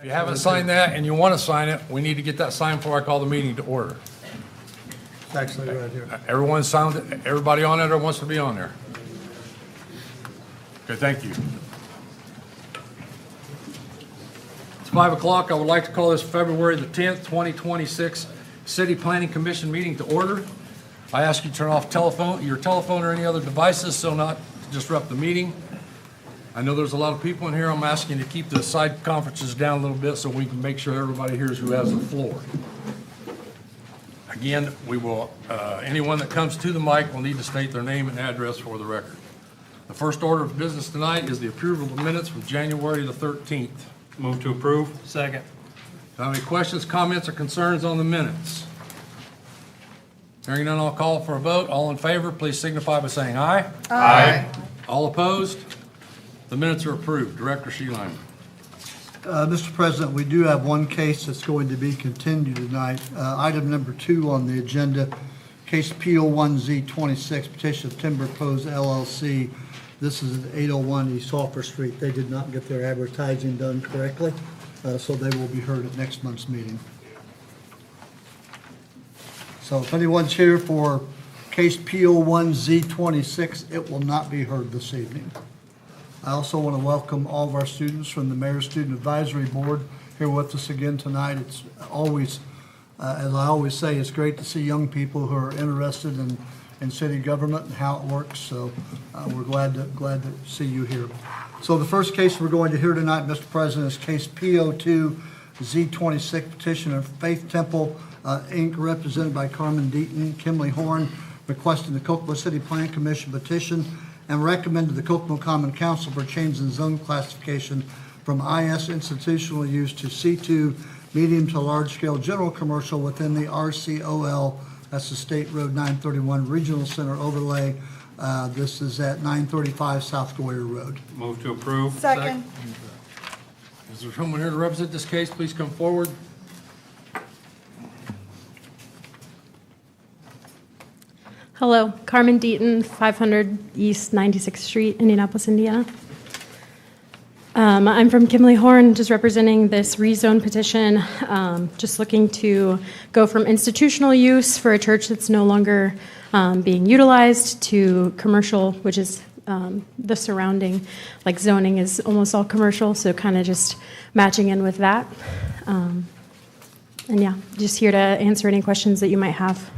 If you haven't signed that and you want to sign it, we need to get that signed before I call the meeting to order. It's actually right here. Everyone signed it, everybody on it or wants to be on there? Okay, thank you. It's 5 o'clock. I would like to call this February the 10th, 2026 City Planning Commission meeting to order. I ask you to turn off your telephone or any other devices so not to disrupt the meeting. I know there's a lot of people in here. I'm asking you to keep the side conferences down a little bit so we can make sure everybody hears who has the floor. Again, we will, anyone that comes to the mic will need to state their name and address for the record. The first order of business tonight is the approval of the minutes from January the 13th. Move to approve. Second. Do you have any questions, comments, or concerns on the minutes? Hearing none, I'll call for a vote. All in favor, please signify by saying aye. Aye. All opposed? The minutes are approved. Director Sheeline. Mr. President, we do have one case that's going to be continued tonight. Item number 2 on the agenda, case P01Z26, petition of Timber Pros LLC. This is at 801 East Hoffer Street. They did not get their advertising done correctly, so they will be heard at next month's meeting. So if anyone's here for case P01Z26, it will not be heard this evening. I also want to welcome all of our students from the Mayor's Student Advisory Board here with us again tonight. It's always, as I always say, it's great to see young people who are interested in city government and how it works. So we're glad to see you here. So the first case we're going to hear tonight, Mr. President, is case P02Z26, petition of Faith Temple, Inc., represented by Carmen Deaton, Kimley Horn, requesting the Kokomo City Plan Commission petition and recommend to the Kokomo Common Council for change in zone classification from IS institutional use to C2 medium to large scale general commercial within the RCOL, that's the State Road 931 Regional Center overlay. This is at 935 South Goyer Road. Move to approve. Second. Is there someone here to represent this case? Please come forward. Hello, Carmen Deaton, 500 East 96th Street, Indianapolis, Indiana. I'm from Kimley Horn, just representing this rezone petition, just looking to go from institutional use for a church that's no longer being utilized to commercial, which is the surrounding, like zoning is almost all commercial, so kind of just matching in with that. And yeah, just here to answer any questions that you might have.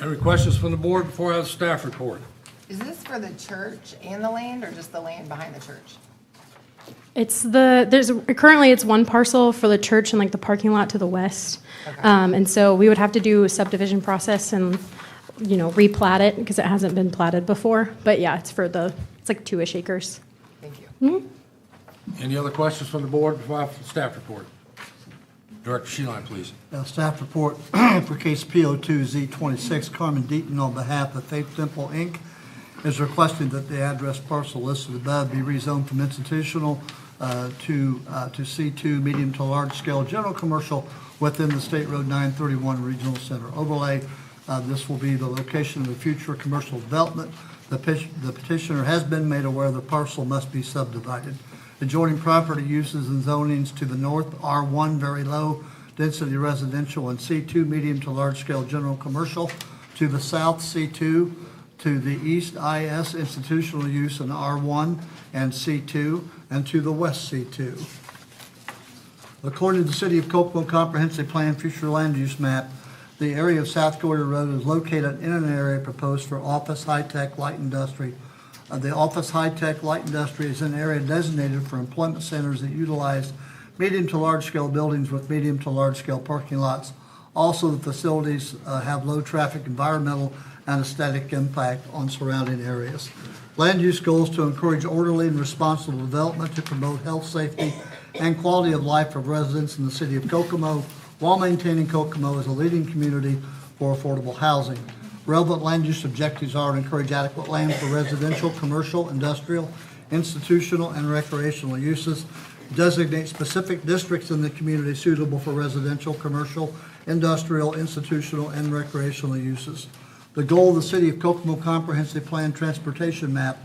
Any questions from the board before I have the staff report? Is this for the church and the land, or just the land behind the church? Currently it's one parcel for the church and like the parking lot to the west. Okay. And so we would have to do a subdivision process and, replat it because it hasn't been platted before. But yeah, it's like 2-ish acres. Thank you. Any other questions from the board before I have the staff report? Director Sheeline, please. Staff report for case P02Z26, Carmen Deaton on behalf of Faith Temple, Inc., is requesting that the address parcel listed above be rezoned from institutional to C2 medium to large scale general commercial within the State Road 931 Regional Center overlay. This will be the location of a future commercial development. The petitioner has been made aware the parcel must be subdivided. Adjoining property uses and zonings to the north, R1 very low density residential and C2 medium to large scale general commercial. To the south, C2. To the east, IS institutional use in R1 and C2, and to the west, C2. According to the City of Kokomo Comprehensive Plan Future Land Use Map, the area of South Goyer Road is located in an area proposed for office, high-tech, light industry. The office, high-tech, light industry is an area designated for employment centers that utilize medium to large-scale buildings with medium to large-scale parking lots. Also, the facilities have low traffic, environmental, and aesthetic impact on surrounding areas. Land use goals to encourage orderly and responsible development to promote health, safety, and quality of life of residents in the City of Kokomo while maintaining Kokomo as a leading community for affordable housing. Relevant land use objectives are to encourage adequate land for residential, commercial, industrial, institutional, and recreational uses, designate specific districts in the community suitable for residential, commercial, industrial, institutional, and recreational uses. The goal of the City of Kokomo Comprehensive Plan Transportation Map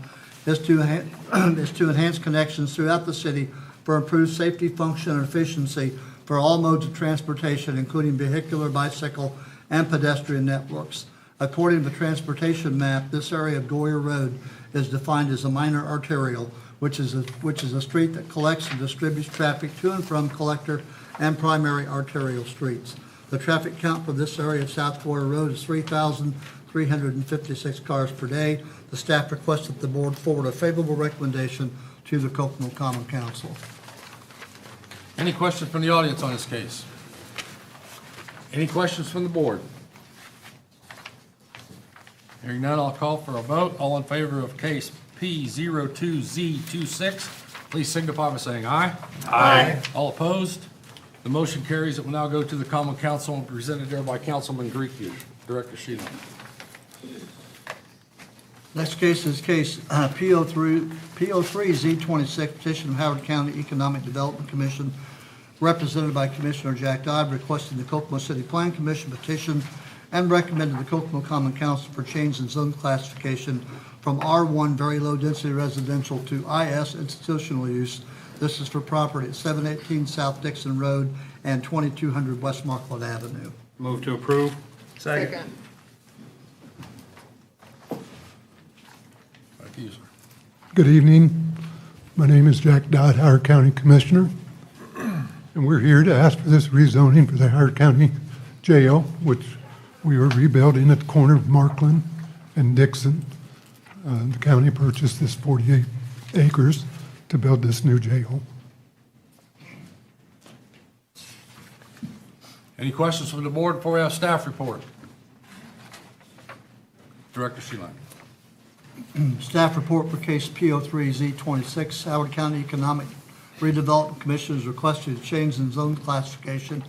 is to enhance connections throughout the city for improved safety, function, and efficiency for all modes of transportation, including vehicular, bicycle, and pedestrian networks. According to the transportation map, this area of Goyer Road is defined as a minor arterial, which is a street that collects and distributes traffic to and from collector and primary arterial streets. The traffic count for this area of South Goyer Road is 3,356 cars per day. The staff requests that the board forward a favorable recommendation to the Kokomo Common Council. Any questions from the audience on this case? Any questions from the board? Hearing none, I'll call for a vote. All in favor of case P02Z26, please signify by saying aye. Aye. All opposed? The motion carries. It will now go to the Common Council and presented there by Councilman Griefu. Director Sheehan. Next case is case P03Z26, petition of Howard County Economic Development Commission, represented by Commissioner Jack Dodd, requesting the Kokomo City Plan Commission petition and recommended the Kokomo Common Council for change in zone classification from R1 very low density residential to IS institutional use. This is for property at 718 South Dixon Road and 2200 West Markland Avenue. Move to approve. Second. Thank you, sir. Good evening. My name is Jack Dodd, Howard County Commissioner, and we're here to ask for this rezoning for the Howard County Jail, which we are rebuilding at the corner of Markland and Dixon. The county purchased this 48 acres to build this new jail. Any questions from the board before we have staff report? Director Sheehan. Staff report for case P03Z26, Howard County Economic Redevelopment Commission is requesting a change in zone classification.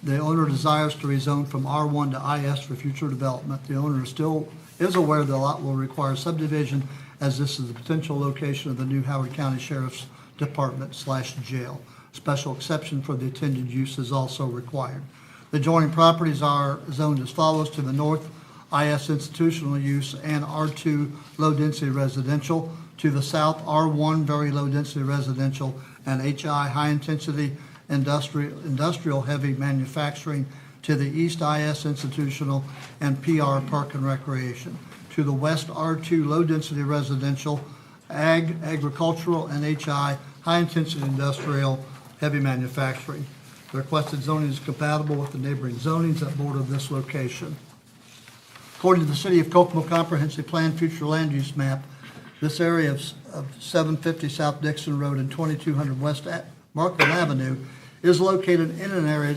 The owner desires to rezone from R1 to IS for future development. The owner still is aware the lot will require subdivision, as this is the potential location of the new Howard County Sheriff's Department / jail. Special exception for the intended use is also required. The adjoining properties are zoned as follows: to the north, IS institutional use and R2 low-density residential; to the south, R1 very low-density residential and HI high-intensity industrial heavy manufacturing; to the east, IS institutional and PR park and recreation; to the west, R2 low-density residential, agricultural, and HI high-intensity industrial heavy manufacturing. The requested zoning is compatible with the neighboring zonings that border this location. According to the City of Kokomo Comprehensive Plan Future Land Use Map, this area of 750 South Dixon Road and 2200 West Markland Avenue is located in an area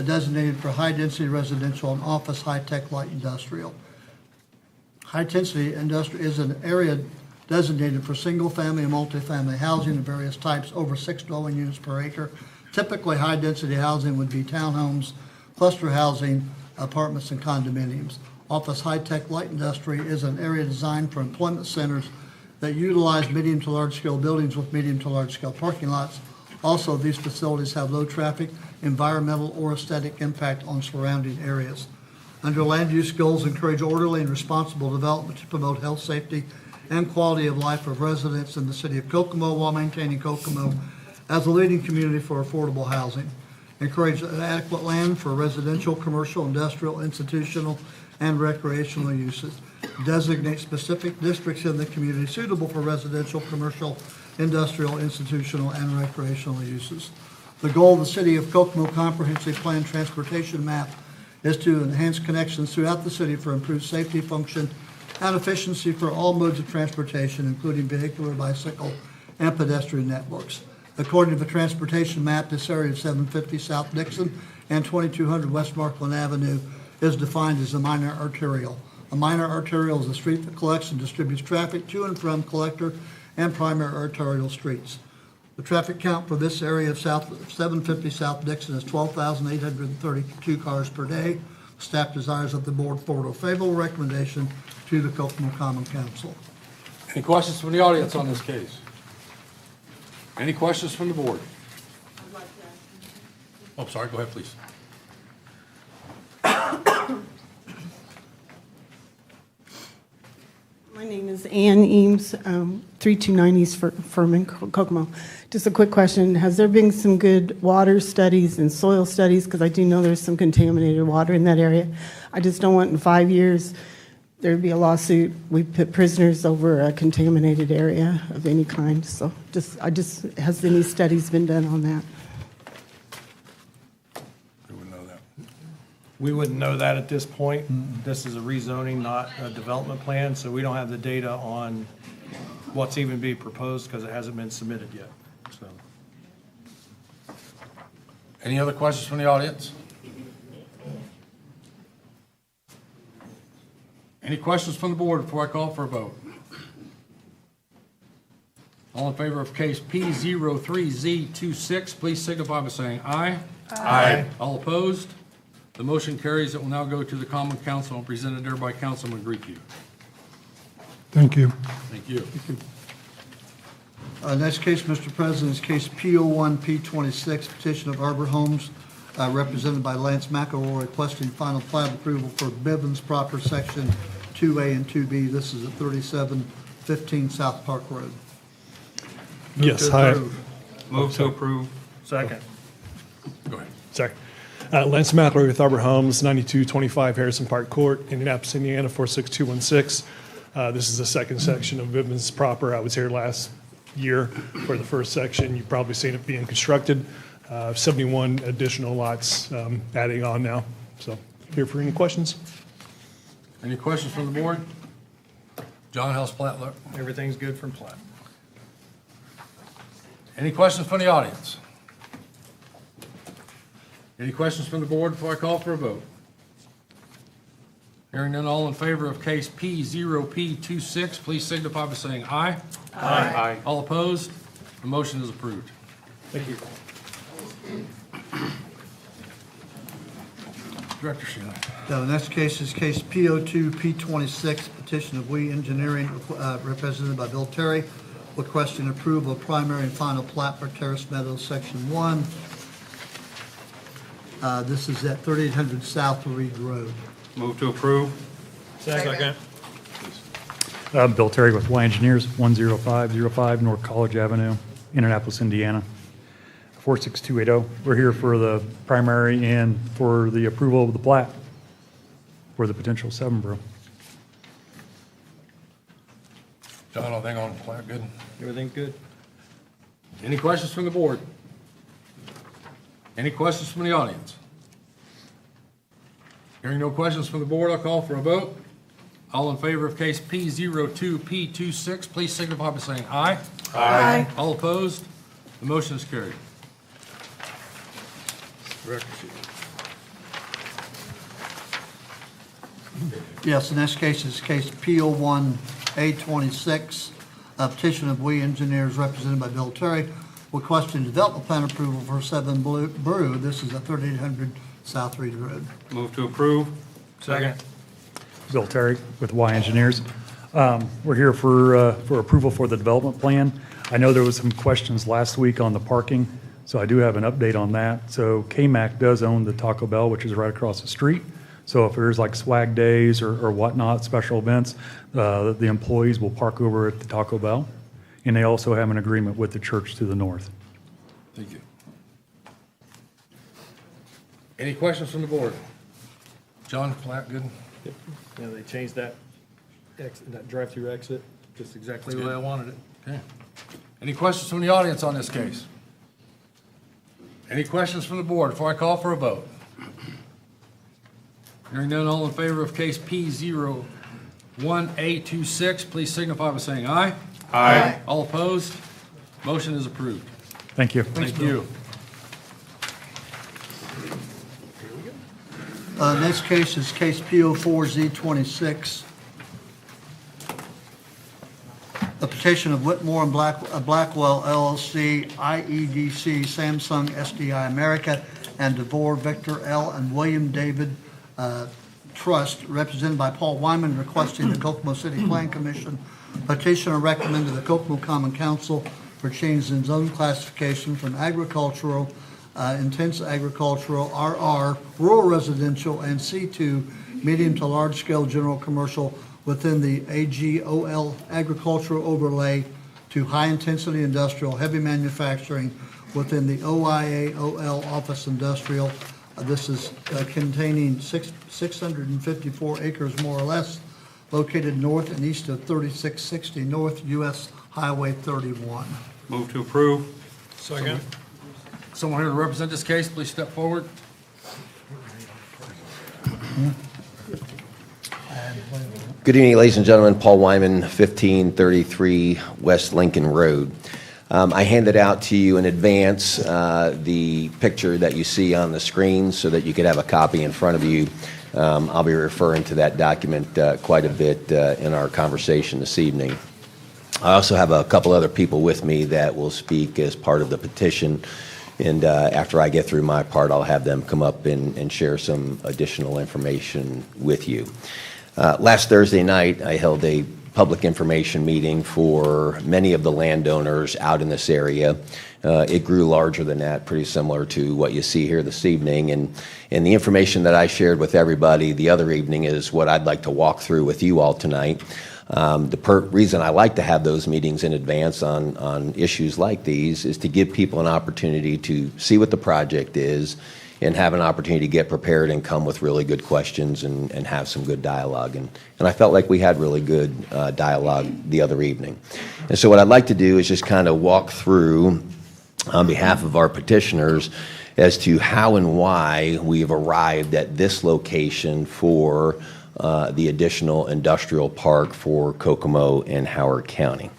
designated for high-density residential and office high-tech light industrial. High-density industrial is an area designated for single-family and multifamily housing of various types over 6 dwelling units per acre. Typically, high-density housing would be townhomes, cluster housing, apartments, and condominiums. Office high-tech light industry is an area designed for employment centers that utilize medium to large-scale buildings with medium to large-scale parking lots. Also, these facilities have low traffic, environmental, or aesthetic impact on surrounding areas. Under land use goals, encourage orderly and responsible development to promote health, safety, and quality of life of residents in the City of Kokomo while maintaining Kokomo as a leading community for affordable housing. Encourage adequate land for residential, commercial, industrial, institutional, and recreational uses. Designate specific districts in the community suitable for residential, commercial, industrial, institutional, and recreational uses. The goal of the City of Kokomo Comprehensive Plan Transportation Map is to enhance connections throughout the city for improved safety, function, and efficiency for all modes of transportation, including vehicular, bicycle, and pedestrian networks. According to the transportation map, this area of 750 South Dixon and 2200 West Markland Avenue is defined as a minor arterial. A minor arterial is a street that collects and distributes traffic to and from collector and primary arterial streets. The traffic count for this area of 750 South Dixon is 12,832 cars per day. Staff desires that the board forward a favorable recommendation to the Kokomo Common Council. Any questions from the audience on this case? Any questions from the board? Oh, sorry, go ahead, please. My My name is Ann Eames, 329 East Furman, Kokomo. Just a quick question. Has there been some good water studies and soil studies? Because I do know there's some contaminated water in that area. I just don't want in 5 years there'd be a lawsuit. We put prisoners over a contaminated area of any kind. So has any studies been done on that? Who would know that? We wouldn't know that at this point. This is a rezoning, not a development plan, so we don't have the data on what's even being proposed because it hasn't been submitted yet, so. Any other questions from the audience? Any questions from the board before I call for a vote? All in favor of case P03Z26, please signify by saying aye. Aye. All opposed? The motion carries. It will now go to the Common Council and presented there by Councilman Griefu. Thank you. Thank you. Next case, Mr. President, is case P01P26, petition of Arbor Homes, represented by Lance McElroy, requesting final plat approval for Bivens proper section 2A and 2B. This is at 3715 South Park Road. Yes, hi. Move to approve. Second. Go ahead. Sorry. Lance McElroy with Arbor Homes, 9225 Harrison Park Court, Indianapolis, Indiana, 46216. This is the second section of Bivens proper. I was here last year for the first section. You've probably seen it being constructed. 71 additional lots adding on now. So here for any questions. Any questions from the board? John, how's plat look? Everything's good from plat. Any questions from the audience? Any questions from the board before I call for a vote? Hearing none, all in favor of case P0P26, please signify by saying aye. Aye. All opposed? The motion is approved. Thank you. Director Sheila. The next case is case P02P26, petition of We Engineering, represented by Bill Terry, requesting approval of primary and final plat for Terrace Meadows, Section 1. This is at 3800 South Reed Road. Move to approve. Second. Bill Terry with Y Engineers, 10505 North College Avenue, Indianapolis, Indiana, 46280. We're here for the primary and for the approval of the plat for the potential 7-borough. John, anything on plat good? Everything's good. Any questions from the board? Any questions from the audience? Hearing no questions from the board, I'll call for a vote. All in favor of case P02P26, please signify by saying aye. Aye. All opposed? The motion is carried. Director Sheila. Yes, the next case is case P01A26, a petition of We Engineers, represented by Bill Terry, requesting development plan approval for 7 Brew. This is at 3800 South Reed Road. Move to approve. Second. Bill Terry with Y Engineers. We're here for approval for the development plan. I know there was some questions last week on the parking, so I do have an update on that. So KMAC does own the Taco Bell, which is right across the street. So if there's like swag days or whatnot, special events, the employees will park over at the Taco Bell. And they also have an agreement with the church to the north. Thank you. Any questions from the board? John, plat good? Yeah, they changed that that drive-through exit, just exactly the way I wanted it. Okay. Any questions from the audience on this case? Any questions from the board before I call for a vote? Hearing none, all in favor of case P01A26, please signify by saying aye. Aye. All opposed? Motion is approved. Thank you. Thank you. Next case is case P04Z26. A petition of Whitmore and Blackwell LLC, IEDC, Samsung SDI America, and DeVore Victor L. and William David Trust, represented by Paul Wyman, requesting the Kokomo City Plan Commission petitioner recommend to the Kokomo Common Council for change in zone classification from agricultural, intense agricultural, RR, rural residential, and C2, medium to large-scale general commercial, within the AGOL agricultural overlay to high-intensity industrial, heavy manufacturing within the OIA-OL office industrial. This is containing 654 acres more or less, located north and east of 3660 North US Highway 31. Move to approve. Second. Someone here to represent this case, please step forward. Good evening, ladies and gentlemen. Paul Wyman, 1533 West Lincoln Road. I handed out to you in advance the picture that you see on the screen so that you could have a copy in front of you. I'll be referring to that document quite a bit in our conversation this evening. I also have a couple other people with me that will speak as part of the petition, and after I get through my part, I'll have them come up and share some additional information with you. Last Thursday night, I held a public information meeting for many of the landowners out in this area. It grew larger than that, pretty similar to what you see here this evening. And the information that I shared with everybody the other evening is what I'd like to walk through with you all tonight. The reason I like to have those meetings in advance on issues like these is to give people an opportunity to see what the project is and have an opportunity to get prepared and come with really good questions and have some good dialogue. And I felt like we had really good dialogue the other evening. And so what I'd like to do is just kind of walk through on behalf of our petitioners as to how and why we've arrived at this location for the additional industrial park for Kokomo and Howard County.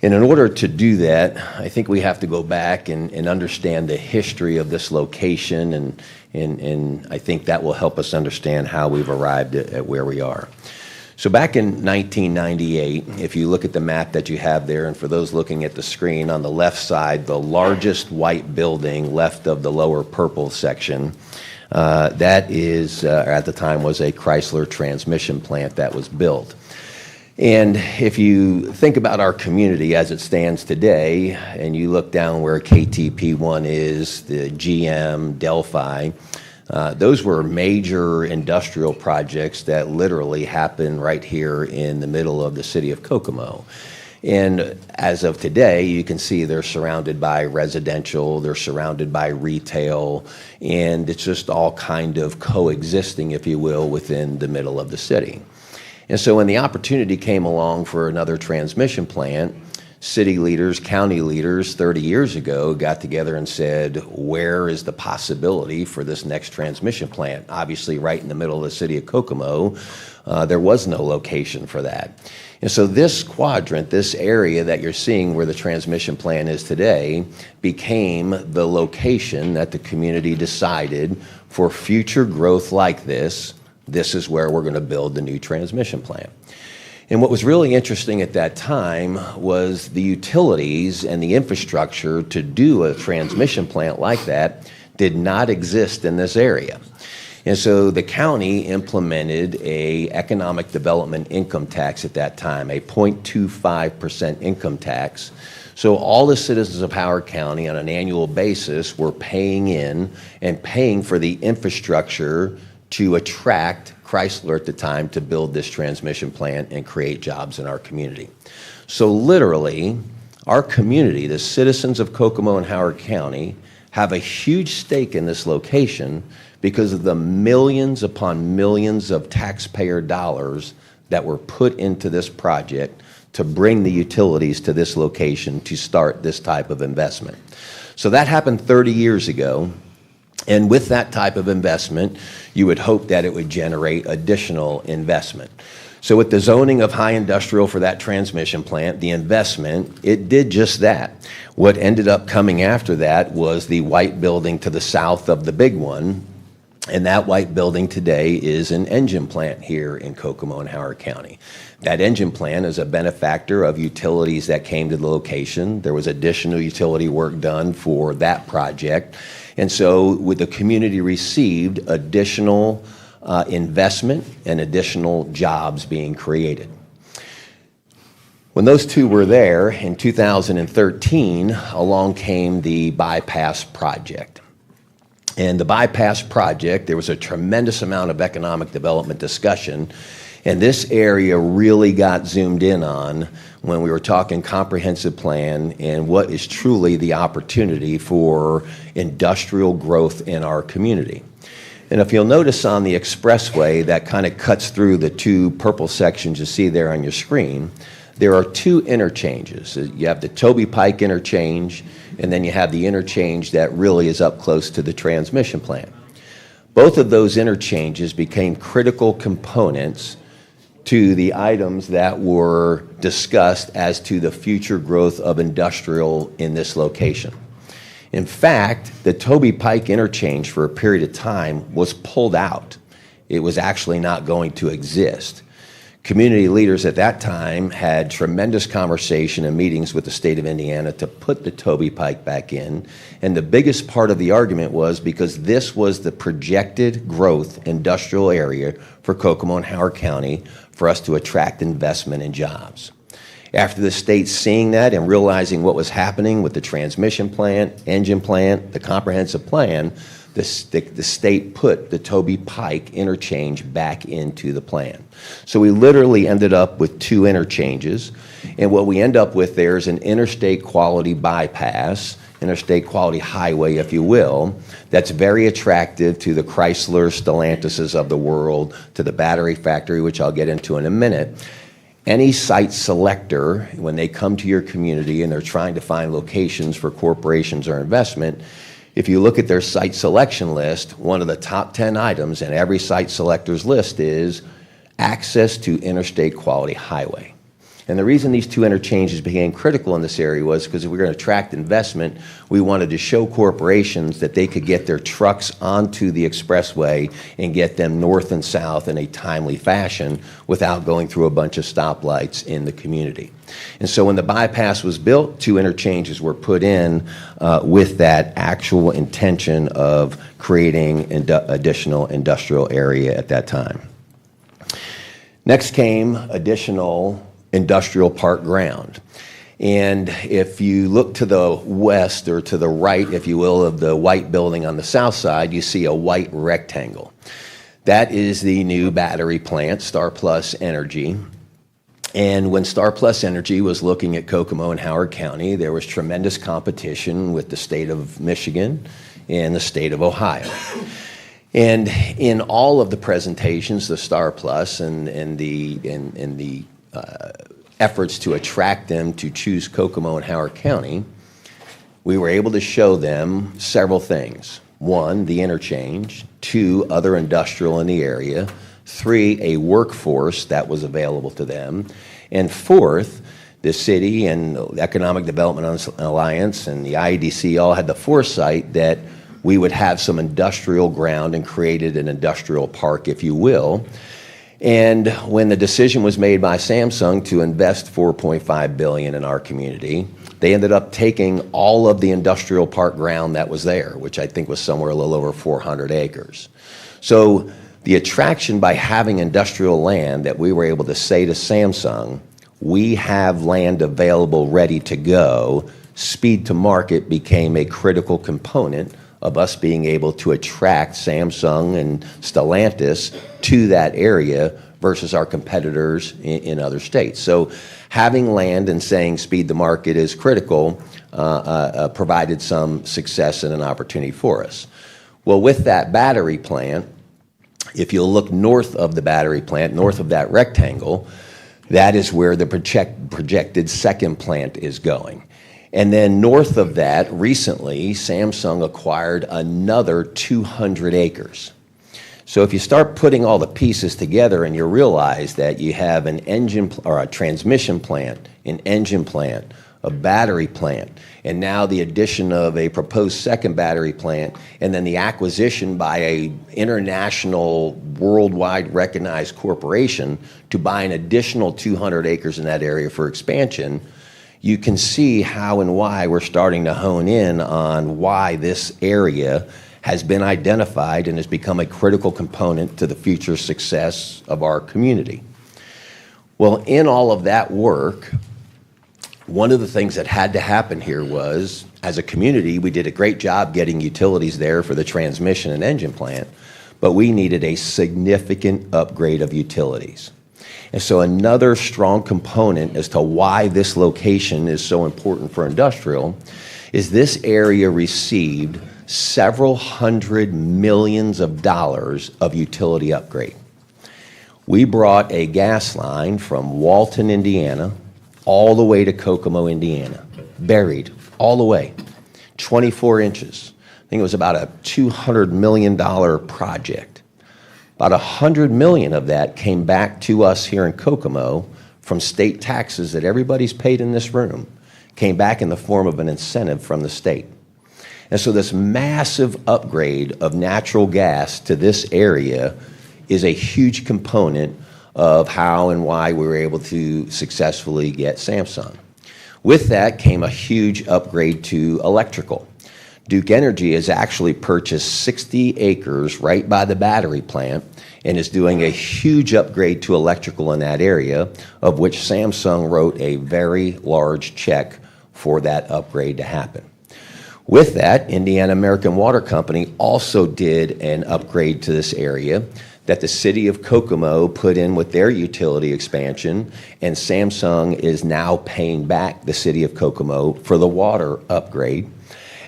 And in order to do that, I think we have to go back and understand the history of this location, and I think that will help us understand how we've arrived at where we are. So back in 1998, if you look at the map that you have there, and for those looking at the screen on the left side, the largest white building left of the lower purple section, that is, at the time, was a Chrysler transmission plant that was built. And if you think about our community as it stands today, and you look down where KTP1 is, the GM, Delphi, those were major industrial projects that literally happened right here in the middle of the city of Kokomo. And as of today, you can see they're surrounded by residential, they're surrounded by retail, and it's just all kind of coexisting, if you will, within the middle of the city. And so when the opportunity came along for another transmission plant, city leaders, county leaders 30 years ago got together and said, where is the possibility for this next transmission plant? Obviously, right in the middle of the city of Kokomo, there was no location for that. And so this quadrant, this area that you're seeing where the transmission plant is today, became the location that the community decided for future growth like this. This is where we're going to build the new transmission plant. And what was really interesting at that time was the utilities and the infrastructure to do a transmission plant like that did not exist in this area. And so the county implemented a economic development income tax at that time, a 0.25% income tax. So all the citizens of Howard County on an annual basis were paying in and paying for the infrastructure to attract Chrysler at the time to build this transmission plant and create jobs in our community. So literally, our community, the citizens of Kokomo and Howard County, have a huge stake in this location because of the millions upon millions of taxpayer dollars that were put into this project to bring the utilities to this location to start this type of investment. So that happened 30 years ago. And with that type of investment, you would hope that it would generate additional investment. So with the zoning of high industrial for that transmission plant, the investment, it did just that. What ended up coming after that was the white building to the south of the big one. And that white building today is an engine plant here in Kokomo and Howard County. That engine plant is a benefactor of utilities that came to the location. There was additional utility work done for that project. And so the community received additional investment and additional jobs being created. When those two were there in 2013, along came the bypass project. And the bypass project, there was a tremendous amount of economic development discussion. And this area really got zoomed in on when we were talking comprehensive plan and what is truly the opportunity for industrial growth in our community. And if you'll notice on the expressway that kind of cuts through the two purple sections you see there on your screen, there are two interchanges. You have the Toby Pike interchange, and then you have the interchange that really is up close to the transmission plant. Both of those interchanges became critical components to the items that were discussed as to the future growth of industrial in this location. In fact, the Toby Pike interchange for a period of time was pulled out. It was actually not going to exist. Community leaders at that time had tremendous conversation and meetings with the state of Indiana to put the Toby Pike back in. And the biggest part of the argument was because this was the projected growth industrial area for Kokomo and Howard County for us to attract investment and jobs. After the state seeing that and realizing what was happening with the transmission plant, engine plant, the comprehensive plan, the state put the Toby Pike interchange back into the plan. So we literally ended up with two interchanges, and what we end up with there is an interstate quality bypass, interstate quality highway, if you will, that's very attractive to the Chrysler, Stellantises of the world, to the battery factory, which I'll get into in a minute. Any site selector, when they come to your community and they're trying to find locations for corporations or investment, if you look at their site selection list, one of the top 10 items in every site selector's list is access to interstate quality highway. And the reason these two interchanges became critical in this area was because if we were going to attract investment, we wanted to show corporations that they could get their trucks onto the expressway and get them north and south in a timely fashion without going through a bunch of stoplights in the community. And so when the bypass was built, two interchanges were put in with that actual intention of creating additional industrial area at that time. Next came additional industrial park ground. And if you look to the west, or to the right, if you will, of the white building on the south side, you see a white rectangle. That is the new battery plant, Star Plus Energy. And when Star Plus Energy was looking at Kokomo and Howard County, there was tremendous competition with the state of Michigan and the state of Ohio. And in all of the presentations, the Star Plus and the efforts to attract them to choose Kokomo and Howard County, we were able to show them several things. One, the interchange. Two, other industrial in the area. Three, a workforce that was available to them. And fourth, the city and Economic Development Alliance and the IEDC all had the foresight that we would have some industrial ground and created an industrial park, if you will. And when the decision was made by Samsung to invest $4.5 billion in our community, they ended up taking all of the industrial park ground that was there, which I think was somewhere a little over 400 acres. So the attraction by having industrial land, that we were able to say to Samsung, we have land available ready to go, speed to market became a critical component of us being able to attract Samsung and Stellantis to that area versus our competitors in other states. So having land and saying speed to market is critical provided some success and an opportunity for us. Well, with that battery plant, if you'll look north of the battery plant, north of that rectangle, that is where the projected second plant is going. And then north of that, recently, Samsung acquired another 200 acres. So if you start putting all the pieces together and you realize that you have an engine or a transmission plant, an engine plant, a battery plant, and now the addition of a proposed second battery plant, and then the acquisition by an international, worldwide recognized corporation to buy an additional 200 acres in that area for expansion, you can see how and why we're starting to hone in on why this area has been identified and has become a critical component to the future success of our community. Well, in all of that work, one of the things that had to happen here was, as a community, we did a great job getting utilities there for the transmission and engine plant, but we needed a significant upgrade of utilities. And so another strong component as to why this location is so important for industrial is this area received several hundred millions of dollars of utility upgrade. We brought a gas line from Walton, Indiana, all the way to Kokomo, Indiana, buried all the way, 24 inches. I think it was about a $200 million project. About $100 million of that came back to us here in Kokomo from state taxes that everybody's paid in this room, came back in the form of an incentive from the state. And so this massive upgrade of natural gas to this area is a huge component of how and why we were able to successfully get Samsung. With that came a huge upgrade to electrical. Duke Energy has actually purchased 60 acres right by the battery plant and is doing a huge upgrade to electrical in that area, of which Samsung wrote a very large check for that upgrade to happen. With that, Indiana American Water Company also did an upgrade to this area that the city of Kokomo put in with their utility expansion, and Samsung is now paying back the city of Kokomo for the water upgrade.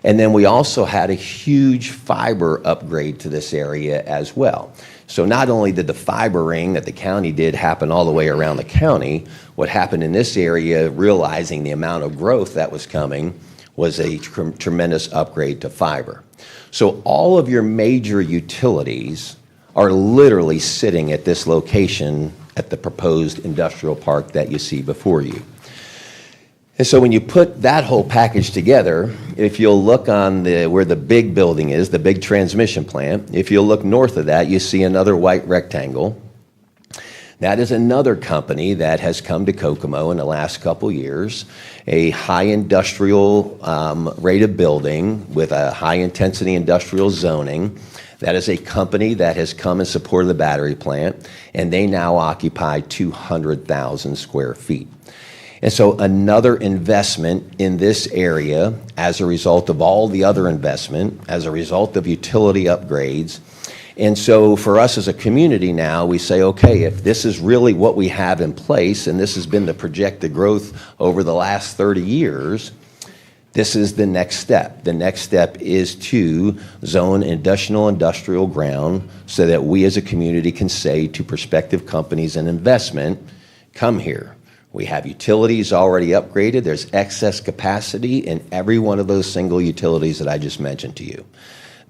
And then we also had a huge fiber upgrade to this area as well. So not only did the fiber ring that the county did happen all the way around the county, what happened in this area, realizing the amount of growth that was coming, was a tremendous upgrade to fiber. So all of your major utilities are literally sitting at this location at the proposed industrial park that you see before you. And so when you put that whole package together, if you'll look on where the big building is, the big transmission plant, if you'll look north of that, you see another white rectangle. That is another company that has come to Kokomo in the last couple years, a high industrial rate of building with a high intensity industrial zoning. That is a company that has come in support of the battery plant, and they now occupy 200,000 square feet. And so another investment in this area as a result of all the other investment, as a result of utility upgrades. And so for us as a community now, we say, okay, if this is really what we have in place, and this has been the projected growth over the last 30 years, this is the next step. The next step is to zone industrial ground so that we as a community can say to prospective companies and investment, come here. We have utilities already upgraded. There's excess capacity in every one of those single utilities that I just mentioned to you.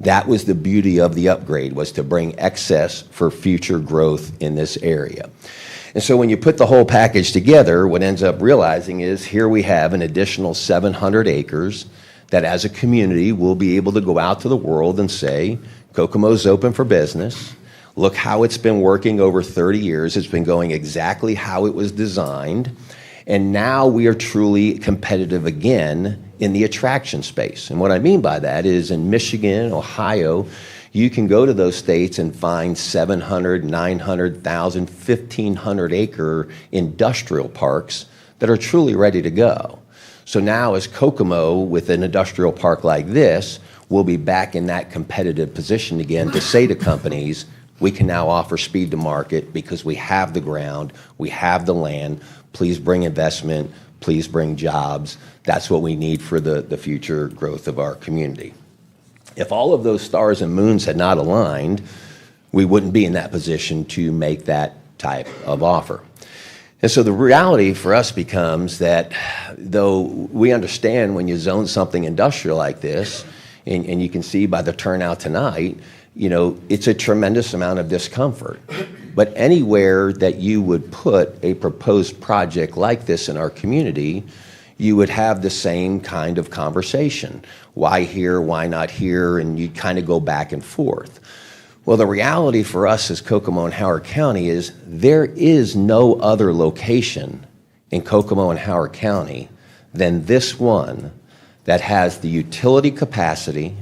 That was the beauty of the upgrade, was to bring excess for future growth in this area. And so when you put the whole package together, what ends up realizing is here we have an additional 700 acres that as a community we'll be able to go out to the world and say, Kokomo's open for business. Look how it's been working over 30 years. It's been going exactly how it was designed. And now we are truly competitive again in the attraction space. And what I mean by that is in Michigan, Ohio, you can go to those states and find 700, 900,000, 1,500 acre industrial parks that are truly ready to go. So now as Kokomo, with an industrial park like this, we'll be back in that competitive position again to say to companies, we can now offer speed to market because we have the ground, we have the land. Please bring investment, please bring jobs. That's what we need for the future growth of our community. If all of those stars and moons had not aligned, we wouldn't be in that position to make that type of offer. And so the reality for us becomes that though we understand when you zone something industrial like this, and you can see by the turnout tonight, you know, it's a tremendous amount of discomfort. But anywhere that you would put a proposed project like this in our community, you would have the same kind of conversation. Why here, why not here? And you kind of go back and forth. Well, the reality for us as Kokomo and Howard County is there is no other location in Kokomo and Howard County than this one that has the utility capacity,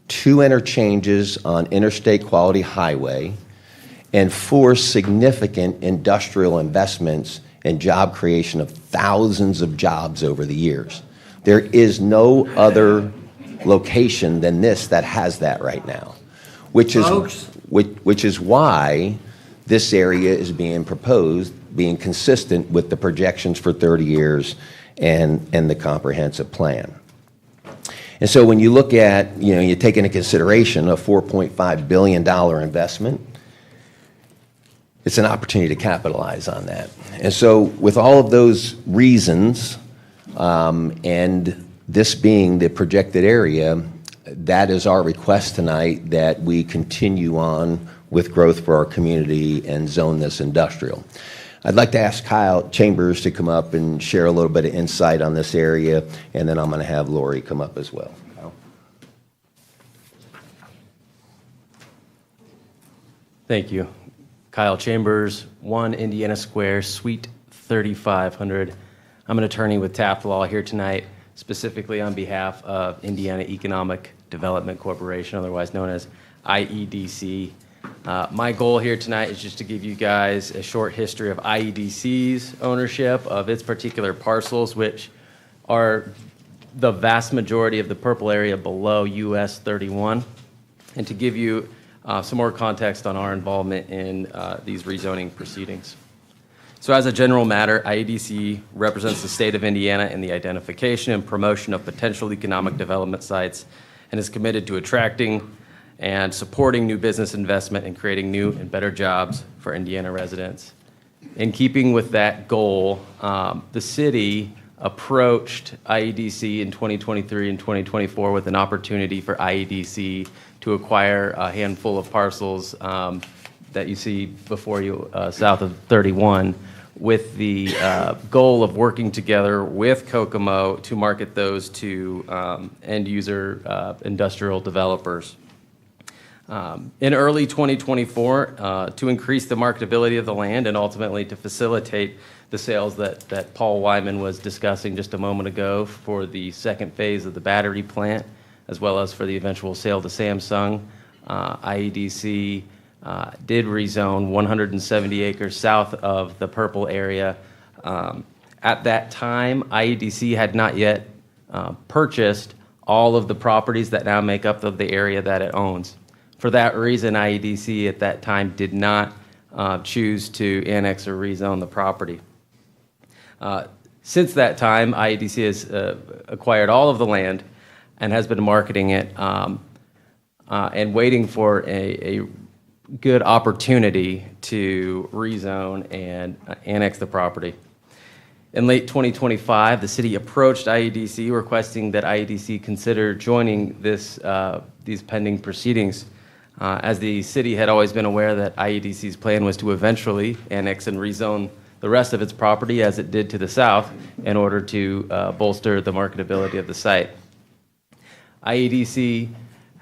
2 interchanges on Interstate Quality Highway, and 4 significant industrial investments and job creation of thousands of jobs over the years. There is no other location than this that has that right now, which is why this area is being proposed, being consistent with the projections for 30 years and the comprehensive plan. And so when you look at, you take into consideration a $4.5 billion investment, it's an opportunity to capitalize on that. And so with all of those reasons, and this being the projected area, that is our request tonight, that we continue on with growth for our community and zone this industrial. I'd like to ask Kyle Chambers to come up and share a little bit of insight on this area, and then I'm going to have Lori come up as well. Kyle? Thank you. Kyle Chambers, 1 Indiana Square, Suite 3500. I'm an attorney with Taft Law here tonight, specifically on behalf of Indiana Economic Development Corporation, otherwise known as IEDC. My goal here tonight is just to give you guys a short history of IEDC's ownership of its particular parcels, which are the vast majority of the purple area below US 31, and to give you some more context on our involvement in these rezoning proceedings. So as a general matter, IEDC represents the state of Indiana in the identification and promotion of potential economic development sites and is committed to attracting and supporting new business investment and creating new and better jobs for Indiana residents. In keeping with that goal, the city approached IEDC in 2023 and 2024 with an opportunity for IEDC to acquire a handful of parcels that you see before you south of 31, with the goal of working together with Kokomo to market those to end user industrial developers. In early 2024, to increase the marketability of the land and ultimately to facilitate the sales that Paul Wyman was discussing just a moment ago for the second phase of the battery plant, as well as for the eventual sale to Samsung, IEDC did rezone 170 acres south of the purple area. At that time, IEDC had not yet purchased all of the properties that now make up the area that it owns. For that reason, IEDC at that time did not choose to annex or rezone the property. Since that time, IEDC has acquired all of the land and has been marketing it and waiting for a good opportunity to rezone and annex the property. In late 2025, the city approached IEDC requesting that IEDC consider joining these pending proceedings, as the city had always been aware that IEDC's plan was to eventually annex and rezone the rest of its property as it did to the south in order to bolster the marketability of the site. IEDC,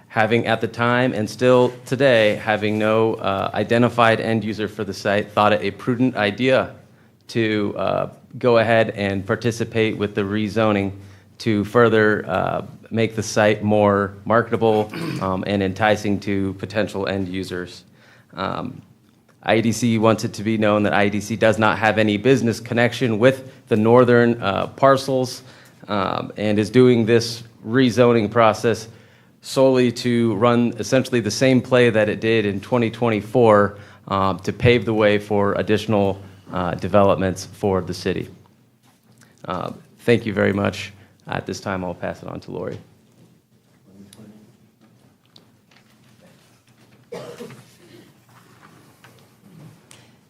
having at the time and still today having no identified end user for the site, thought it a prudent idea to go ahead and participate with the rezoning to further make the site more marketable and enticing to potential end users. IEDC wants it to be known that IEDC does not have any business connection with the northern parcels and is doing this rezoning process solely to run essentially the same play that it did in 2024 to pave the way for additional developments for the city. Thank you very much. At this time, I'll pass it on to Lori.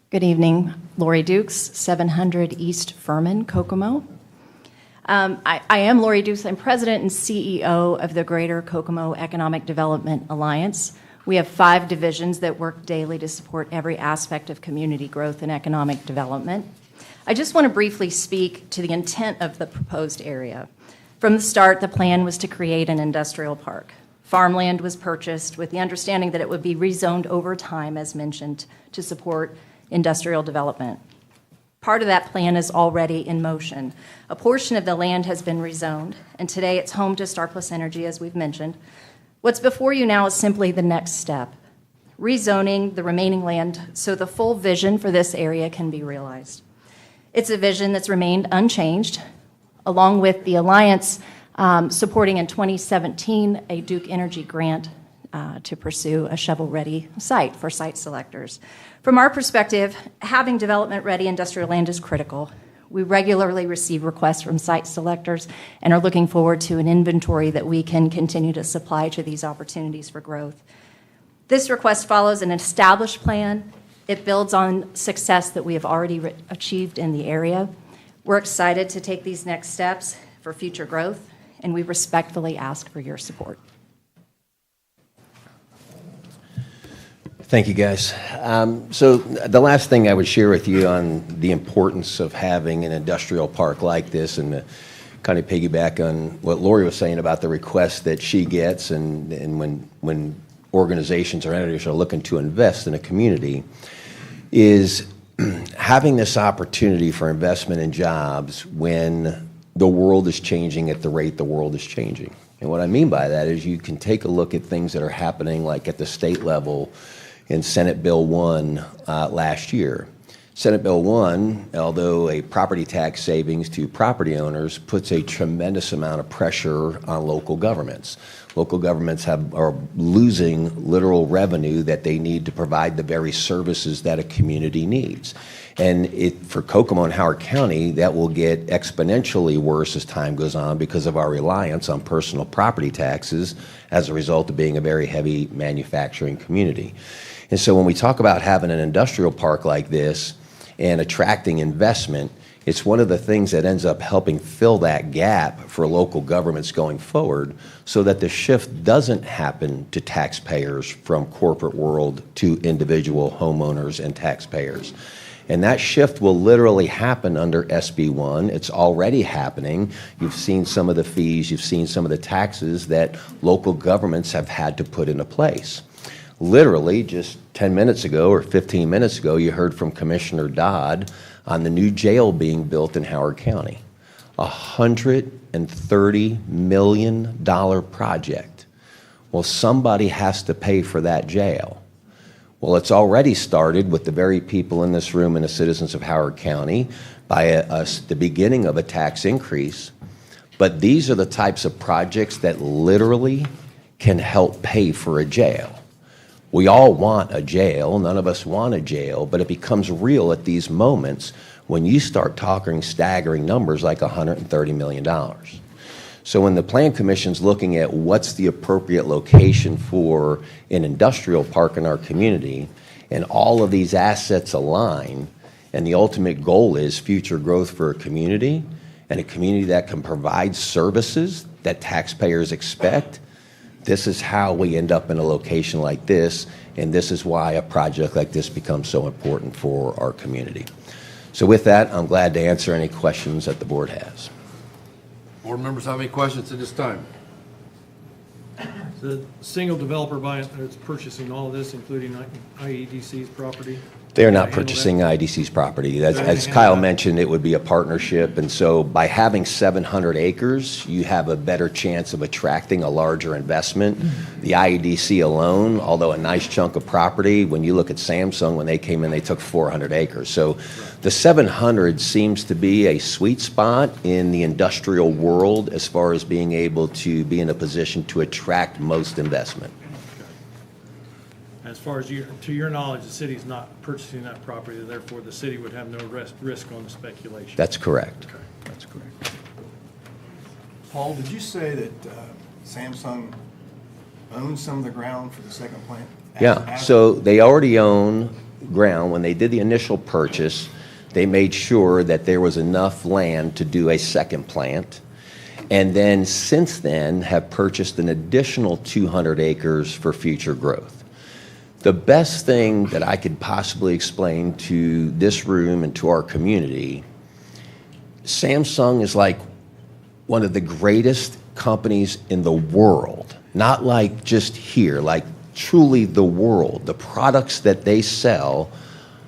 Good evening. Lori Dukes, 700 East Furman, Kokomo. I am Lori Dukes. I'm president and CEO of the Greater Kokomo Economic Development Alliance. We have 5 divisions that work daily to support every aspect of community growth and economic development. I just want to briefly speak to the intent of the proposed area. From the start, the plan was to create an industrial park. Farmland was purchased with the understanding that it would be rezoned over time, as mentioned, to support industrial development. Part of that plan is already in motion. A portion of the land has been rezoned, and today it's home to StarPlus Energy, as we've mentioned. What's before you now is simply the next step, rezoning the remaining land so the full vision for this area can be realized. It's a vision that's remained unchanged, along with the Alliance supporting in 2017 a Duke Energy grant to pursue a shovel-ready site for site selectors. From our perspective, having development-ready industrial land is critical. We regularly receive requests from site selectors and are looking forward to an inventory that we can continue to supply to these opportunities for growth. This request follows an established plan. It builds on success that we have already achieved in the area. We're excited to take these next steps for future growth, and we respectfully ask for your support. Thank you, guys. So the last thing I would share with you on the importance of having an industrial park like this, and to kind of piggyback on what Lori was saying about the requests that she gets, and when organizations or entities are looking to invest in a community, is having this opportunity for investment and jobs when the world is changing at the rate the world is changing. And what I mean by that is you can take a look at things that are happening like at the state level in Senate Bill 1 last year. Senate Bill 1, although a property tax savings to property owners, puts a tremendous amount of pressure on local governments. Local governments are losing literal revenue that they need to provide the very services that a community needs. And for Kokomo and Howard County, that will get exponentially worse as time goes on because of our reliance on personal property taxes as a result of being a very heavy manufacturing community. And so when we talk about having an industrial park like this and attracting investment, it's one of the things that ends up helping fill that gap for local governments going forward so that the shift doesn't happen to taxpayers from corporate world to individual homeowners and taxpayers. And that shift will literally happen under SB 1. It's already happening. You've seen some of the fees, you've seen some of the taxes that local governments have had to put into place. Literally, just 10 minutes ago or 15 minutes ago, you heard from Commissioner Dodd on the new jail being built in Howard County. $130 million project. Well, somebody has to pay for that jail. Well, it's already started with the very people in this room and the citizens of Howard County by the beginning of a tax increase. But these are the types of projects that literally can help pay for a jail. We all want a jail. None of us want a jail, but it becomes real at these moments when you start talking staggering numbers like $130 million. So when the Plan Commission's looking at what's the appropriate location for an industrial park in our community, and all of these assets align, and the ultimate goal is future growth for a community, and a community that can provide services that taxpayers expect, this is how we end up in a location like this, and this is why a project like this becomes so important for our community. So with that, I'm glad to answer any questions that the board has. Board members have any questions at this time? The single developer that's purchasing all of this, including IEDC's property? They are not purchasing IDC's property. As Kyle mentioned, it would be a partnership, and so by having 700 acres, you have a better chance of attracting a larger investment. The IEDC alone, although a nice chunk of property, when you look at Samsung, when they came in, they took 400 acres. So the 700 seems to be a sweet spot in the industrial world as far as being able to be in a position to attract most investment. As far as to your knowledge, the city's not purchasing that property, therefore the city would have no risk on the speculation. That's correct. Okay. That's correct. Paul, did you say that Samsung owns some of the ground for the second plant? Yeah, so they already own ground. When they did the initial purchase, they made sure that there was enough land to do a second plant. And then since then have purchased an additional 200 acres for future growth. The best thing that I could possibly explain to this room and to our community, Samsung is like one of the greatest companies in the world, not like just here, like truly the world. The products that they sell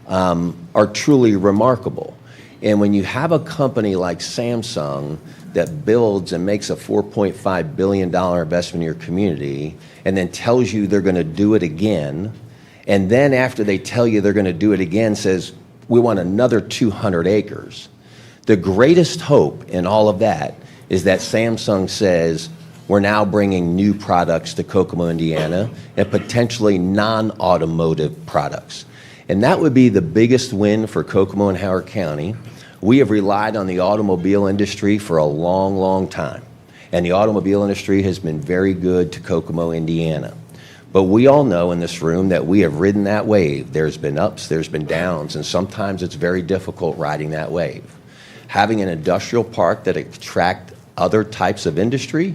are truly remarkable. And when you have a company like Samsung that builds and makes a $4.5 billion investment in your community and then tells you they're going to do it again, and then after they tell you they're going to do it again, says, we want another 200 acres. The greatest hope in all of that is that Samsung says, we're now bringing new products to Kokomo, Indiana, and potentially non-automotive products. And that would be the biggest win for Kokomo and Howard County. We have relied on the automobile industry for a long, long time. And the automobile industry has been very good to Kokomo, Indiana. But we all know in this room that we have ridden that wave. There's been ups, there's been downs, and sometimes it's very difficult riding that wave. Having an industrial park that attracts other types of industry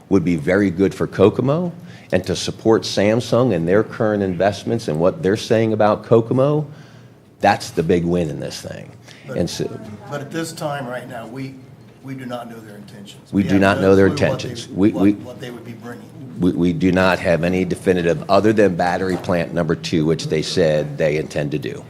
would be very good for Kokomo, and to support Samsung and their current investments and what they're saying about Kokomo, that's the big win in this thing. But at this time, right now, we do not know their intentions. We do have not no know their clue intentions. what they would be bringing. We do not have any definitive, other than battery plant number 2, which they said they intend to do.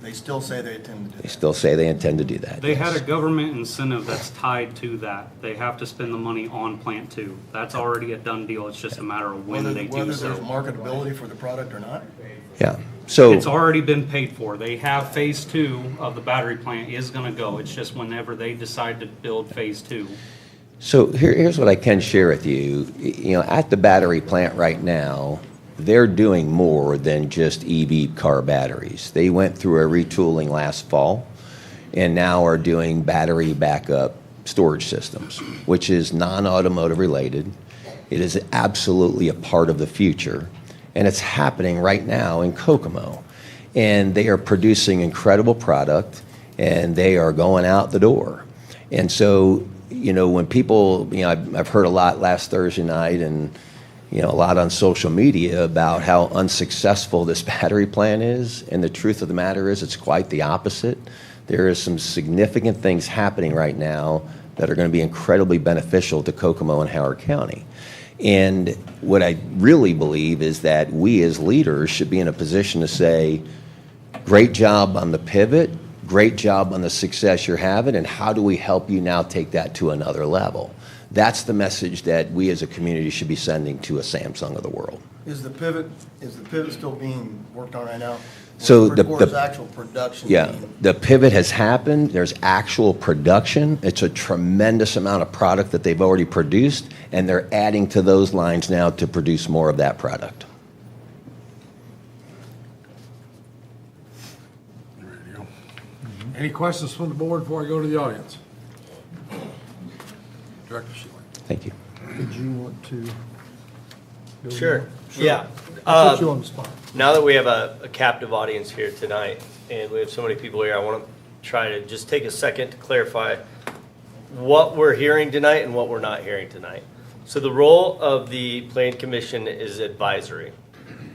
They still say they intend to do They that. still say they intend to do that. They had yes. a government incentive that's tied to that. They have to spend the money on Plant 2. That's already a done deal. It's just a matter of when they do Whether so. there's marketability for the product or not. Yeah. So It's already been paid for. They have phase 2 of the battery plant is gonna go. It's just whenever they decide to build phase 2. So here's what I can share with you. You know, at the battery plant right now, they're doing more than just EV car batteries. They went through a retooling last fall and now are doing battery backup storage systems, which is non-automotive related. It is absolutely a part of the future, and it's happening right now in Kokomo. And they are producing incredible product, and they are going out the door. And so, you know, when people, you know, I've heard a lot last Thursday night and, you know, a lot on social media about how unsuccessful this battery plant is, and the truth of the matter is it's quite the opposite. There is some significant things happening right now that are going to be incredibly beneficial to Kokomo and Howard County. And what I really believe is that we as leaders should be in a position to say, great job on the pivot, great job on the success you're having, and how do we help you now take that to another level? That's the message that we as a community should be sending to a Samsung of the world. Is the pivot still being worked on right now? So Or is actual production? Yeah, being- the pivot has happened. There's actual production. It's a tremendous amount of product that they've already produced, and they're adding to those lines now to produce more of that product. Any questions from the board before I go to the audience? Director Shealy. Thank you. Did you want to? Sure. Yeah. I put you on the spot. Now that we have a captive audience here tonight, and we have so many people here, I want to try to just take a second to clarify what we're hearing tonight and what we're not hearing tonight. So the role of the Plan Commission is advisory.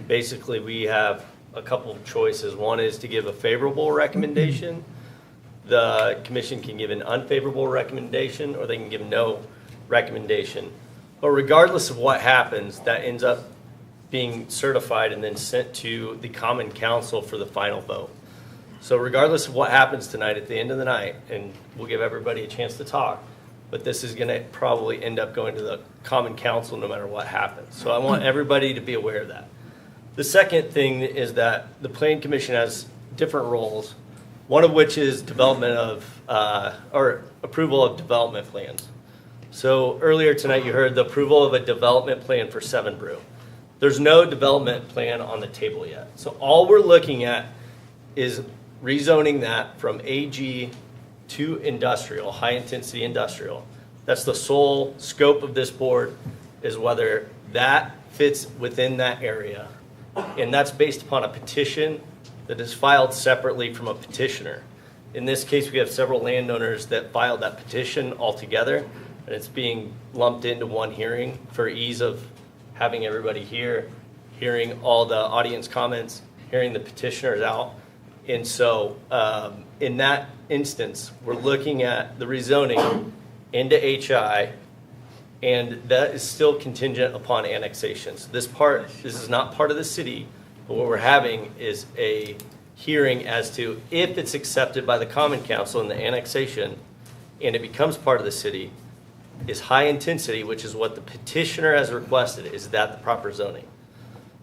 Basically, we have a couple of choices. One is to give a favorable recommendation. The commission can give an unfavorable recommendation, or they can give no recommendation. But regardless of what happens, that ends up being certified and then sent to the Common Council for the final vote. So regardless of what happens tonight, at the end of the night, and we'll give everybody a chance to talk, but this is gonna probably end up going to the Common Council no matter what happens. So I want everybody to be aware of that. The second thing is that the Plan Commission has different roles, one of which is development of, or approval of development plans. So earlier tonight, you heard the approval of a development plan for Seven Brew. There's no development plan on the table yet. So all we're looking at is rezoning that from AG to industrial, high-intensity industrial. That's the sole scope of this board, is whether that fits within that area. And that's based upon a petition that is filed separately from a petitioner. In this case, we have several landowners that filed that petition altogether, and it's being lumped into one hearing for ease of having everybody here, hearing all the audience comments, hearing the petitioners out. And so in that instance, we're looking at the rezoning into HI, and that is still contingent upon annexations. This is not part of the city, but what we're having is a hearing as to if it's accepted by the Common Council in the annexation and it becomes part of the city, is high intensity, which is what the petitioner has requested. Is that the proper zoning?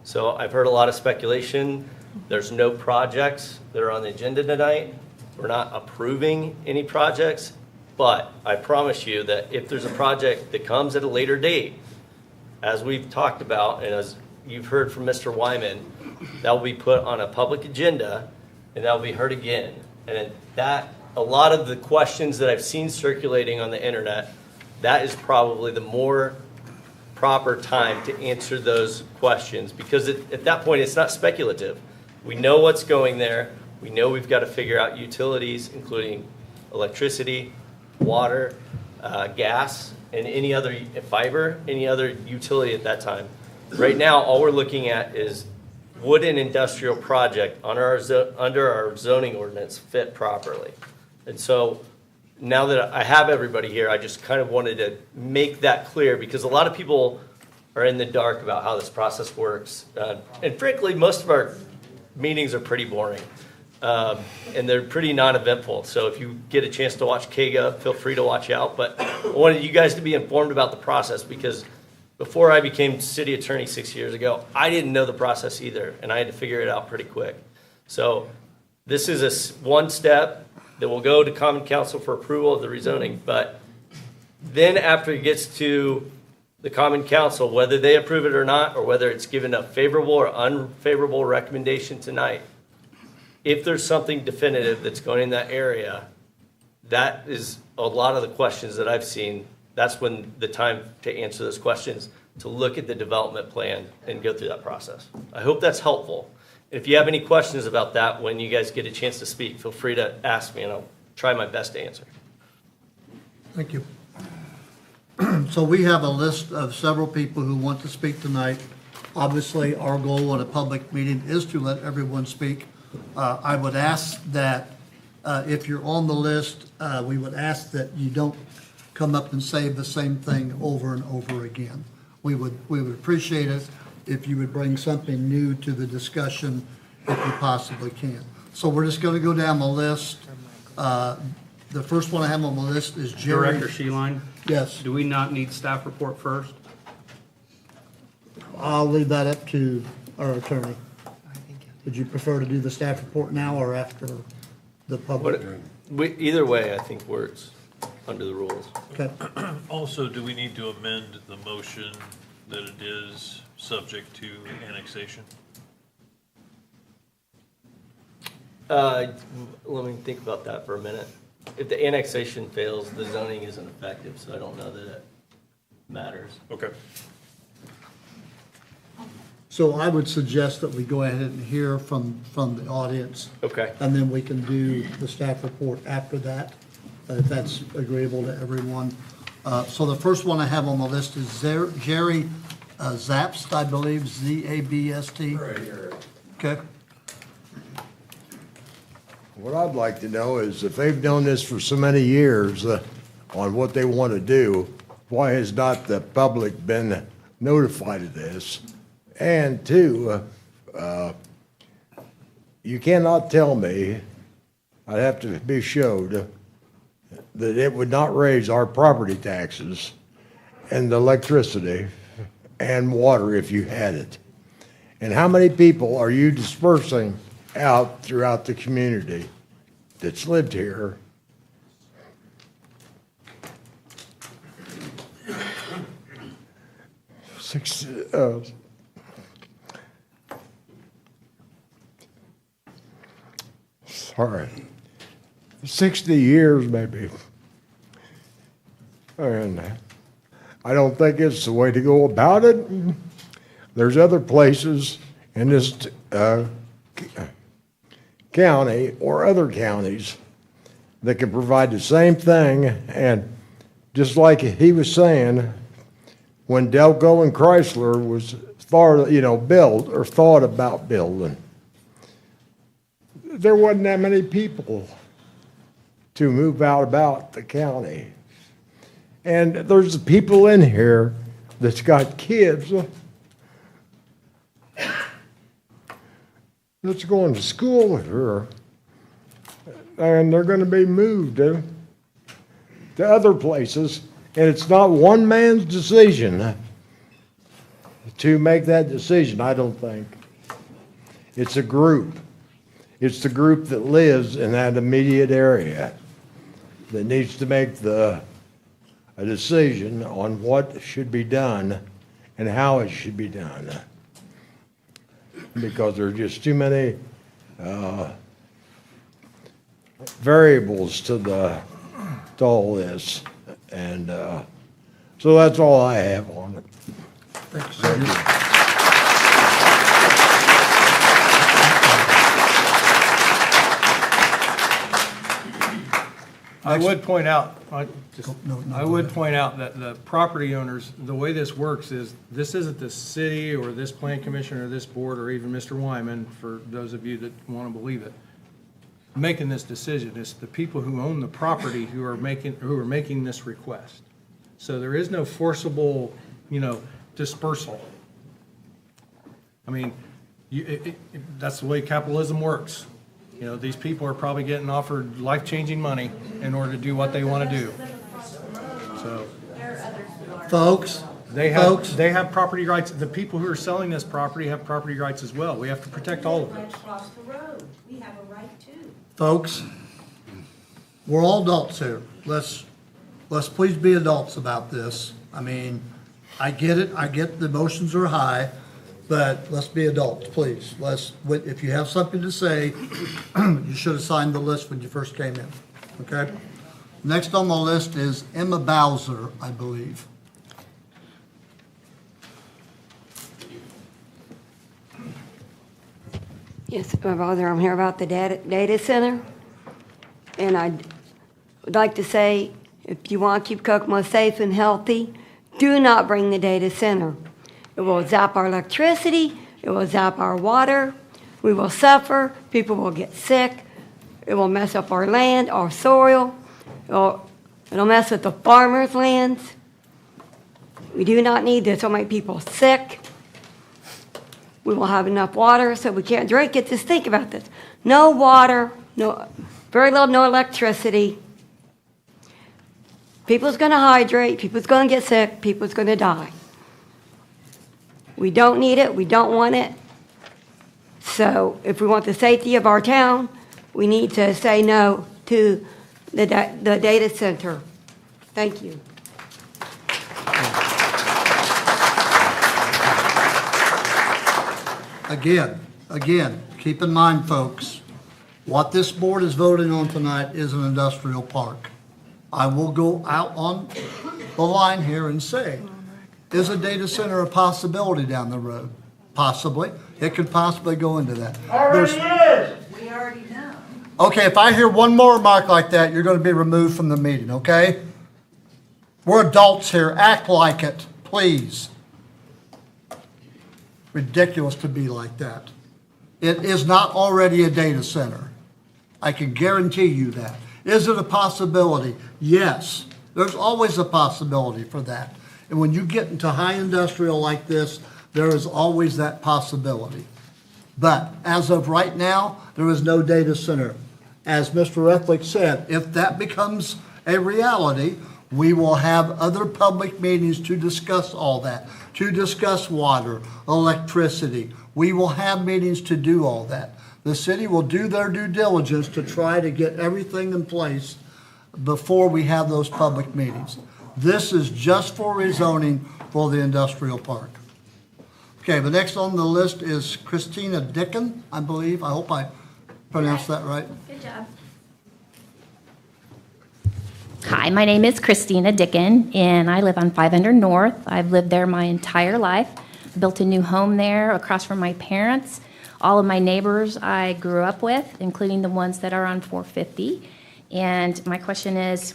So I've heard a lot of speculation. There's no projects that are on the agenda tonight. We're not approving any projects, but I promise you that if there's a project that comes at a later date as we've talked about, and as you've heard from Mr. Wyman, that will be put on a public agenda, and that will be heard again. And that, a lot of the questions that I've seen circulating on the internet, that is probably the more proper time to answer those questions, because at that point, it's not speculative. We know what's going there. We know we've got to figure out utilities, including electricity, water, gas, and any other fiber, any other utility at that time. Right now, all we're looking at is, would an industrial project under our zoning ordinance fit properly? And so now that I have everybody here, I just kind of wanted to make that clear, because a lot of people are in the dark about how this process works. And frankly, most of our meetings are pretty boring. And they're pretty non-eventful. So if you get a chance to watch KGA, feel free to watch out. But I wanted you guys to be informed about the process, because before I became city attorney 6 years ago, I didn't know the process either, and I had to figure it out pretty quick. So this is one step that will go to Common Council for approval of the rezoning. But then after it gets to the Common Council, whether they approve it or not, or whether it's given a favorable or unfavorable recommendation tonight, if there's something definitive that's going in that area, that is a lot of the questions that I've seen. That's when the time to answer those questions, to look at the development plan and go through that process. I hope that's helpful. If you have any questions about that, when you guys get a chance to speak, feel free to ask me, and I'll try my best to answer. Thank you. So we have a list of several people who want to speak tonight. Obviously, our goal in a public meeting is to let everyone speak. I would ask that if you're on the list, we would ask that you don't come up and say the same thing over and over again. We would appreciate it if you would bring something new to the discussion if you possibly can. So we're just going to go down the list. The first one I have on the list is Jerry. Director Sheeline? Yes. Do we not need staff report first? I'll leave that up to our attorney. Would you prefer to do the staff report now or after the public? Either way, I think works under the rules. Okay. Also, do we need to amend the motion that it is subject to annexation? Let me think about that for a minute. If the annexation fails, the zoning isn't effective, so I don't know that it matters. Okay. So I would suggest that we go ahead and hear from the audience. Okay. And then we can do the staff report after that, if that's agreeable to everyone. So the first one I have on the list is Jerry Zabst, I believe, Z-A-B-S-T. Right here. Okay. What I'd like to know is if they've done this for so many years on what they want to do, why has not the public been notified of this? And two, you cannot tell me, I'd have to be showed, that it would not raise our property taxes and the electricity and water if you had it. And how many people are you dispersing out throughout the community that's lived here? Sorry, 60 years maybe. And I don't think it's the way to go about it. There's other places in this county or other counties that can provide the same thing. And just like he was saying, when Delco and Chrysler was built or thought about building, there wasn't that many people to move out about the county. And there's people in here that's got kids that's going to school here, and they're going to be moved to other places, and it's not one man's decision to make that decision, I don't think. It's a group. It's the group that lives in that immediate area that needs to make a decision on what should be done and how it should be done. Because there are just too many variables to all this. And so that's all I have on it. Thank you. I would point out, No, I would point out that the property owners, the way this works is, this isn't the city or this plan commission or this board or even Mr. Wyman, for those of you that want to believe it, making this decision. It's the people who own the property who are making this request. So there is no forcible, dispersal. I mean, that's the way capitalism works. These people are probably getting offered life-changing money in order to do what they want to do. So, Folks, they have property rights. The people who are selling this property have property rights as well. We have to protect all of those. Across the road, we have a right too. folks, we're all adults here. Let's please be adults about this. I mean, I get it, I get the emotions are high, but let's be adults, please. If you have something to say, you should have signed the list when you first came in, okay? Next on the list is Emma Bowser, I believe. Yes, Bowser, I'm here about the data center. And I'd like to say, if you want to keep Kokomo safe and healthy, do not bring the data center. It will zap our electricity, it will zap our water, we will suffer, people will get sick, it will mess up our land, our soil, it'll mess with the farmers' lands. We do not need this, it'll make people sick. We will have enough water so we can't drink it. Just think about this. No water, very little, no electricity. People's going to hydrate, people's going to get sick, people's going to die. We don't need it, we don't want it. So if we want the safety of our town, we need to say no to the data center. Thank you. Again, keep in mind, folks, what this board is voting on tonight is an industrial park. I will go out on the line here and say, is a data center a possibility down the road? Possibly. It could possibly go into that. We already know. Okay, if I hear one more remark like that, you're going to be removed from the meeting, okay? We're adults here. Act like it, please. Ridiculous to be like that. It is not already a data center. I can guarantee you that. Is it a possibility? Yes. There's always a possibility for that. And when you get into high industrial like this, there is always that possibility. But as of right now, there is no data center. As Mr. Ethlick said, if that becomes a reality, we will have other public meetings to discuss all that, to discuss water, electricity. We will have meetings to do all that. The city will do their due diligence to try to get everything in place before we have those public meetings. This is just for rezoning for the industrial park. Okay, the next on the list is Christina Dicken, I believe. I hope I pronounced that right. Good job. Hi, my name is Christina Dicken, and I live on 500 North. I've lived there my entire life. I built a new home there across from my parents. All of my neighbors I grew up with, including the ones that are on 450. And my question is,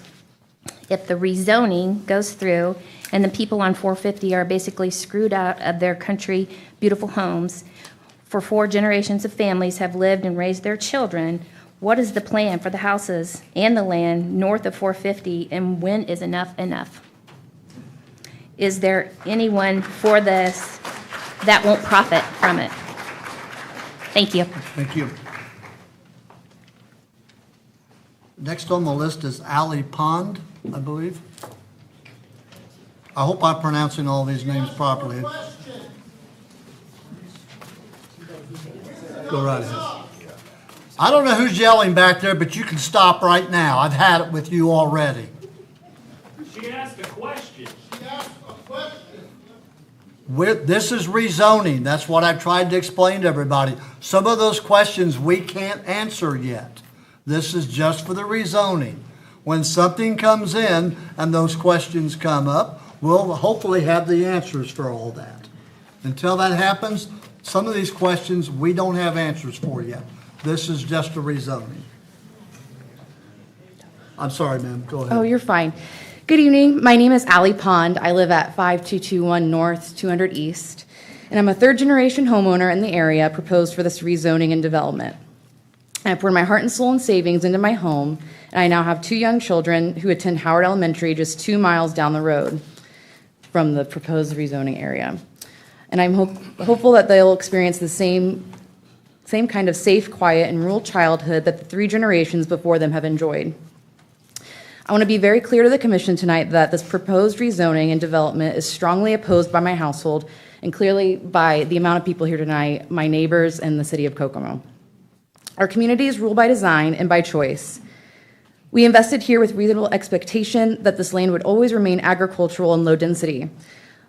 if the rezoning goes through and the people on 450 are basically screwed out of their country, beautiful homes, for 4 generations of families have lived and raised their children, what is the plan for the houses and the land north of 450, and when is enough enough? Is there anyone for this that won't profit from it? Thank you. Thank you. Next on the list is Ali Pond, I believe. I hope I'm pronouncing all these names properly. Go right ahead. I don't know who's yelling back there, but you can stop right now. I've had it with you already. She asked a question. This is rezoning. That's what I've tried to explain to everybody. Some of those questions we can't answer yet. This is just for the rezoning. When something comes in and those questions come up, we'll hopefully have the answers for all that. Until that happens, some of these questions we don't have answers for yet. This is just a rezoning. I'm sorry, ma'am. Go ahead. Oh, you're fine. Good evening. My name is Allie Pond. I live at 5221 North, 200 East, and I'm a third-generation homeowner in the area proposed for this rezoning and development. I poured my heart and soul and savings into my home, and I now have 2 young children who attend Howard Elementary just 2 miles down the road from the proposed rezoning area. And I'm hopeful that they'll experience the same kind of safe, quiet, and rural childhood that the 3 generations before them have enjoyed. I want to be very clear to the commission tonight that this proposed rezoning and development is strongly opposed by my household and clearly by the amount of people here tonight, my neighbors and the city of Kokomo. Our community is ruled by design and by choice. We invested here with reasonable expectation that this land would always remain agricultural and low density,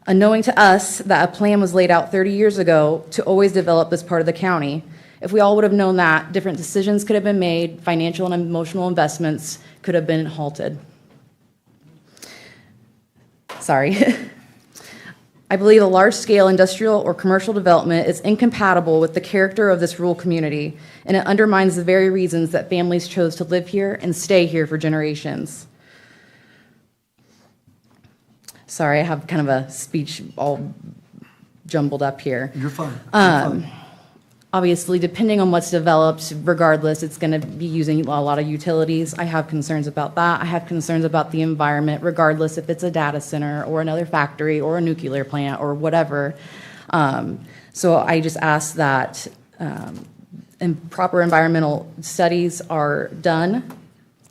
unknowing to us that a plan was laid out 30 years ago to always develop this part of the county. If we all would have known that, different decisions could have been made, financial and emotional investments could have been halted. Sorry. I believe a large-scale industrial or commercial development is incompatible with the character of this rural community, and it undermines the very reasons that families chose to live here and stay here for generations. Sorry, I have kind of a speech all jumbled up here. You're fine. You're fine. Obviously, depending on what's developed, regardless, it's going to be using a lot of utilities. I have concerns about that. I have concerns about the environment, regardless if it's a data center or another factory or a nuclear plant or whatever. So I just ask that proper environmental studies are done.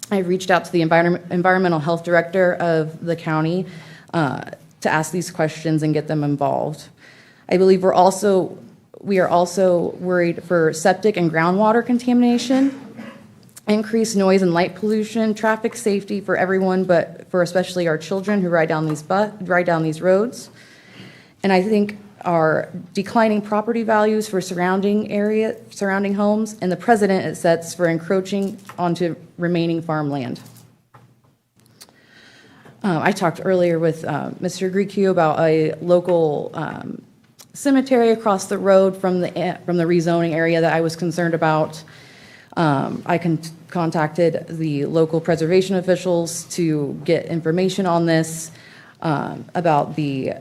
I reached out to the environmental health director of the county to ask these questions and get them involved. I believe we are also worried for septic and groundwater contamination, increased noise and light pollution, traffic safety for everyone, but for especially our children who ride down these roads. And I think our declining property values for surrounding homes, and the precedent it sets for encroaching onto remaining farmland. I talked earlier with Mr. Grieco about a local cemetery across the road from the rezoning area that I was concerned about. I contacted the local preservation officials to get information on this, about the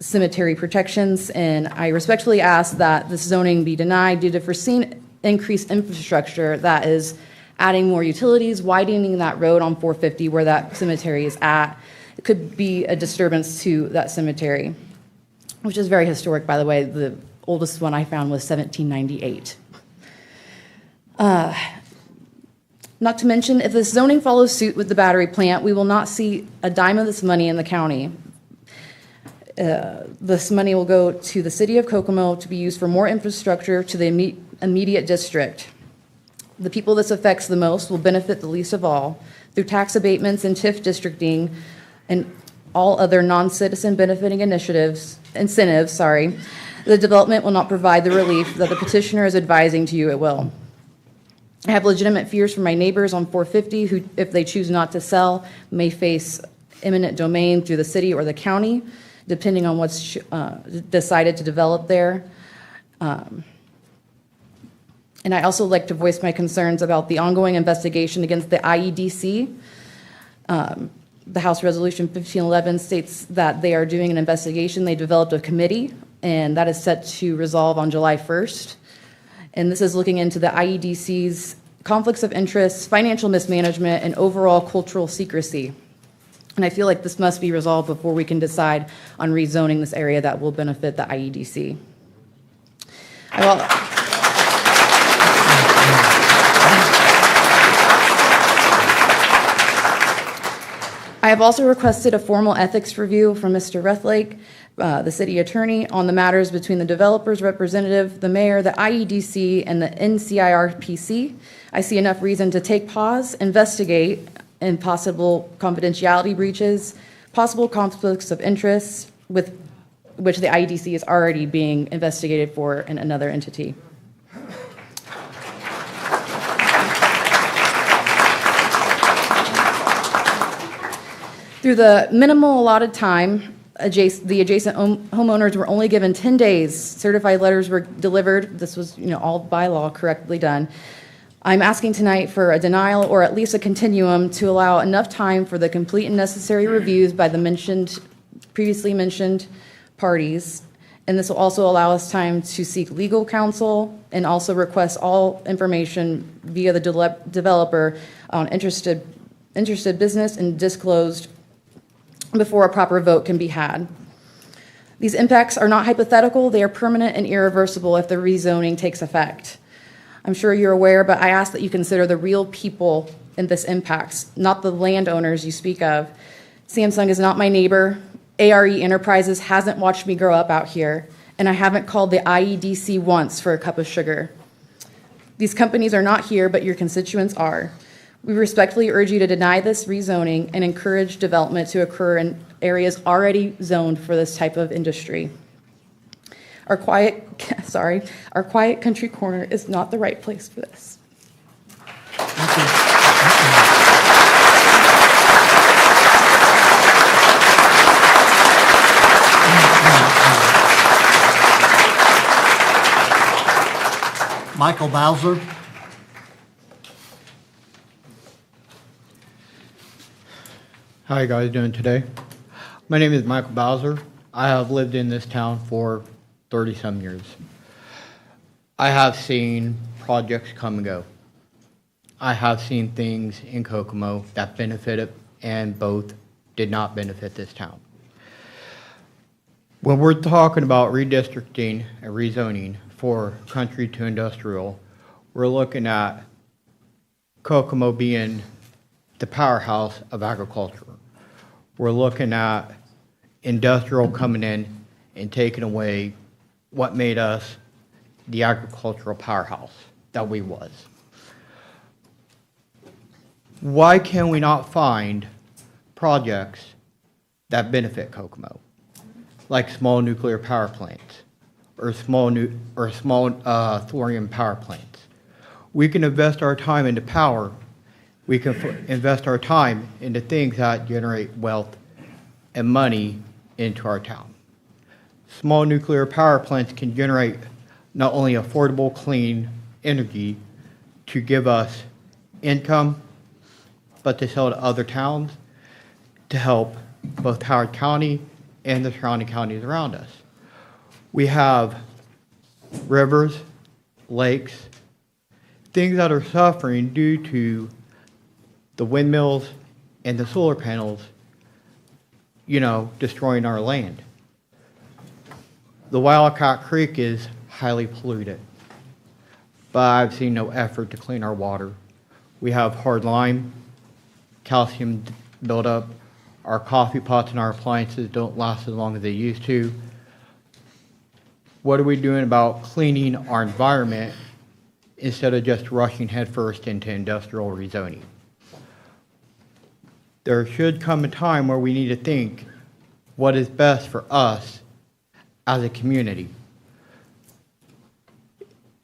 cemetery protections, and I respectfully ask that this zoning be denied due to foreseen increased infrastructure that is adding more utilities, widening that road on 450 where that cemetery is at. It could be a disturbance to that cemetery, which is very historic, by the way. The oldest one I found was 1798. Not to mention, if this zoning follows suit with the battery plant, we will not see a dime of this money in the county. This money will go to the city of Kokomo to be used for more infrastructure to the immediate district. The people this affects the most will benefit the least of all through tax abatements and TIF districting and all other non-citizen benefiting incentives. The development will not provide the relief that the petitioner is advising to you it will. I have legitimate fears for my neighbors on 450 who, if they choose not to sell, may face eminent domain through the city or the county, depending on what's decided to develop there. And I also like to voice my concerns about the ongoing investigation against the IEDC. The House Resolution 1511 states that they are doing an investigation. They developed a committee, and that is set to resolve on July 1st. And this is looking into the IEDC's conflicts of interest, financial mismanagement, and overall cultural secrecy. And I feel like this must be resolved before we can decide on rezoning this area that will benefit the IEDC. I have also requested a formal ethics review from Mr. Rethlake, the city attorney, on the matters between the developer's representative, the mayor, the IEDC, and the NCIRPC. I see enough reason to take pause, investigate, and possible confidentiality breaches, possible conflicts of interest with which the IEDC is already being investigated for in another entity. Through the minimal allotted time, the adjacent homeowners were only given 10 days. Certified letters were delivered. This was, all by law correctly done. I'm asking tonight for a denial or at least a continuum to allow enough time for the complete and necessary reviews by the previously mentioned parties. And this will also allow us time to seek legal counsel and also request all information via the developer on interested business and disclosed before a proper vote can be had. These impacts are not hypothetical, they are permanent and irreversible if the rezoning takes effect. I'm sure you're aware, but I ask that you consider the real people in this impacts, not the landowners you speak of. Samsung is not my neighbor. ARE Enterprises hasn't watched me grow up out here, and I haven't called the IEDC once for a cup of sugar. These companies are not here, but your constituents are. We respectfully urge you to deny this rezoning and encourage development to occur in areas already zoned for this type of industry. Our quiet country corner is not the right place for this. Michael Bowser. How you guys doing today? My name is Michael Bowser. I have lived in this town for 30-some years. I have seen projects come and go. I have seen things in Kokomo that benefited and both did not benefit this town. When we're talking about redistricting and rezoning for country to industrial, we're looking at Kokomo being the powerhouse of agriculture. We're looking at industrial coming in and taking away what made us the agricultural powerhouse that we was. Why can we not find projects that benefit Kokomo, like small nuclear power plants or small thorium power plants? We can invest our time into power. We can invest our time into things that generate wealth and money into our town. Small nuclear power plants can generate not only affordable, clean energy to give us income, but to sell to other towns to help both Howard County and the surrounding counties around us. We have rivers, lakes, things that are suffering due to the windmills and the solar panels, destroying our land. The Wildcat Creek is highly polluted, but I've seen no effort to clean our water. We have hard lime, calcium buildup. Our coffee pots and our appliances don't last as long as they used to. What are we doing about cleaning our environment instead of just rushing headfirst into industrial rezoning? There should come a time where we need to think what is best for us as a community.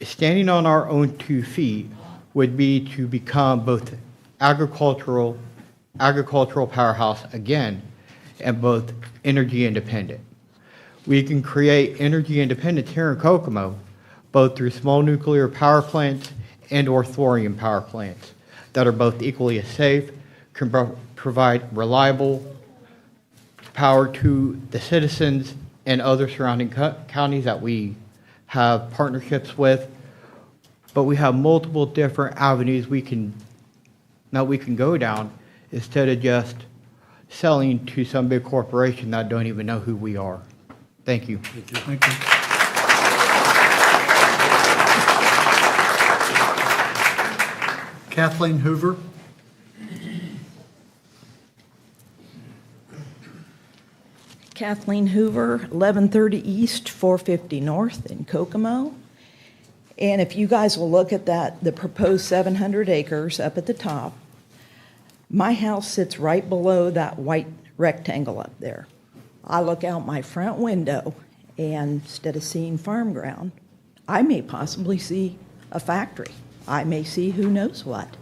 Standing on our own 2 feet would be to become both agricultural powerhouse again and both energy independent. We can create energy independence here in Kokomo, both through small nuclear power plants and or thorium power plants that are both equally as safe, can provide reliable power to the citizens and other surrounding counties that we have partnerships with. But we have multiple different avenues we can go down instead of just selling to some big corporation that don't even know who we are. Thank you. Thank you. Kathleen Hoover. Kathleen Hoover, 1130 East, 450 North in Kokomo. And if you guys will look at that, the proposed 700 acres up at the top, my house sits right below that white rectangle up there. I look out my front window And instead of seeing farm ground, I may possibly see a factory. I may see who knows what.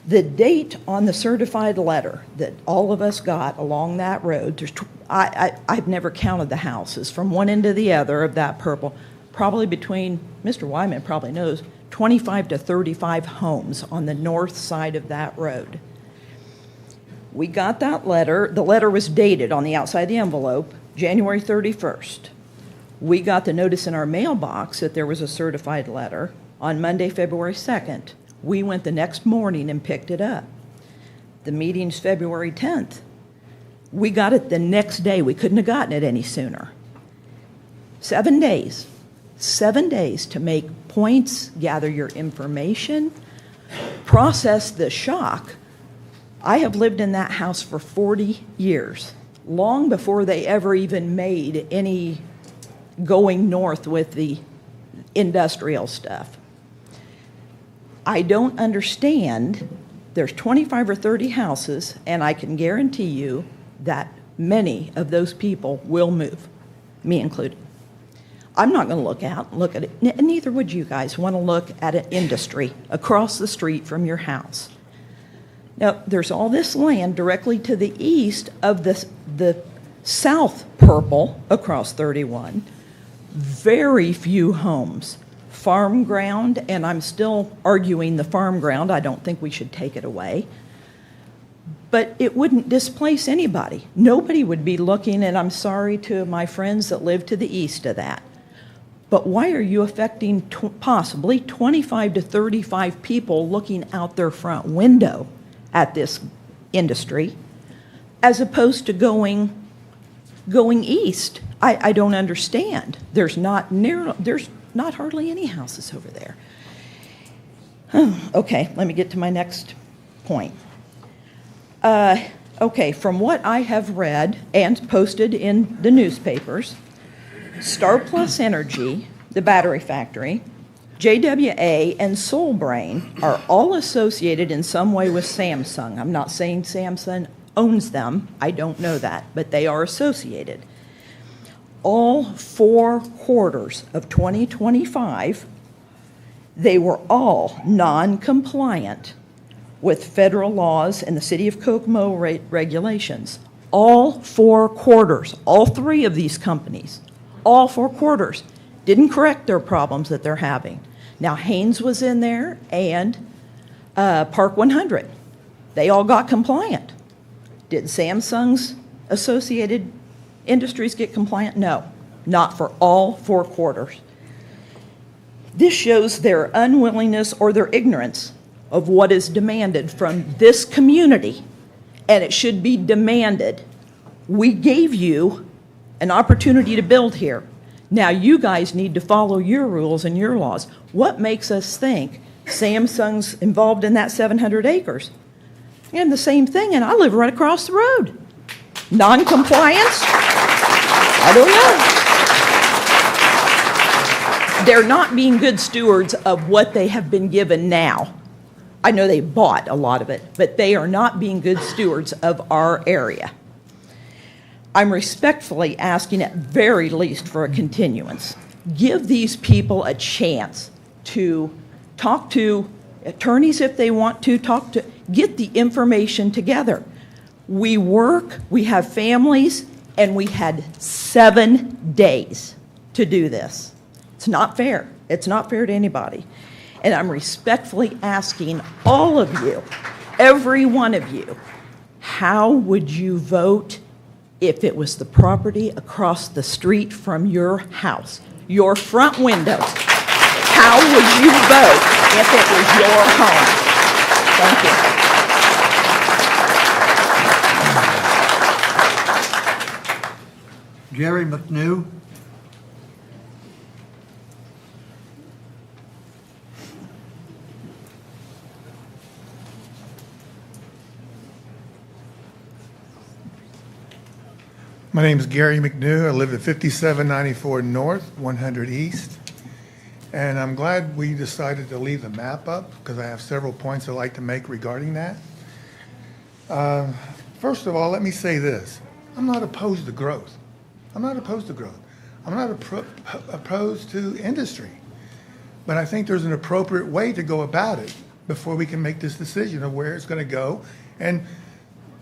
The date on the certified letter that all of us got along that road, I've never counted the houses from one end to the other of that purple, probably between, Mr. Wyman probably knows, 25 to 35 homes on the north side of that road. We got that letter. The letter was dated on the outside of the envelope, January 31st. We got the notice in our mailbox that there was a certified letter on Monday, February 2nd. We went the next morning and picked it up. The meeting's February 10th. We got it the next day. We couldn't have gotten it any sooner. 7 days. 7 days to make points, gather your information, process the shock. I have lived in that house for 40 years, long before they ever even made any going north with the industrial stuff. I don't understand. There's 25 or 30 houses, and I can guarantee you that many of those people will move, me included. I'm not going to look out and look at it, and neither would you guys want to look at an industry across the street from your house. Now, there's all this land directly to the east of the south purple across 31. Very few homes. Farm ground, and I'm still arguing the farm ground. I don't think we should take it away. But it wouldn't displace anybody. Nobody would be looking, and I'm sorry to my friends that live to the east of that. But why are you affecting possibly 25 to 35 people looking out their front window at this industry, as opposed to going east? I don't understand. There's not hardly any houses over there. Okay, let me get to my next point. Okay, from what I have read and posted in the newspapers, Star Plus Energy, the battery factory, JWA, and SoulBrain are all associated in some way with Samsung. I'm not saying Samsung owns them. I don't know that, but they are associated. All 4 quarters of 2025, they were all non-compliant with federal laws and the City of Kokomo regulations. All 4 quarters, all 3 of these companies, all 4 quarters, didn't correct their problems that they're having. Now, Haynes was in there and Park 100. They all got compliant. Did Samsung's associated industries get compliant? No, not for all 4 quarters. This shows their unwillingness or their ignorance of what is demanded from this community, and it should be demanded. We gave you an opportunity to build here. Now you guys need to follow your rules and your laws. What makes us think Samsung's involved in that 700 acres? And the same thing, and I live right across the road. Non-compliance? I don't know. They're not being good stewards of what they have been given now. I know they bought a lot of it, but they are not being good stewards of our area. I'm respectfully asking at very least for a continuance. Give these people a chance to talk to attorneys if they want to, get the information together. We work, we have families, and we had 7 days to do this. It's not fair. It's not fair to anybody. And I'm respectfully asking all of you, every one of you, how would you vote if it was the property across the street from your house, your front window? How would you vote if it was your home? Thank you. Gary McNew. My name is Gary McNew. I live at 5794 North, 100 East. And I'm glad we decided to leave the map up because I have several points I'd like to make regarding that. First of all, let me say this. I'm not opposed to growth. I'm not opposed to growth. I'm not opposed to industry. But I think there's an appropriate way to go about it before we can make this decision of where it's going to go. And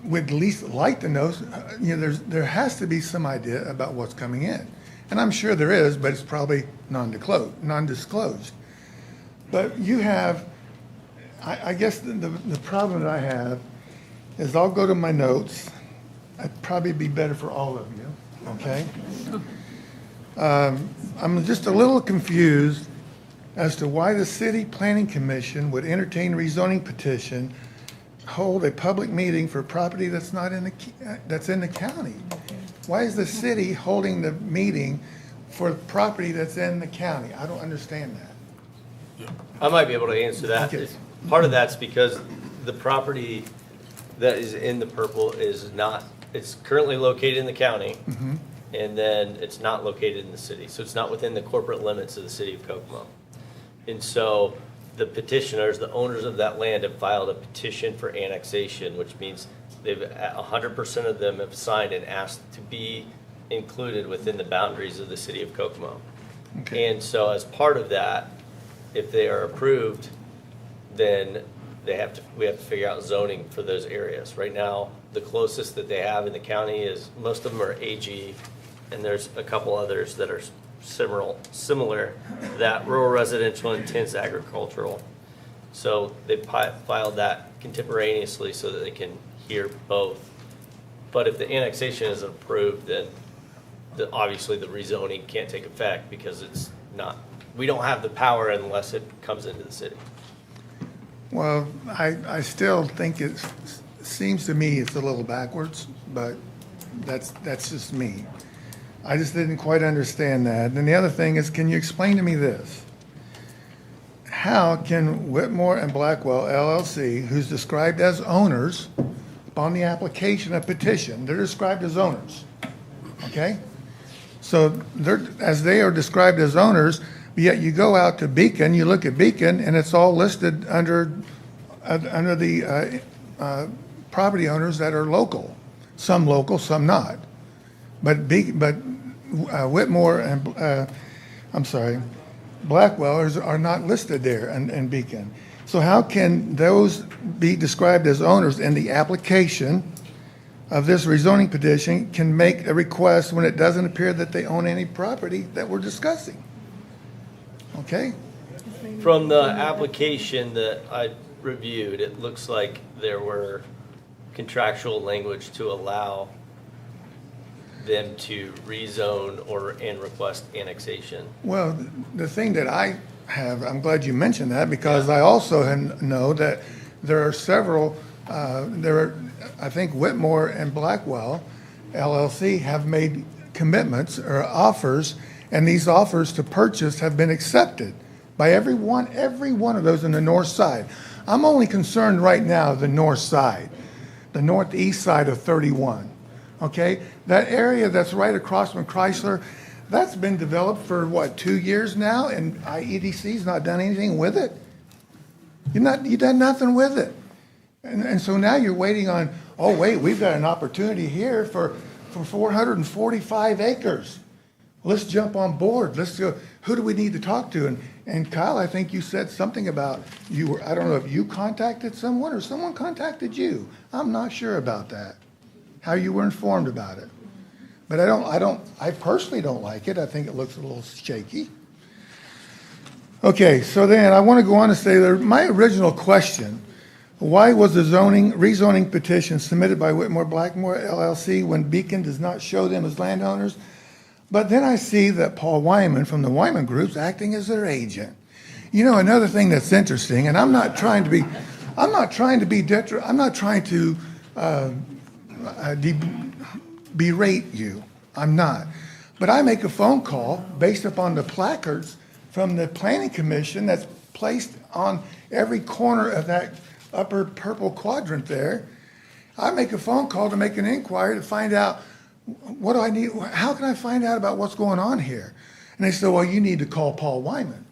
we'd at least like to know, there has to be some idea about what's coming in. And I'm sure there is, but it's probably non-disclosed. But you have, I guess the problem that I have is I'll go to my notes. It'd probably be better for all of you, okay? I'm just a little confused as to why the City Planning Commission would entertain rezoning petition, hold a public meeting for property that's not in that's in the county. Why is the city holding the meeting for property that's in the county? I don't understand that. I might be able to answer that. Okay. Part of that's because the property that is in the purple is not, it's currently located in the county, and then it's not located in the city. So it's not within the corporate limits of the city of Kokomo. And so the petitioners, the owners of that land, have filed a petition for annexation, which means they've 100% of them have signed and asked to be included within the boundaries of the city of Kokomo. Okay. And so as part of that, if they are approved, then we have to figure out zoning for those areas. Right now, the closest that they have in the county is, most of them are AG, and there's a couple others that are similar, that rural residential intense agricultural. So they filed that contemporaneously so that they can hear both. But if the annexation is approved, then obviously the rezoning can't take effect because it's not, we don't have the power unless it comes into the city. Well, I still think it seems to me it's a little backwards, but that's just me. I just didn't quite understand that. And the other thing is, can you explain to me this? How can Whitmore and Blackwell LLC, who's described as owners, upon the application of petition, they're described as owners, okay? So as they are described as owners, yet you go out to Beacon, you look at Beacon, and it's all listed under the property owners that are local. Some local, some not. But Whitmore and, Blackwell are not listed there in Beacon. So how can those be described as owners in the application of this rezoning petition can make a request when it doesn't appear that they own any property that we're discussing? Okay? From the application that I reviewed, it looks like there were contractual language to allow them to rezone and request annexation. Well, the thing that I have, I'm glad you mentioned that, because I also know that there are several, I think Whitmore and Blackwell LLC have made commitments or offers, and these offers to purchase have been accepted by every one of those in the north side. I'm only concerned right now the north side, the northeast side of 31. Okay, that area that's right across from Chrysler, that's been developed for what, 2 years now, and IEDC's not done anything with it. You've done nothing with it, and so now you're waiting on. Oh wait, we've got an opportunity here for 445 acres. Let's jump on board. Let's go. Who do we need to talk to? And Kyle, I think you said something about I don't know if you contacted someone or someone contacted you. I'm not sure about that. How you were informed about it. But I personally don't like it. I think it looks a little shaky. Okay, so then I want to go on to say that my original question, why was the rezoning petition submitted by Whitmore Blackmore LLC when Beacon does not show them as landowners? But then I see that Paul Wyman from the Wyman Group's acting as their agent. You know, another thing that's interesting, and I'm not trying to berate you. I'm not. But I make a phone call based upon the placards from the Planning Commission that's placed on every corner of that upper purple quadrant there. I make a phone call to make an inquiry to find out what do I need, how can I find out about what's going on here? And they said, well, you need to call Paul Wyman.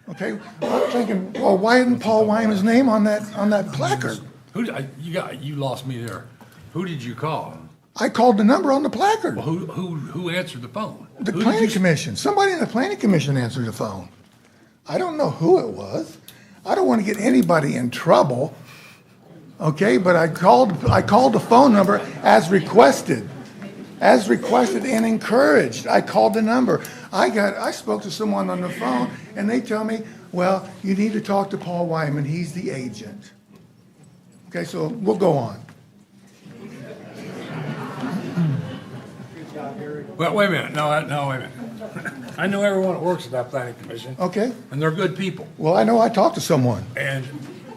Okay, I'm thinking, well, why isn't Paul Wyman's name on that placard? You lost me there. Who did you call? I called the number on the placard. Well, who answered the phone? The Who did planning you- commission. Somebody in the planning commission answered the phone. I don't know who it was. I don't want to get anybody in trouble. Okay, but I called the phone number as requested and encouraged. I called the number. I spoke to someone on the phone and they tell me, well, you need to talk to Paul Wyman. He's the agent. Okay, so we'll go on. Well, wait a minute. No, wait a minute. I know everyone that works at that planning commission. Okay. And they're good people. Well, I know I talked to someone. And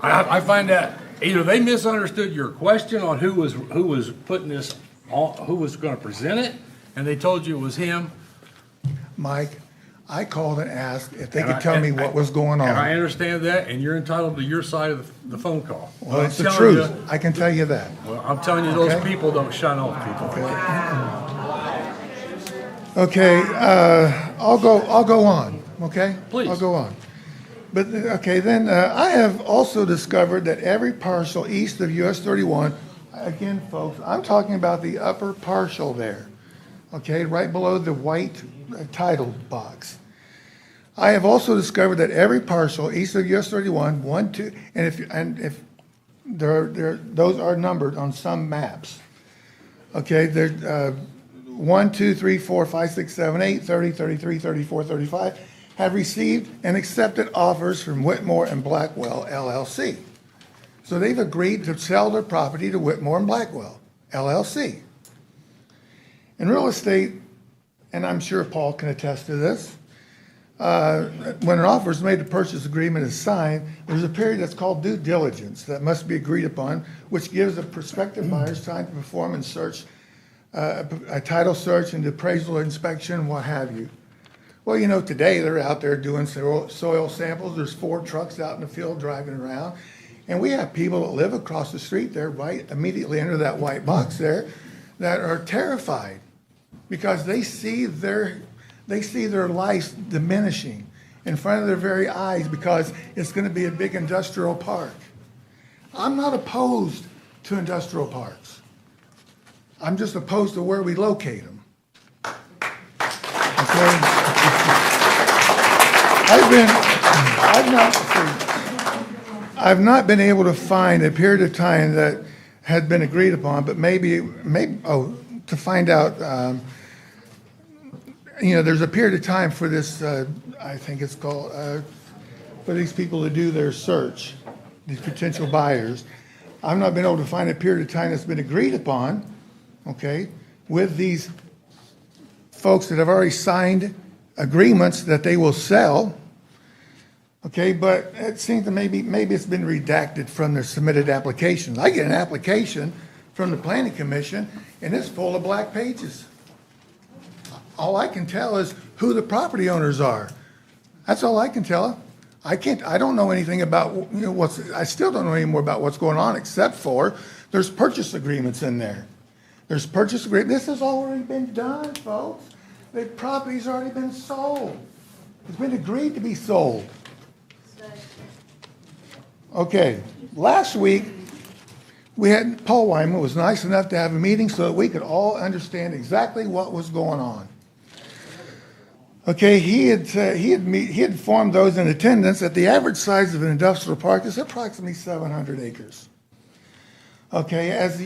I find that either they misunderstood your question on who was putting this on, who was going to present it, and they told you it was him. Mike, I called and asked if they And could tell me what was going on. And I understand that, and you're entitled to your side of the phone call. Well, I'm it's the telling truth. you- I can tell you that. Well, I'm telling you, those Okay. people don't shun off people. Okay, I'll go on, okay? Please. I'll go on. But, okay, then, I have also discovered that every parcel east of US 31, again, folks, I'm talking about the upper partial there, okay, right below the white title box. I have also discovered that every parcel east of US 31, 1, 2, and if those are numbered on some maps, okay, they're, 1, 2, 3, 4, 5, 6, 7, 8, 30, 33, 34, 35, have received and accepted offers from Whitmore and Blackwell LLC. So they've agreed to sell their property to Whitmore and Blackwell LLC. In real estate, and I'm sure Paul can attest to this, when an offer is made, a purchase agreement is signed, there's a period that's called due diligence that must be agreed upon, which gives the prospective buyers time to perform and search a title search and appraisal inspection, what have you. Well, you know, today they're out there doing soil samples. There's 4 trucks out in the field driving around. And we have people that live across the street there, right immediately under that white box there, that are terrified because they see their life diminishing in front of their very eyes because it's going to be a big industrial park. I'm not opposed to industrial parks. I'm just opposed to where we locate them. Okay? I've not been able to find a period of time that had been agreed upon, but maybe to find out, there's a period of time for this, I think it's called, for these people to do their search, these potential buyers. I've not been able to find a period of time that's been agreed upon, okay, with these folks that have already signed agreements that they will sell, okay, but it seems that maybe it's been redacted from their submitted applications. I get an application from the Planning Commission, and it's full of black pages. All I can tell is who the property owners are. That's all I can tell. I don't know anything about, I still don't know any more about what's going on, except for there's purchase agreements in there. There's purchase agreement. This has already been done, folks. The property's already been sold. It's been agreed to be sold. Okay, last week, Paul Wyman was nice enough to have a meeting so that we could all understand exactly what was going on. Okay, he had informed those in attendance that the average size of an industrial park is approximately 700 acres. Okay, as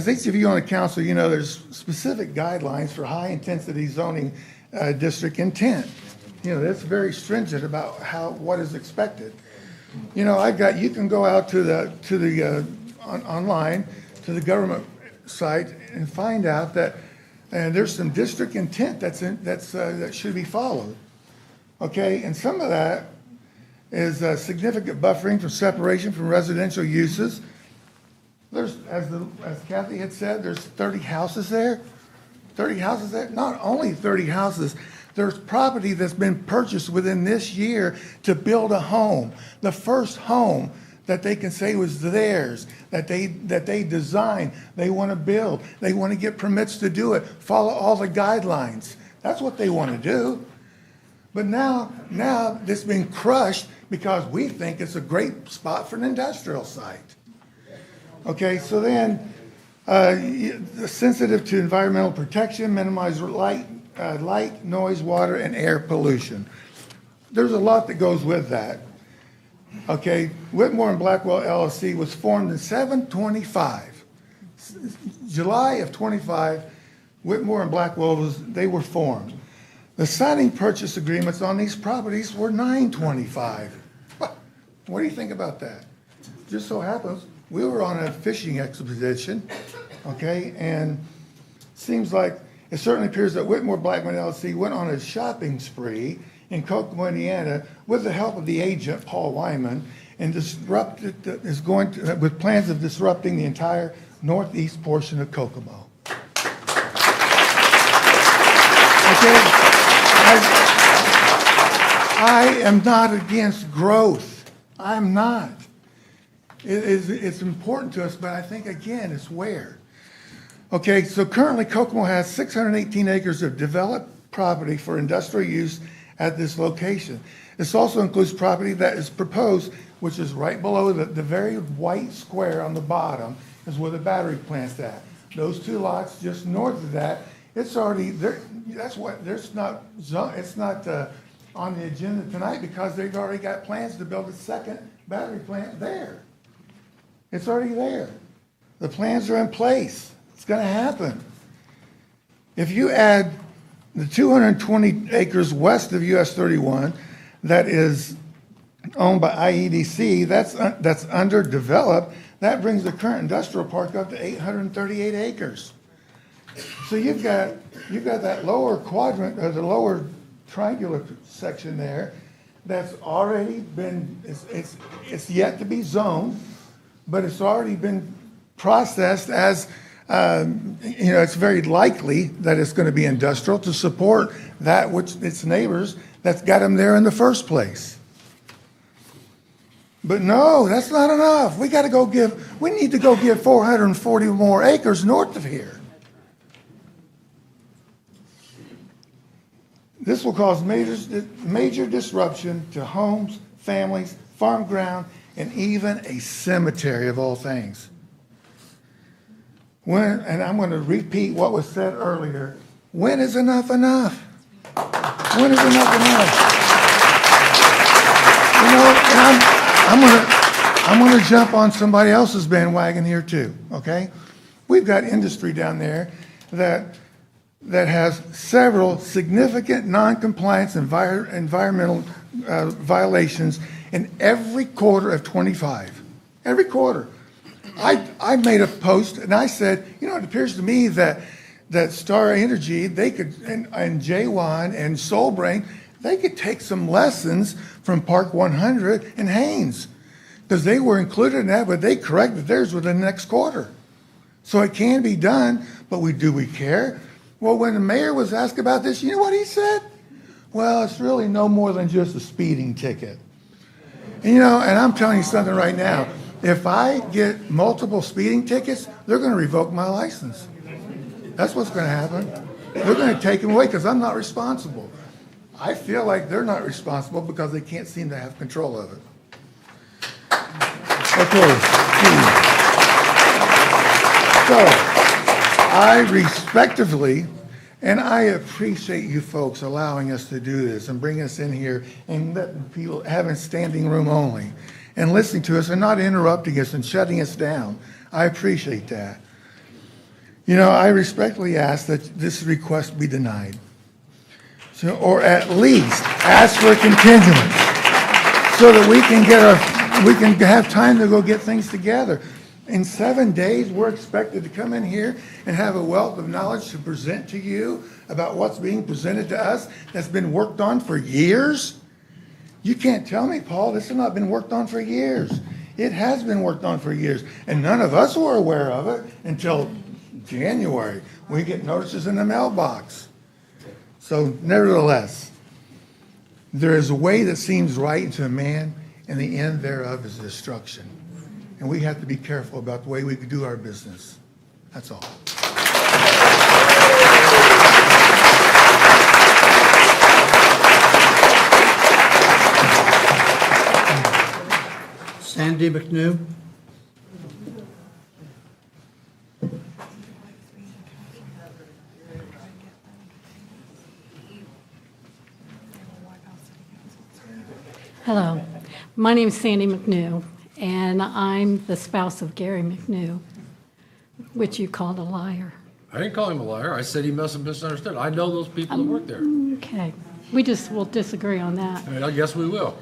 each of you on the council, you know there's specific guidelines for high-intensity zoning district intent. That's very stringent about what is expected. You can go out to the online to the government site and find out that there's some district intent that should be followed. Okay, and some of that is significant buffering for separation from residential uses. There's, as Kathy had said, there's 30 houses there. 30 houses there. Not only 30 houses. There's property that's been purchased within this year to build a home. The first home that they can say was theirs, that they designed, they want to build, they want to get permits to do it, follow all the guidelines. That's what they want to do. But now this has been crushed because we think it's a great spot for an industrial site. Okay, so then sensitive to environmental protection, minimize light, noise, water, and air pollution. There's a lot that goes with that. Okay, Whitmore and Blackwell LLC was formed in 7/25. July of 25, Whitmore and Blackwell they were formed. The signing purchase agreements on these properties were 9/25. What do you think about that? Just so happens, we were on a fishing expedition, okay, and seems like it certainly appears that Whitmore Blackman LLC went on a shopping spree in Kokomo, Indiana, with the help of the agent, Paul Wyman, and with plans of disrupting the entire northeast portion of Kokomo. Okay, I am not against growth. I'm not. It's important to us, but I think, again, it's where. Okay, so currently Kokomo has 618 acres of developed property for industrial use at this location. This also includes property that is proposed, which is right below the very white square on the bottom, is where the battery plant's at. Those two lots just north of that, it's already there. It's not on the agenda tonight because they've already got plans to build a second battery plant there. It's already there. The plans are in place. It's going to happen. If you add the 220 acres west of US 31 that is owned by IEDC, that's underdeveloped, that brings the current industrial park up to 838 acres. So you've got that lower quadrant, or the lower triangular section there, that's already been, it's yet to be zoned, but it's already been processed as, it's very likely that it's going to be industrial to support that which its neighbors that's got them there in the first place. But no, that's not enough. We need to go give 440 more acres north of here. This will cause major disruption to homes, families, farm ground, and even a cemetery of all things. And I'm going to repeat what was said earlier. When is enough enough? When is enough enough? And I'm going to jump on somebody else's bandwagon here too, okay? We've got industry down there that has several significant non-compliance environmental violations in every quarter of 25. Every quarter. I made a post and I said, it appears to me that Star Energy, they could, and J1 and Soulbrain, they could take some lessons from Park 100 and Haynes, because they were included in that, but they corrected theirs within the next quarter. So it can be done, but do we care? Well, when the mayor was asked about this, you know what he said? Well, it's really no more than just a speeding ticket. And I'm telling you something right now. If I get multiple speeding tickets, they're going to revoke my license. That's what's going to happen. They're going to take them away because I'm not responsible. I feel like they're not responsible because they can't seem to have control of it. Okay. So, I respectively, and I appreciate you folks allowing us to do this and bringing us in here and letting people having standing room only and listening to us and not interrupting us and shutting us down. I appreciate that. I respectfully ask that this request be denied. So, or at least ask for a continuance so that we can have time to go get things together. In 7 days, we're expected to come in here and have a wealth of knowledge to present to you about what's being presented to us that's been worked on for years. You can't tell me, Paul, this has not been worked on for years. It has been worked on for years, and none of us were aware of it until January. We get notices in the mailbox. So nevertheless, there is a way that seems right unto a man, and the end thereof is destruction. And we have to be careful about the way we do our business. That's all. Sandy McNew. Hello. My name is Sandy McNew, and I'm the spouse of Gary McNew, which you called a liar. I didn't call him a liar. I said he must have misunderstood. I know those people that work there. Okay. We just will disagree on that. And I guess we will.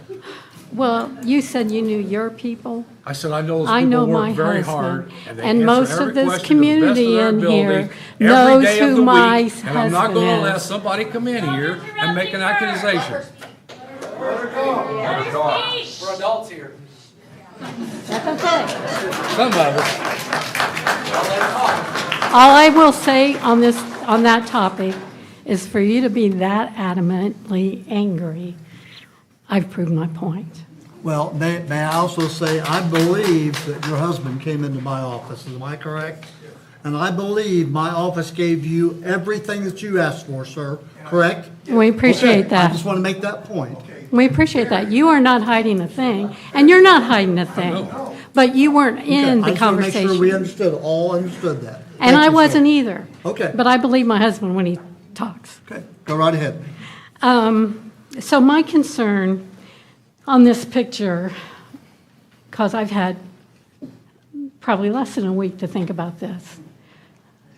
Well, you said you knew your people. I said I know those I know people my work very husband. hard. They And answer most every of this question to the best of community their in ability here every knows day of who the my week, and I'm not husband going to let is. somebody come in here and make an accusation. We're adults here. That's okay. Some of us. All I will say on that topic is for you to be that adamantly angry, I've proved my point. Well, may I also say, I believe that your husband came into my office, am I correct? And I believe my office gave you everything that you asked for, sir, correct? We appreciate Okay, that. I just want to make that point. We appreciate that. You are not hiding a thing, and you're not hiding a thing, but you weren't in Okay, the I just want to make sure we conversation. all understood that. And Thank I you, sir. wasn't either. Okay. But I believe my husband when he talks. Okay, go right ahead. So my concern on this picture, because I've had probably less than a week to think about this.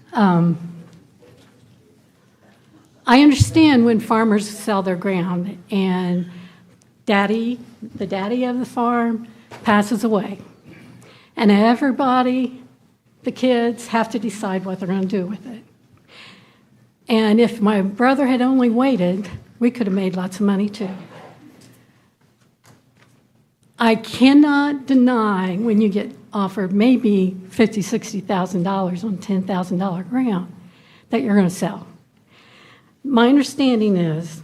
I understand when farmers sell their ground and the daddy of the farm passes away. And everybody, the kids, have to decide what they're going to do with it. And if my brother had only waited, we could have made lots of money too. I cannot deny when you get offered maybe $50,000, $60,000 on $10,000 ground that you're going to sell. My understanding is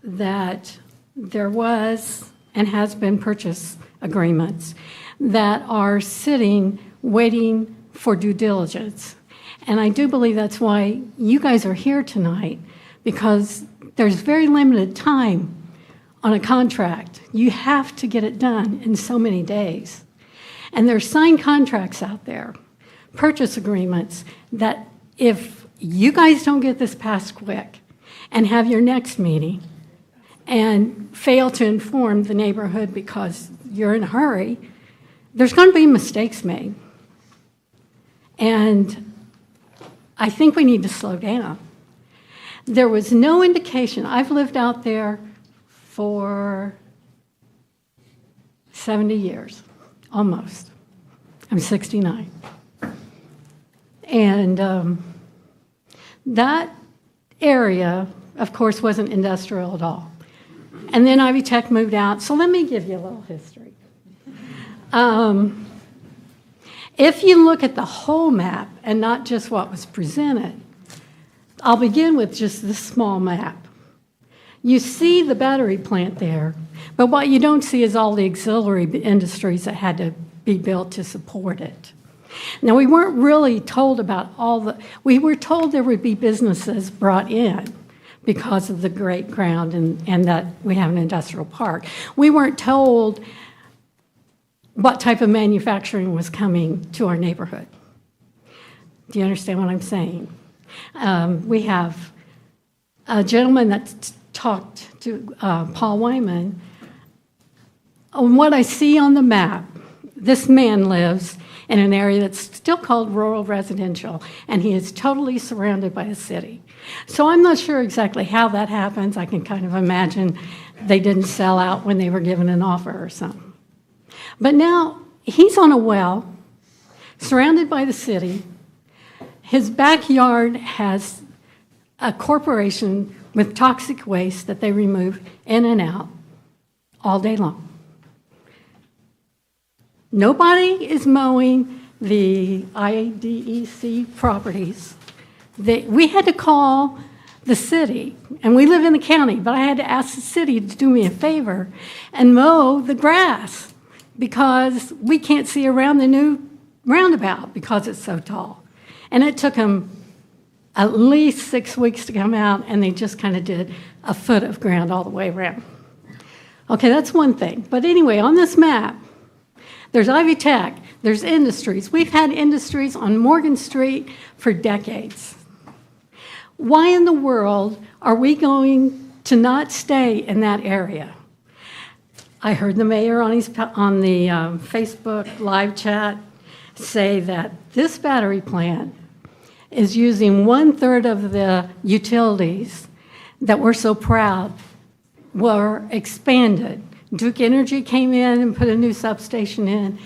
that there was and has been purchase agreements that are sitting waiting for due diligence. And I do believe that's why you guys are here tonight, because there's very limited time on a contract. You have to get it done in so many days. And there's signed contracts out there, purchase agreements, that if you guys don't get this passed quick and have your next meeting and fail to inform the neighborhood because you're in a hurry, there's going to be mistakes made. And I think we need to slow down. There was no indication. I've lived out there for 70 years, almost. I'm 69. And that area, of course, wasn't industrial at all. And then Ivy Tech moved out. So let me give you a little history. If you look at the whole map and not just what was presented, I'll begin with just this small map. You see the battery plant there, but what you don't see is all the auxiliary industries that had to be built to support it. Now, we weren't really told about we were told there would be businesses brought in because of the great ground and that we have an industrial park. We weren't told what type of manufacturing was coming to our neighborhood. Do you understand what I'm saying? We have a gentleman that talked to Paul Wyman. On what I see on the map, this man lives in an area that's still called rural residential, and he is totally surrounded by the city. So I'm not sure exactly how that happens. I can kind of imagine they didn't sell out when they were given an offer or something. But now he's on a well, surrounded by the city. His backyard has a corporation with toxic waste that they remove in and out all day long. Nobody is mowing the IDEC properties. We had to call the city, and we live in the county, but I had to ask the city to do me a favor and mow the grass because we can't see around the new roundabout because it's so tall. And it took them at least 6 weeks to come out, and they just kind of did a foot of ground all the way around. Okay, that's one thing. But anyway, on this map, there's Ivy Tech, there's industries. We've had industries on Morgan Street for decades. Why in the world are we going to not stay in that area. I heard the mayor on the Facebook live chat say that this battery plant is using 1/3 of the utilities that we're so proud were expanded. Duke Energy came in and put a new substation in.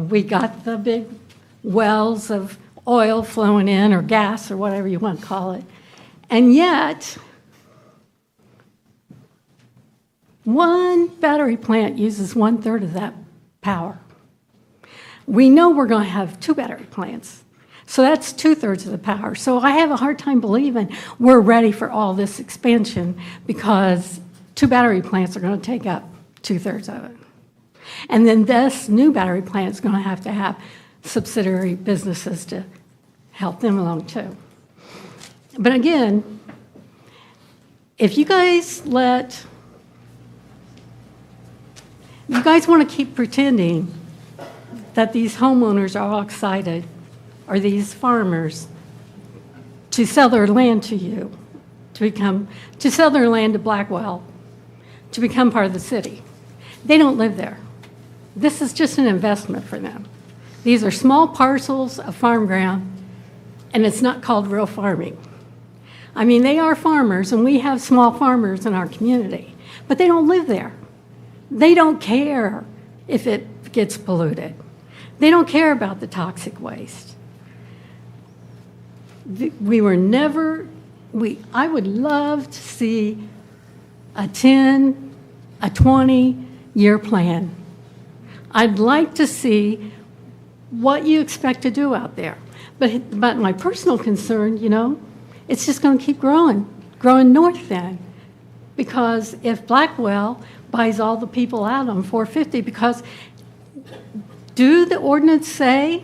We got the big wells of oil flowing in, or gas, or whatever you want to call it. And yet, one battery plant uses 1/3 of that power. We know we're going to have 2 battery plants. So that's 2/3 of the power. So I have a hard time believing we're ready for all this expansion, because 2 battery plants are going to take up 2/3 of it. And then this new battery plant is going to have subsidiary businesses to help them along too. But again, if you guys want to keep pretending that these homeowners are all excited, or these farmers, to sell their land to you, to sell their land to Blackwell, to become part of the city. They don't live there. This is just an investment for them. These are small parcels of farm ground, and it's not called real farming. I mean, they are farmers, and we have small farmers in our community, but they don't live there. They don't care if it gets polluted. They don't care about the toxic waste. I would love to see a 10, a 20-year plan. I'd like to see what you expect to do out there. But my personal concern, it's just going to keep growing north then. Because if Blackwell buys all the people out on 450, because do the ordinance say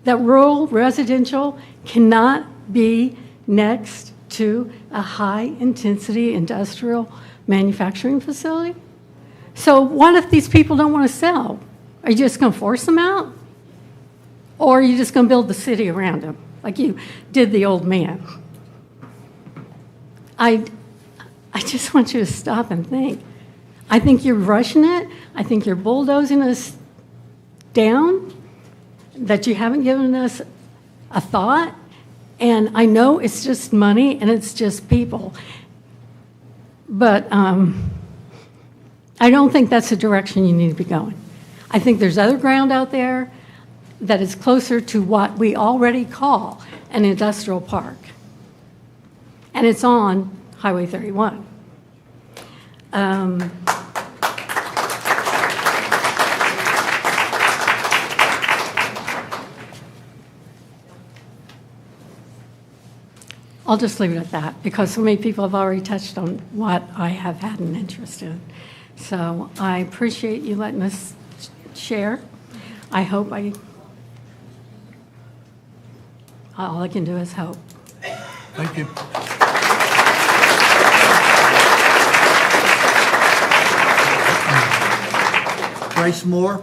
that rural residential cannot be next to a high-intensity industrial manufacturing facility? So what if these people don't want to sell? Are you just going to force them out? Or are you just going to build the city around them, like you did the old man? I just want you to stop and think. I think you're rushing it. I think you're bulldozing us down, that you haven't given us a thought. And I know it's just money and it's just people. But I don't think that's the direction you need to be going. I think there's other ground out there that is closer to what we already call an industrial park. And it's on Highway 31. I'll just leave it at that, because so many people have already touched on what I have had an interest in. So I appreciate you letting us share. I hope all I can do is hope. Thank you. Grace Moore.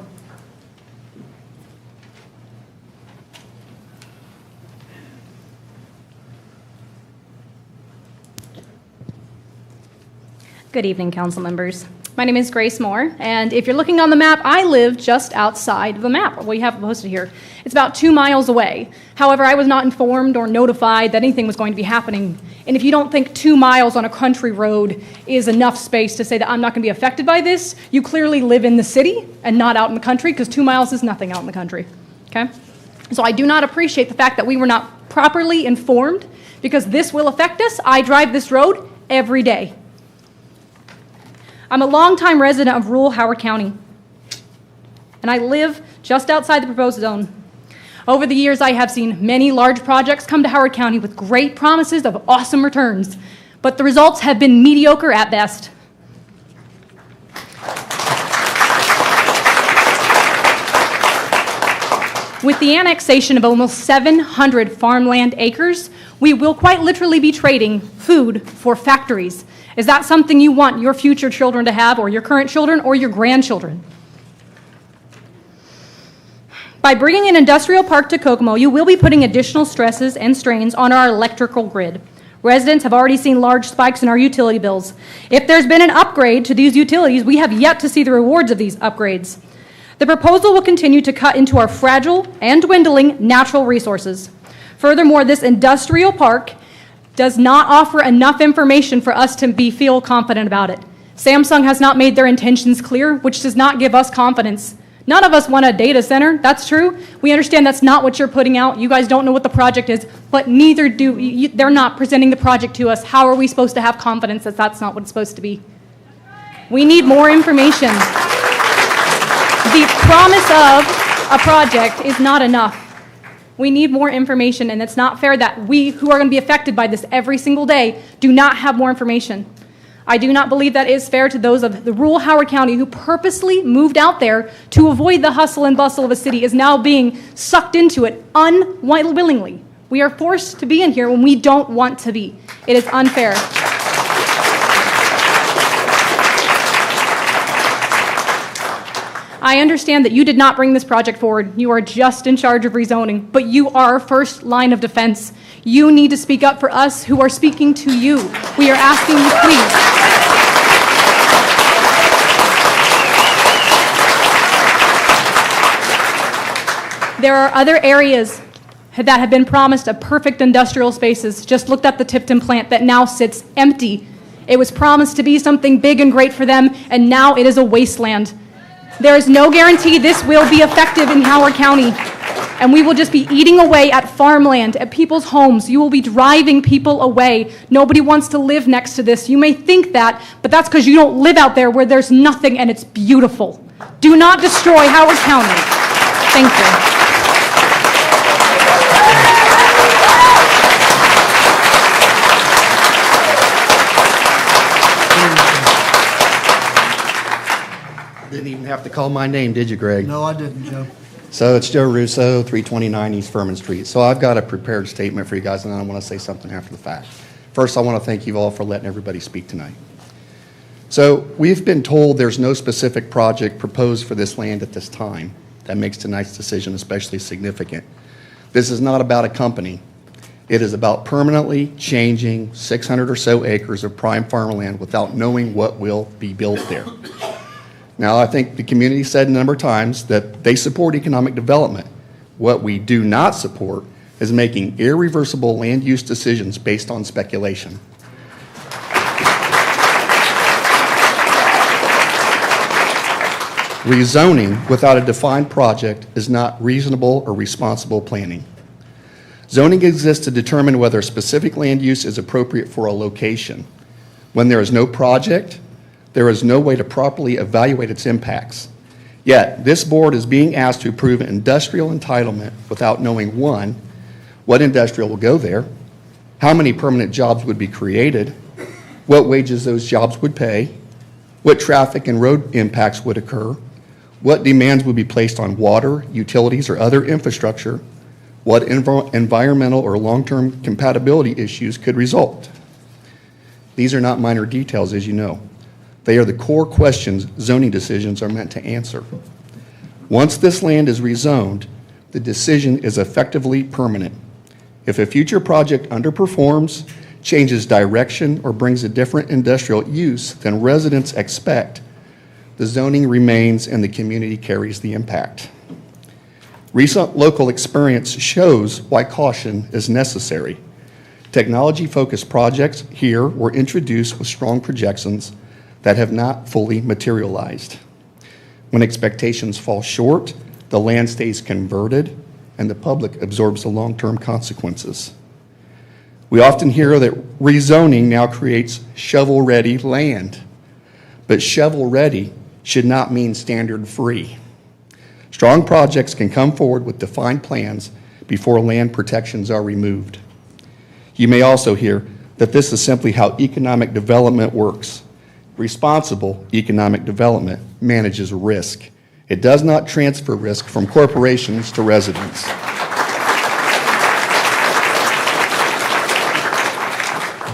Good evening, council members. My name is Grace Moore, and if you're looking on the map, I live just outside the map we have posted here. It's about 2 miles away. However, I was not informed or notified that anything was going to be happening. And if you don't think 2 miles on a country road is enough space to say that I'm not going to be affected by this, you clearly live in the city and not out in the country, because 2 miles is nothing out in the country. Okay? So I do not appreciate the fact that we were not properly informed, because this will affect us. I drive this road every day. I'm a longtime resident of rural Howard County, and I live just outside the proposed zone. Over the years, I have seen many large projects come to Howard County with great promises of awesome returns, but the results have been mediocre at best. With the annexation of almost 700 farmland acres, we will quite literally be trading food for factories. Is that something you want your future children to have, or your current children, or your grandchildren? By bringing an industrial park to Kokomo, you will be putting additional stresses and strains on our electrical grid. Residents have already seen large spikes in our utility bills. If there's been an upgrade to these utilities, we have yet to see the rewards of these upgrades. The proposal will continue to cut into our fragile and dwindling natural resources. Furthermore, this industrial park does not offer enough information for us to feel confident about it. Samsung has not made their intentions clear, which does not give us confidence. None of us want a data center, that's true. We understand that's not what you're putting out. You guys don't know what the project is, but neither do, they're not presenting the project to us. How are we supposed to have confidence that that's not what it's supposed to be? We need more information. The promise of a project is not enough. We need more information, and it's not fair that we, who are going to be affected by this every single day, do not have more information. I do not believe that is fair to those of the rural Howard County who purposely moved out there to avoid the hustle and bustle of a city is now being sucked into it unwillingly. We are forced to be in here when we don't want to be. It is unfair. I understand that you did not bring this project forward. You are just in charge of rezoning, but you are first line of defense. You need to speak up for us who are speaking to you. We are asking you, please. There are other areas that have been promised of perfect industrial spaces. Just looked at the Tipton plant that now sits empty. It was promised to be something big and great for them, and now it is a wasteland. There is no guarantee this will be effective in Howard County, and we will just be eating away at farmland, at people's homes. You will be driving people away. Nobody wants to live next to this. You may think that, but that's because you don't live out there where there's nothing and it's beautiful. Do not destroy Howard County. Thank you. Didn't even have to call my name, did you, Greg? No, I didn't, Joe. So it's Joe Russo, 329 East Furman Street. So I've got a prepared statement for you guys, and then I want to say something after the fact. First, I want to thank you all for letting everybody speak tonight. So we've been told there's no specific project proposed for this land at this time. That makes tonight's decision especially significant. This is not about a company. It is about permanently changing 600 or so acres of prime farmland without knowing what will be built there. Now, I think the community said a number of times that they support economic development. What we do not support is making irreversible land use decisions based on speculation. Rezoning without a defined project is not reasonable or responsible planning. Zoning exists to determine whether a specific land use is appropriate for a location. When there is no project, there is no way to properly evaluate its impacts. Yet, this board is being asked to approve an industrial entitlement without knowing, one, what industrial will go there, how many permanent jobs would be created, what wages those jobs would pay, what traffic and road impacts would occur, what demands would be placed on water, utilities, or other infrastructure, what environmental or long-term compatibility issues could result. These are not minor details, as you know. They are the core questions zoning decisions are meant to answer. Once this land is rezoned, the decision is effectively permanent. If a future project underperforms, changes direction, or brings a different industrial use than residents expect, the zoning remains and the community carries the impact. Recent local experience shows why caution is necessary. Technology-focused projects here were introduced with strong projections that have not fully materialized. When expectations fall short, the land stays converted, and the public absorbs the long-term consequences. We often hear that rezoning now creates shovel-ready land, but shovel-ready should not mean standard-free. Strong projects can come forward with defined plans before land protections are removed. You may also hear that this is simply how economic development works. Responsible economic development manages risk. It does not transfer risk from corporations to residents.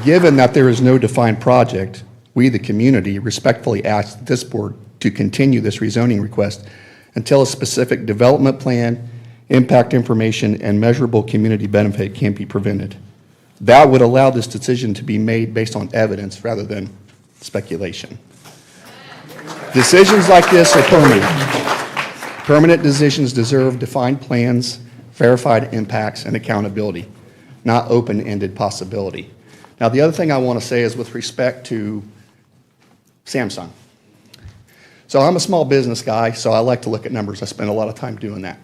Given that there is no defined project, we, the community, respectfully ask this board to continue this rezoning request until a specific development plan, impact information, and measurable community benefit can be presented. That would allow this decision to be made based on evidence rather than speculation. Decisions like this are permanent. Permanent decisions deserve defined plans, verified impacts, and accountability, not open-ended possibility. Now, the other thing I want to say is with respect to Samsung. So I'm a small business guy, so I like to look at numbers. I spend a lot of time doing that.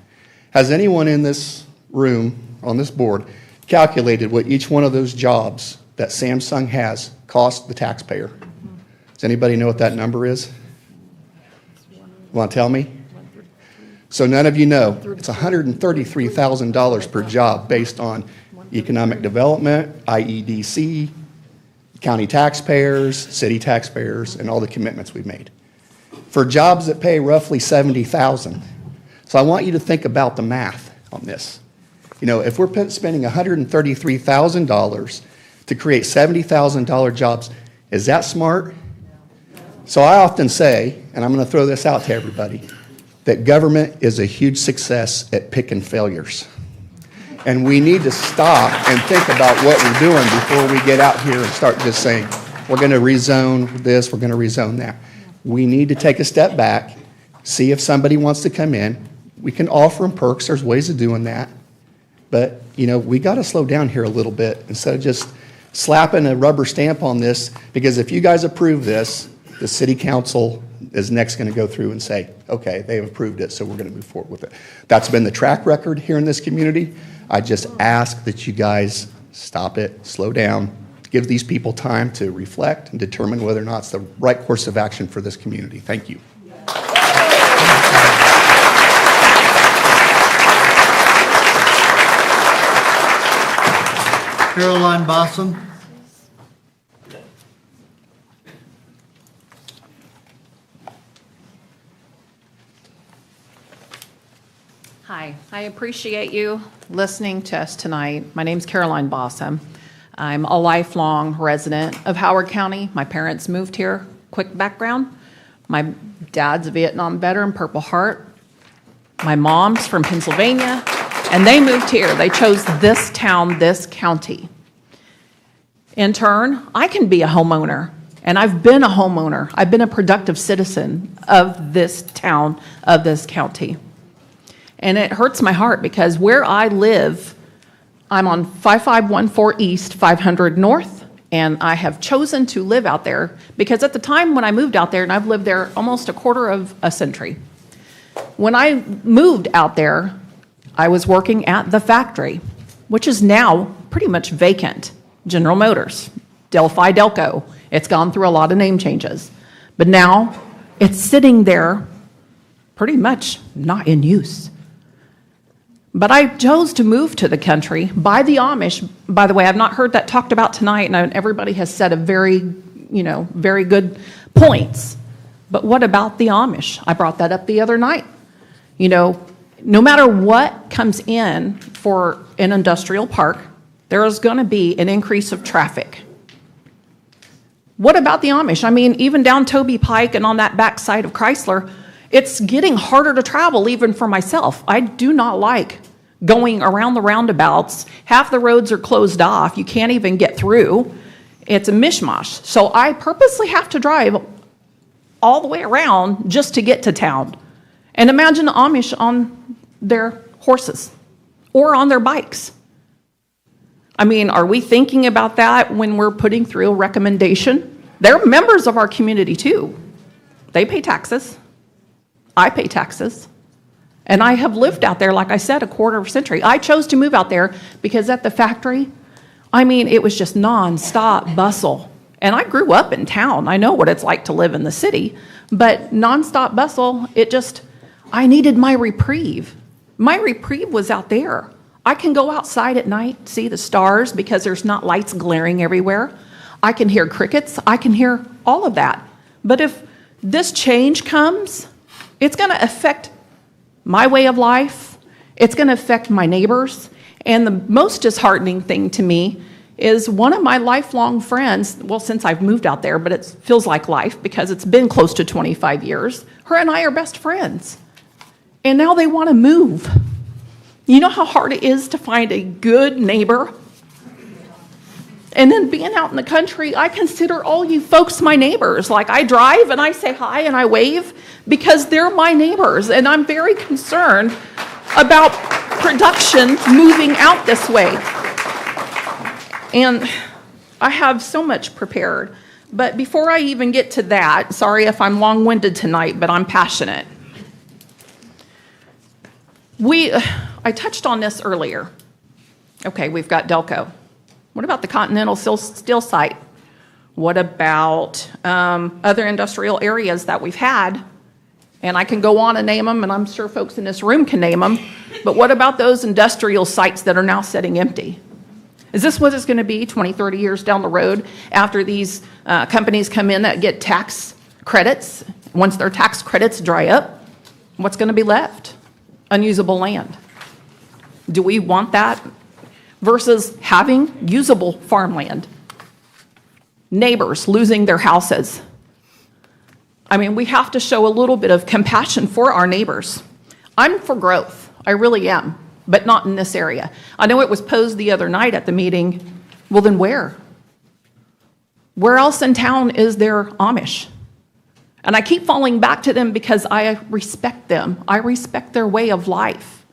Has anyone in this room, on this board, calculated what each one of those jobs that Samsung has cost the taxpayer? Does anybody know what that number is? Want to tell me? So none of you know. It's $133,000 per job based on economic development, IEDC, county taxpayers, city taxpayers, and all the commitments we've made. For jobs that pay roughly $70,000. So I want you to think about the math on this. You know, if we're spending $133,000 to create $70,000 jobs, is that smart? So I often say, and I'm going to throw this out to everybody, that government is a huge success at picking failures. And we need to stop and think about what we're doing before we get out here and start just saying, we're going to rezone this, we're going to rezone that. We need to take a step back, see if somebody wants to come in. We can offer them perks, there's ways of doing that. But, you know, we got to slow down here a little bit instead of just slapping a rubber stamp on this, because if you guys approve this, the city council is next going to go through and say, okay, they've approved it, so we're going to move forward with it. That's been the track record here in this community. I just ask that you guys stop it, slow down, give these people time to reflect and determine whether or not it's the right course of action for this community. Thank you. Caroline Bossum. Hi, I appreciate you listening to us tonight. My name's Caroline Bossum. I'm a lifelong resident of Howard County. My parents moved here. Quick background, my dad's a Vietnam veteran, Purple Heart. My mom's from Pennsylvania, and they moved here. They chose this town, this county. In turn, I can be a homeowner, and I've been a homeowner. I've been a productive citizen of this town, of this county. And it hurts my heart because where I live, I'm on 5514 East, 500 North, and I have chosen to live out there because at the time when I moved out there, and I've lived there almost a quarter of a century, when I moved out there, I was working at the factory, which is now pretty much vacant. General Motors, Delphi Delco. It's gone through a lot of name changes. But now it's sitting there pretty much not in use. But I chose to move to the country by the Amish. By the way, I've not heard that talked about tonight, and everybody has said a very good points. But what about the Amish? I brought that up the other night. You know, no matter what comes in for an industrial park, there is going to be an increase of traffic. What about the Amish? I mean, even down Toby Pike and on that backside of Chrysler, it's getting harder to travel even for myself. I do not like going around the roundabouts. Half the roads are closed off. You can't even get through. It's a mishmash. So I purposely have to drive all the way around just to get to town. And imagine the Amish on their horses or on their bikes. I mean, are we thinking about that when we're putting through a recommendation? They're members of our community too. They pay taxes. I pay taxes. And I have lived out there, like I said, a quarter of a century. I chose to move out there because at the factory, I mean, it was just nonstop bustle. And I grew up in town. I know what it's like to live in the city. But nonstop bustle, I needed my reprieve. My reprieve was out there. I can go outside at night, see the stars because there's not lights glaring everywhere. I can hear crickets. I can hear all of that. But if this change comes, it's going to affect my way of life. It's going to affect my neighbors. And the most disheartening thing to me is one of my lifelong friends, well, since I've moved out there, but it feels like life because it's been close to 25 years, her and I are best friends. And now they want to move. You know how hard it is to find a good neighbor? And then being out in the country, I consider all you folks my neighbors. Like, I drive and I say hi and I wave because they're my neighbors. And I'm very concerned about production moving out this way. And I have so much prepared. But before I even get to that, sorry if I'm long-winded tonight, but I'm passionate. I touched on this earlier. Okay, we've got Delco. What about the Continental Steel site? What about other industrial areas that we've had? And I can go on and name them, and I'm sure folks in this room can name them. But what about those industrial sites that are now sitting empty? Is this what it's going to be 20, 30 years down the road after these companies come in that get tax credits? Once their tax credits dry up, what's going to be left? Unusable land. Do we want that? Versus having usable farmland. Neighbors losing their houses. I mean, we have to show a little bit of compassion for our neighbors. I'm for growth. I really am, but not in this area. I know it was posed the other night at the meeting. Well, then where? Where else in town is there Amish? And I keep falling back to them because I respect them. I respect their way of life.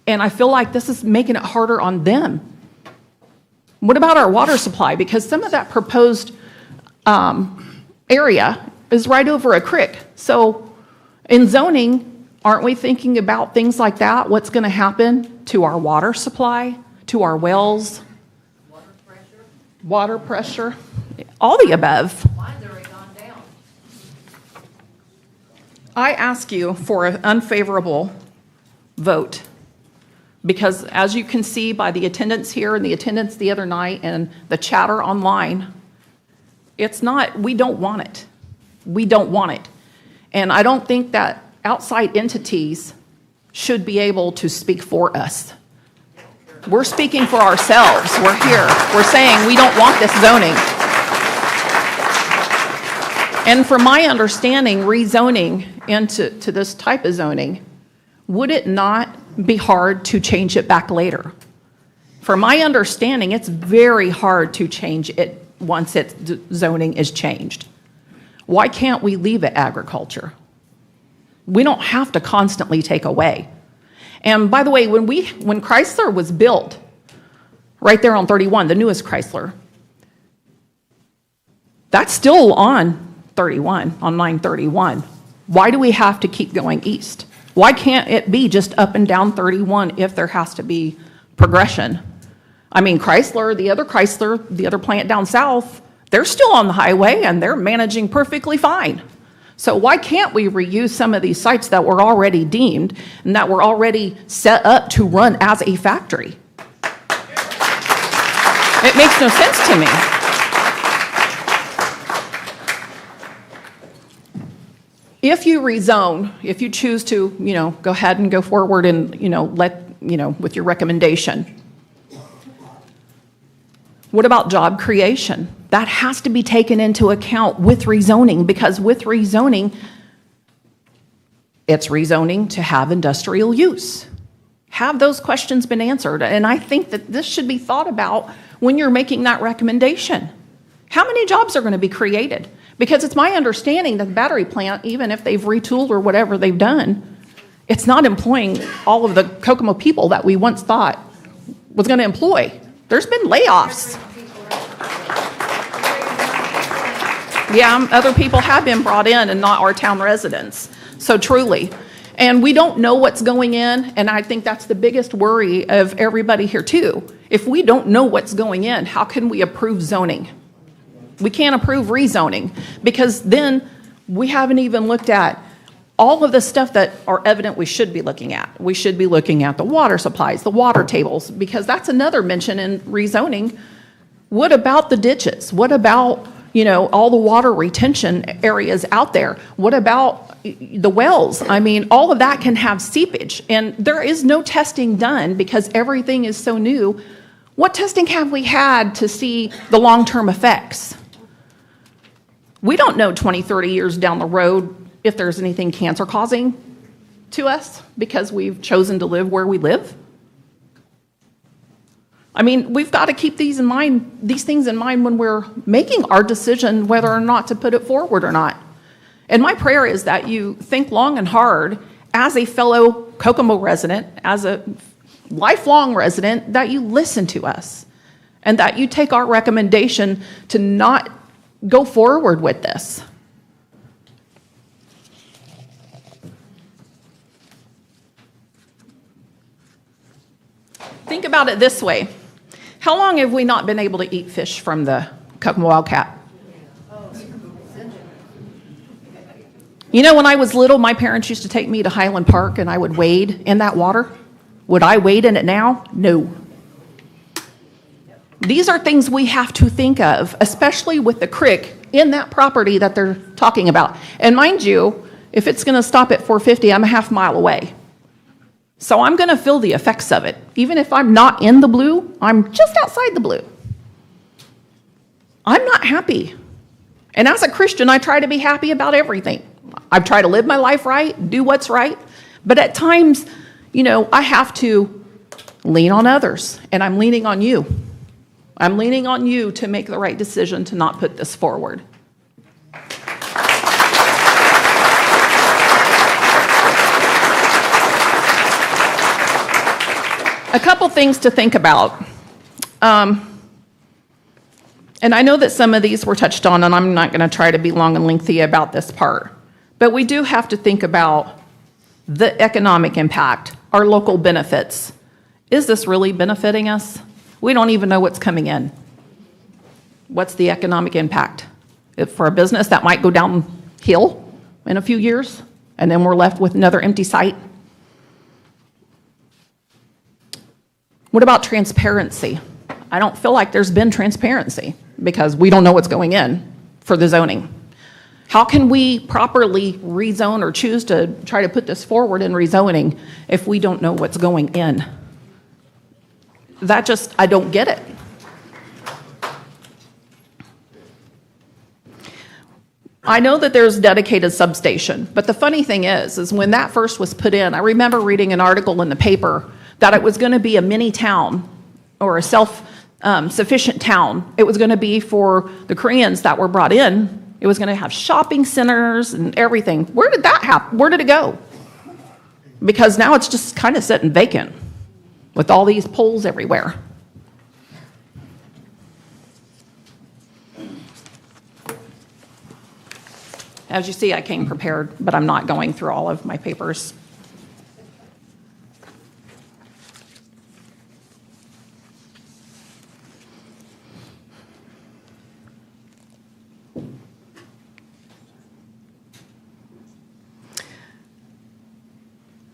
And I feel like this is making it harder on them. What about our water supply? Because some of that proposed area is right over a creek. So in zoning, aren't we thinking about things like that? What's going to happen to our water supply, to our wells? Water pressure. All the above. I ask you for an unfavorable vote. Because as you can see by the attendance here and the attendance the other night and the chatter online, it's not, we don't want it. We don't want it. And I don't think that outside entities should be able to speak for us. We're speaking for ourselves. We're here. We're saying we don't want this zoning. And from my understanding, rezoning into this type of zoning, would it not be hard to change it back later? From my understanding, it's very hard to change it once its zoning is changed. Why can't we leave it agriculture? We don't have to constantly take away. And by the way, when Chrysler was built, right there on 31, the newest Chrysler, that's still on 31, on 931. Why do we have to keep going east? Why can't it be just up and down 31 if there has to be progression? I mean, Chrysler, the other plant down south, they're still on the highway and they're managing perfectly fine. So why can't we reuse some of these sites that were already deemed and that were already set up to run as a factory? It makes no sense to me. If you rezone, if you choose to, go ahead and go forward and, with your recommendation, what about job creation? That has to be taken into account with rezoning, because with rezoning, it's rezoning to have industrial use. Have those questions been answered? And I think that this should be thought about when you're making that recommendation. How many jobs are going to be created? Because it's my understanding that the battery plant, even if they've retooled or whatever they've done, it's not employing all of the Kokomo people that we once thought was going to employ. There's been layoffs. Yeah, other people have been brought in and not our town residents. So truly. And we don't know what's going in, and I think that's the biggest worry of everybody here too. If we don't know what's going in, how can we approve zoning? We can't approve rezoning because then we haven't even looked at all of the stuff that are evident we should be looking at. We should be looking at the water supplies, the water tables, because that's another mention in rezoning. What about the ditches? What about, all the water retention areas out there? What about the wells? I mean, all of that can have seepage, and there is no testing done because everything is so new. What testing have we had to see the long-term effects? We don't know 20, 30 years down the road if there's anything cancer-causing to us because we've chosen to live where we live. I mean, we've got to keep these things in mind when we're making our decision whether or not to put it forward or not. And my prayer is that you think long and hard as a fellow Kokomo resident, as a lifelong resident, that you listen to us and that you take our recommendation to not go forward with this. Think about it this way. How long have we not been able to eat fish from the Kokomo Wildcat? You know, when I was little, my parents used to take me to Highland Park and I would wade in that water. Would I wade in it now? No. These are things we have to think of, especially with the creek in that property that they're talking about. And mind you, if it's going to stop at 450, I'm a half mile away. So I'm going to feel the effects of it. Even if I'm not in the blue, I'm just outside the blue. I'm not happy. And as a Christian, I try to be happy about everything. I try to live my life right, do what's right. But at times, you know, I have to lean on others. And I'm leaning on you. I'm leaning on you to make the right decision to not put this forward. A couple things to think about. And I know that some of these were touched on, and I'm not going to try to be long and lengthy about this part. But we do have to think about the economic impact, our local benefits. Is this really benefiting us? We don't even know what's coming in. What's the economic impact? If for a business that might go downhill in a few years, and then we're left with another empty site. What about transparency? I don't feel like there's been transparency because we don't know what's going in for the zoning. How can we properly rezone or choose to try to put this forward in rezoning if we don't know what's going in? I don't get it. I know that there's dedicated substation, but the funny thing is when that first was put in, I remember reading an article in the paper that it was going to be a mini town or a self-sufficient town. It was going to be for the Koreans that were brought in. It was going to have shopping centers and everything. Where did that happen? Where did it go? Because now it's just kind of sitting vacant with all these poles everywhere. As you see, I came prepared, but I'm not going through all of my papers.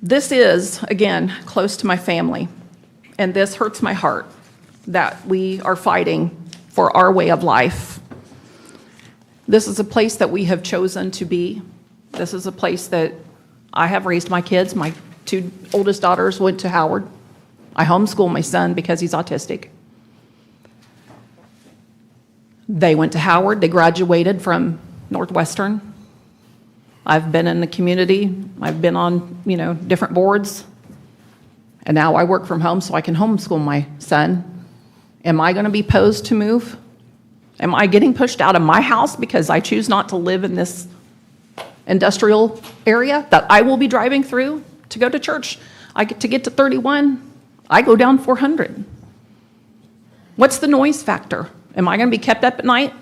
This is, again, close to my family, and this hurts my heart that we are fighting for our way of life. This is a place that we have chosen to be. This is a place that I have raised my kids. My two oldest daughters went to Howard. I homeschool my son because he's autistic. They went to Howard. They graduated from Northwestern. I've been in the community. I've been on, different boards. And now I work from home so I can homeschool my son. Am I going to be posed to move? Am I getting pushed out of my house because I choose not to live in this industrial area that I will be driving through to go to church? To get to 31, I go down 400. What's the noise factor? Am I going to be kept up at night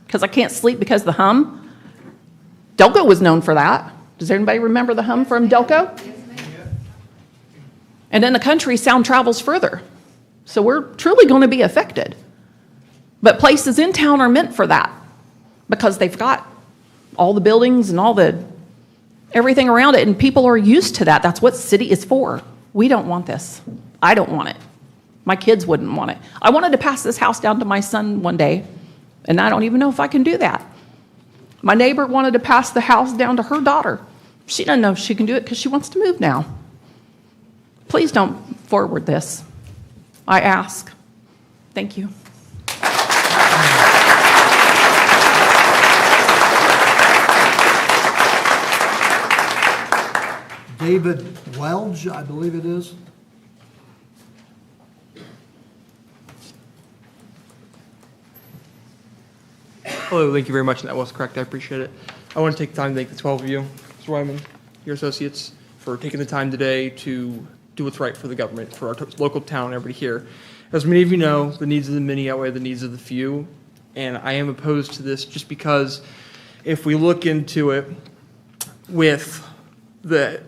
because I can't sleep because of the hum? Delco was known for that. Does anybody remember the hum from Delco? And in the country, sound travels further. So we're truly going to be affected. But places in town are meant for that because they've got all the buildings and everything around it, and people are used to that. That's what city is for. We don't want this. I don't want it. My kids wouldn't want it. I wanted to pass this house down to my son one day, and I don't even know if I can do that. My neighbor wanted to pass the house down to her daughter. She doesn't know if she can do it because she wants to move now. Please don't forward this. I ask. Thank you. David Welch, I believe it is. Hello, thank you very much, and that was correct, I appreciate it. I want to take the time to thank the 12 of you, Mr. Wyman, your associates, for taking the time today to do what's right for the government, for our local town, everybody here. As many of you know, the needs of the many outweigh the needs of the few, and I am opposed to this just because if we look into it with the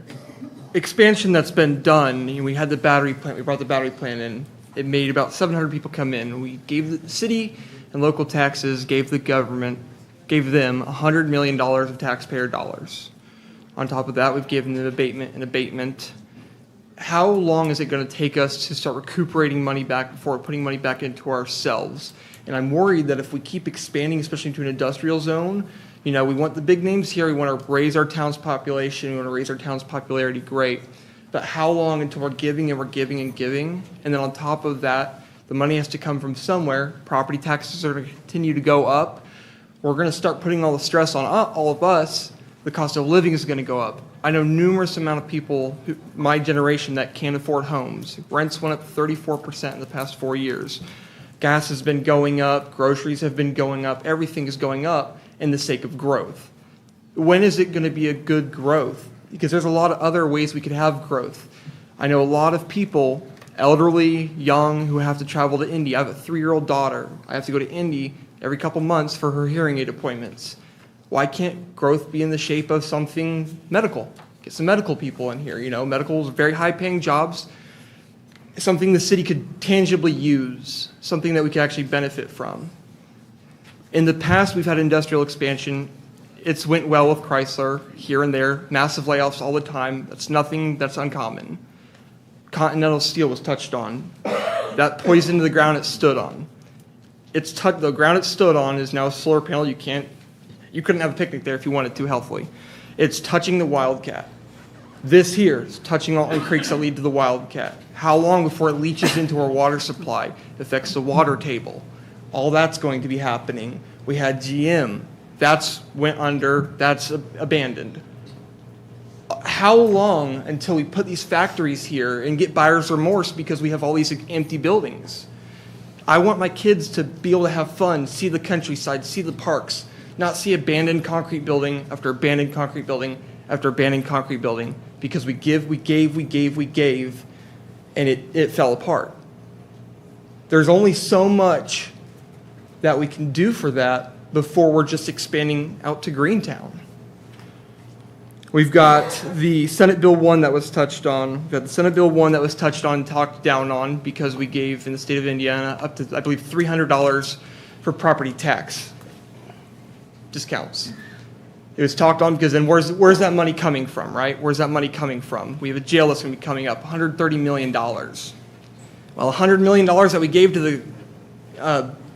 expansion that's been done, we had the battery plant, we brought the battery plant in, it made about 700 people come in. We gave the city and local taxes, gave the government, gave them $100 million of taxpayer dollars. On top of that, we've given them abatement. How long is it going to take us to start recuperating money back before putting money back into ourselves? And I'm worried that if we keep expanding, especially into an industrial zone, we want the big names here, we want to raise our town's population, we want to raise our town's popularity, great. But how long until we're giving and we're giving and giving? And then on top of that, the money has to come from somewhere. Property taxes are going to continue to go up. We're going to start putting all the stress on all of us. The cost of living is going to go up. I know numerous amount of people, my generation, that can't afford homes. Rents went up 34% in the past 4 years. Gas has been going up, groceries have been going up, everything is going up in the sake of growth. When is it going to be a good growth? Because there's a lot of other ways we could have growth. I know a lot of people, elderly, young, who have to travel to Indy. I have a 3-year-old daughter. I have to go to Indy every couple months for her hearing aid appointments. Why can't growth be in the shape of something medical? Get some medical people in here. Medical is very high-paying jobs, something the city could tangibly use, something that we could actually benefit from. In the past, we've had industrial expansion. It's went well with Chrysler here and there, massive layoffs all the time. That's nothing that's uncommon. Continental Steel was touched on. That poisoned the ground it stood on. The ground it stood on is now a solar panel. You couldn't have a picnic there if you wanted to healthily. It's touching the Wildcat. This here is touching Alton creeks that lead to the Wildcat. How long before it leaches into our water supply, affects the water table? All that's going to be happening. We had GM. That's went under, that's abandoned. How long until we put these factories here and get buyer's remorse because we have all these empty buildings? I want my kids to be able to have fun, see the countryside, see the parks, not see abandoned concrete building after abandoned concrete building after abandoned concrete building because we gave, and it fell apart. There's only so much that we can do for that before we're just expanding out to Greentown. We've got the Senate Bill 1 that was touched on. We've got the Senate Bill 1 that was touched on, talked down on, because we gave in the state of Indiana up to, I believe, $300 for property tax discounts. It was talked on because then where's that money coming from, right? Where's that money coming from? We have a jail that's going to be coming up, $130 million. Well, $100 million that we gave to the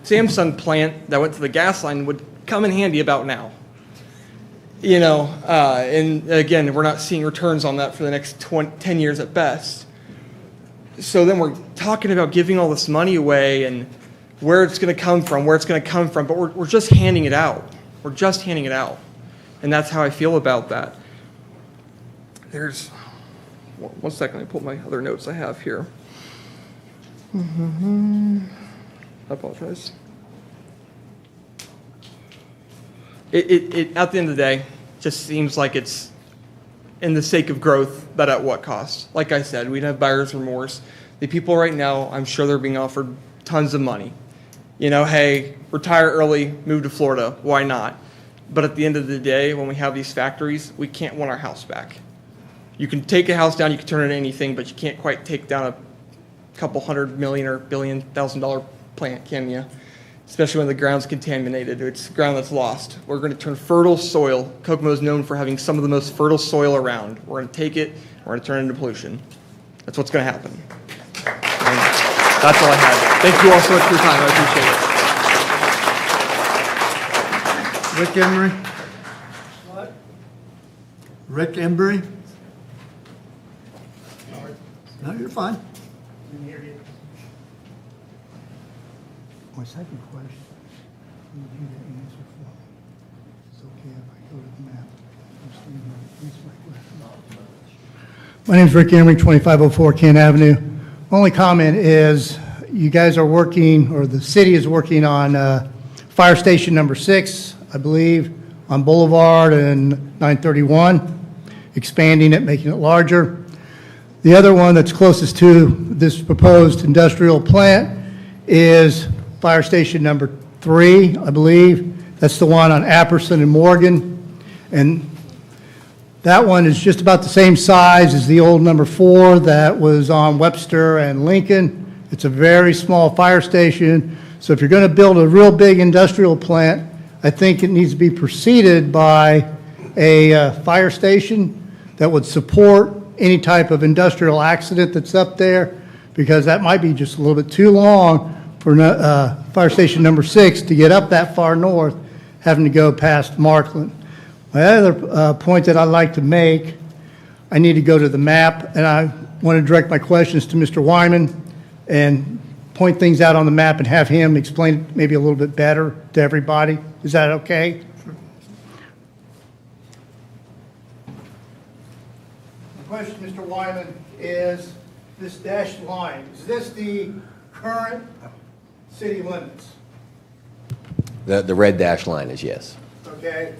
Samsung plant that went to the gas line would come in handy about now. And again, we're not seeing returns on that for the next 10 years at best. So then we're talking about giving all this money away and where it's going to come from, but we're just handing it out. We're just handing it out. And that's how I feel about that. There's, one second, let me pull my other notes I have here. I apologize. It at the end of the day, just seems like it's in the sake of growth, but at what cost? Like I said, we'd have buyer's remorse. The people right now, I'm sure they're being offered tons of money. Hey, retire early, move to Florida, why not? But at the end of the day, when we have these factories, we can't want our house back. You can take a house down, you can turn it into anything, but you can't quite take down a couple $100 million or $1,000,000 plant, can you? Especially when the ground's contaminated. It's ground that's lost. We're going to turn fertile soil. Kokomo is known for having some of the most fertile soil around. We're going to take it, and we're going to turn it into pollution. That's what's going to happen. And that's all I had. Thank you all so much for your time. I appreciate it. Rick Emery? What? Rick Emery? No, you're fine. My second question, I need you to answer for me. It's okay if I go to the map. My name's Rick Emery, 2504 Kent Avenue. My only comment is you guys are working, or the city is working on Fire Station number 6, I believe, on Boulevard and 931, expanding it, making it larger. The other one that's closest to this proposed industrial plant is Fire Station number 3, I believe. That's the one on Apperson and Morgan. And that one is just about the same size as the old number 4 that was on Webster and Lincoln. It's a very small fire station. So if you're going to build a real big industrial plant, I think it needs to be preceded by a fire station that would support any type of industrial accident that's up there, because that might be just a little bit too long for Fire Station number 6 to get up that far north, having to go past Markland. My other point that I'd like to make, I need to go to the map, and I want to direct my questions to Mr. Wyman and point things out on the map and have him explain it maybe a little bit better to everybody. Is that okay? The question, Mr. Wyman, is this dashed line, is this the current city limits? The red dash line is yes. Okay,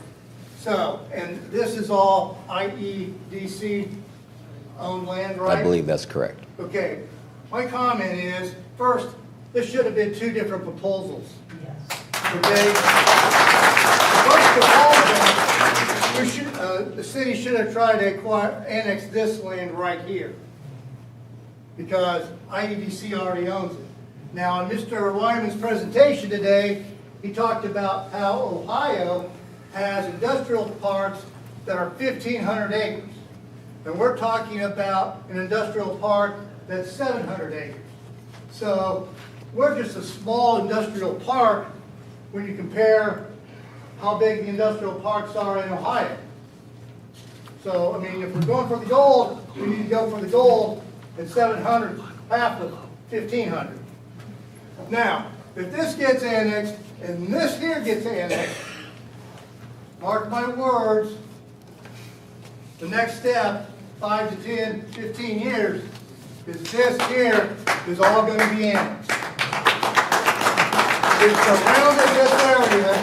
so, and this is all IEDC owned land, right? I believe that's correct. Okay, my comment is, first, this should have been 2 different proposals. Yes. Okay? First proposal, the city should have tried to annex this land right here, because IEDC already owns it. Now, in Mr. Wyman's presentation today, he talked about how Ohio has industrial parks that are 1,500 acres. And we're talking about an industrial park that's 700 acres. So we're just a small industrial park when you compare how big the industrial parks are in Ohio. So, I mean, if we're going for the gold, we need to go for the gold at 700, half of 1,500. Now, if this gets annexed and this here gets annexed, mark my words, the next step, 5 to 10, 15 years, is this here is all going to be annexed. It's surrounded this area.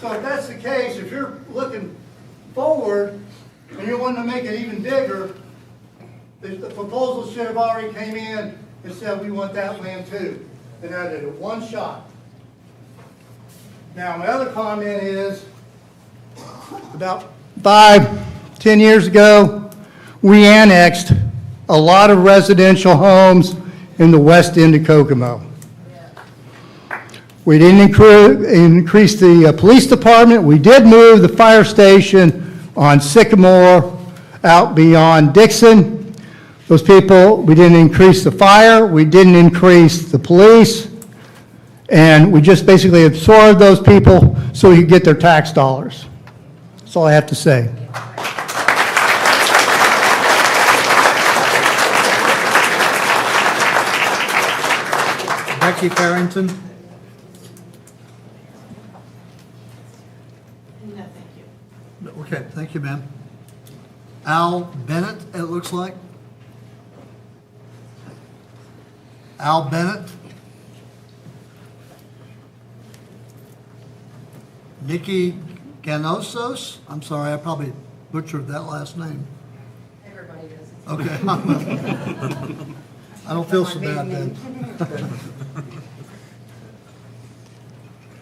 So if that's the case, if you're looking forward and you want to make it even bigger, the proposal should have already came in and said we want that land too. And added it one shot. Now my other comment is, about 5-10 years ago, we annexed a lot of residential homes in the west end of Kokomo. We didn't increase the police department. We did move the fire station on Sycamore out beyond Dixon. Those people, we didn't increase the fire. We didn't increase the police. And we just basically absorbed those people so we could get their tax dollars. That's all I have to say. Becky Farrington. No, thank you. Okay, thank you, ma'am. Al Bennett, it looks like. Al Bennett. Nikki Ganosos. I'm sorry, I probably butchered that last name. Everybody does. Okay. I don't feel so bad then.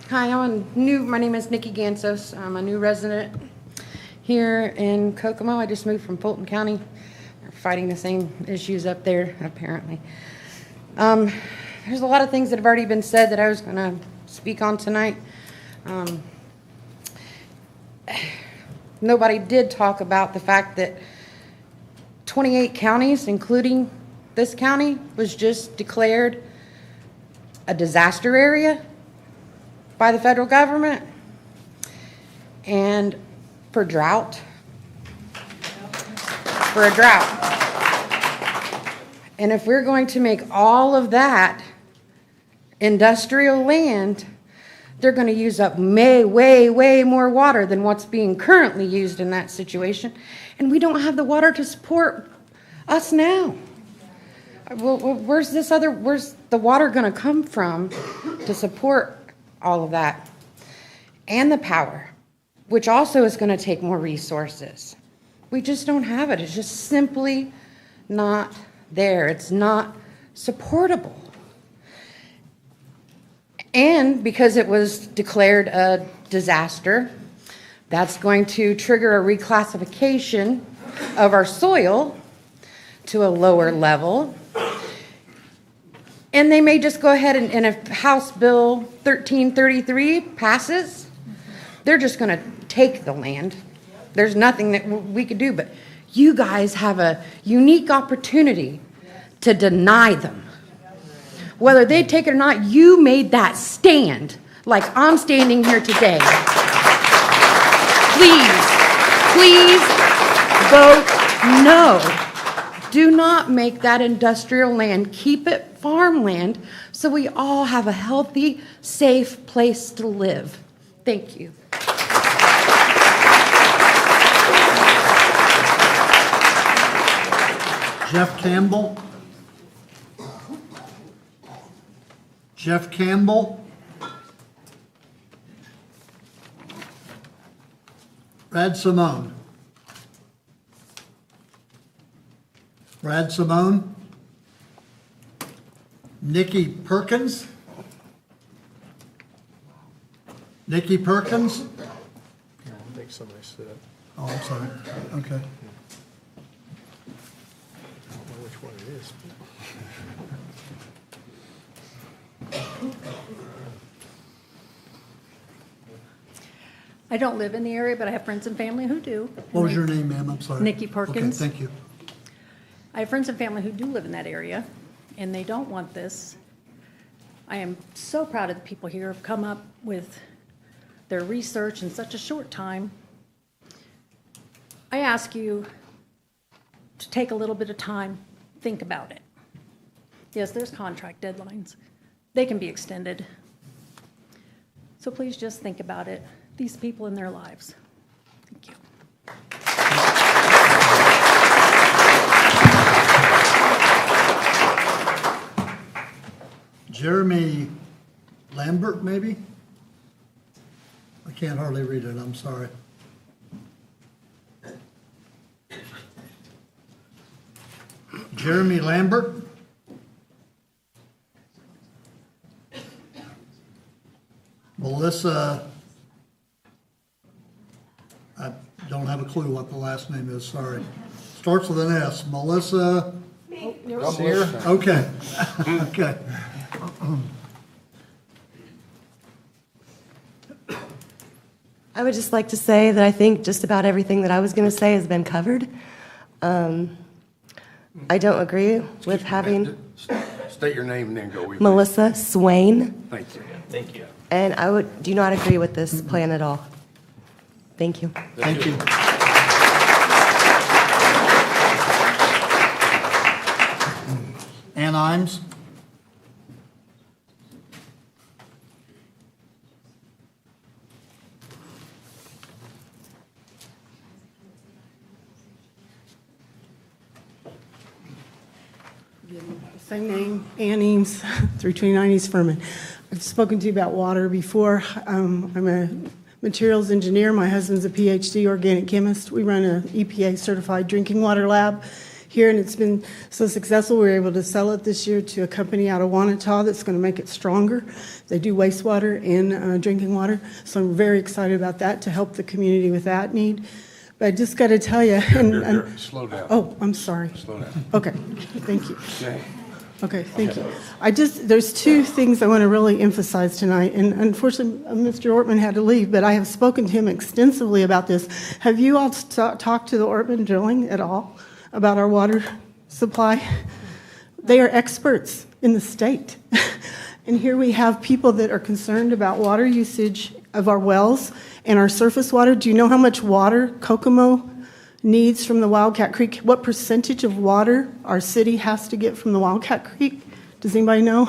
Hi, my name is Nikki Gansos. I'm a new resident here in Kokomo. I just moved from Fulton County. They're fighting the same issues up there, apparently. There's a lot of things that have already been said that I was going to speak on tonight. Nobody did talk about the fact that 28 counties, including this county, was just declared a disaster area by the federal government, and for a drought. And if we're going to make all of that industrial land, they're going to use up way more water than what's being currently used in that situation. And we don't have the water to support us now. Well, where's the water going to come from to support all of that? and the power, which also is going to take more resources. We just don't have it. It's just simply not there. It's not supportable. And because it was declared a disaster, that's going to trigger a reclassification of our soil to a lower level. And they may just go ahead and if House Bill 1333 passes, they're just going to take the land. There's nothing that we could do, but you guys have a unique opportunity to deny them. Whether they take it or not, you made that stand like I'm standing here today. Please vote no. Do not make that industrial land. Keep it farmland so we all have a healthy, safe place to live. Thank you. Jeff Campbell. Jeff Campbell. Brad Simone. Brad Simone. Nikki Perkins. Nikki Perkins. I think somebody stood up. Oh, I'm sorry. Okay. I don't know which one it is. I don't live in the area, but I have friends and family who do. What was your name, ma'am? I'm sorry. Nikki Perkins. Okay, thank you. I have friends and family who do live in that area, and they don't want this. I am so proud of the people here who have come up with their research in such a short time. I ask you to take a little bit of time, think about it. Yes, there's contract deadlines. They can be extended. So please just think about it. These people in their lives. Thank you. Jeremy Lambert, maybe? I can't hardly read it, I'm sorry. Jeremy Lambert? Melissa, I don't have a clue what the last name is, sorry. Starts with an S, Melissa? Sear? Okay, okay. I would just like to say that I think just about everything that I was going to say has been covered. I don't agree with having State your name and then go. Melissa Swain, Thank you. Thank you. and I do not agree with this plan at all. Thank you. Thank you. Ann Imes? Same name, Ann Eames, 329 East Furman. I've spoken to you about water before. I'm a materials engineer. My husband's a PhD organic chemist. We run an EPA certified drinking water lab here, and it's been so successful. We were able to sell it this year to a company out of Wanata that's going to make it stronger. They do wastewater and drinking water, so I'm very excited about that to help the community with that need. But I just got to tell you, Slow down. oh, I'm sorry. Slow down. Okay, thank you. Okay. Okay, thank you. There's two things I want to really emphasize tonight, and unfortunately, Mr. Ortman had to leave, but I have spoken to him extensively about this. Have you all talked to the Ortman Drilling at all about our water supply? They are experts in the state. And here we have people that are concerned about water usage of our wells and our surface water. Do you know how much water Kokomo needs from the Wildcat Creek? What percentage of water our city has to get from the Wildcat Creek? Does anybody know?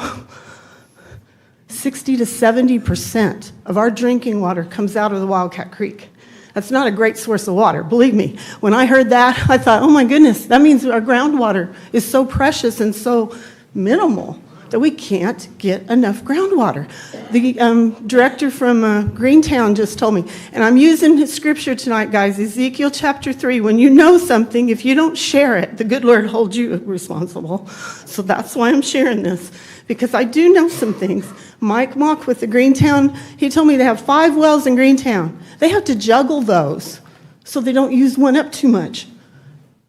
60 to 70% of our drinking water comes out of the Wildcat Creek. That's not a great source of water, believe me. When I heard that, I thought, oh my goodness, that means our groundwater is so precious and so minimal. that we can't get enough groundwater. The director from Greentown just told me, and I'm using his scripture tonight, guys, Ezekiel chapter 3. When you know something, if you don't share it, the good Lord holds you responsible. So that's why I'm sharing this, because I do know some things. Mike Mock with the Greentown, he told me they have 5 wells in Greentown. They have to juggle those so they don't use one up too much.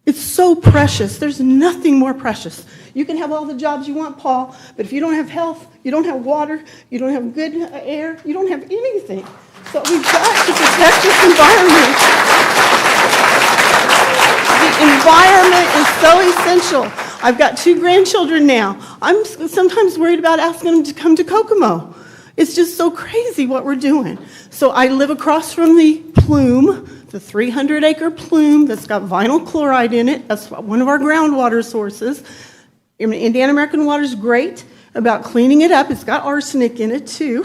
It's so precious. There's nothing more precious. You can have all the jobs you want, Paul, but if you don't have health, you don't have water, you don't have good air, you don't have anything. So we've got to protect this environment. The environment is so essential. I've got 2 grandchildren now. I'm sometimes worried about asking them to come to Kokomo. It's just so crazy what we're doing. So I live across from the plume, the 300-acre plume that's got vinyl chloride in it. That's one of our groundwater sources. Indiana American Water is great about cleaning it up. It's got arsenic in it too,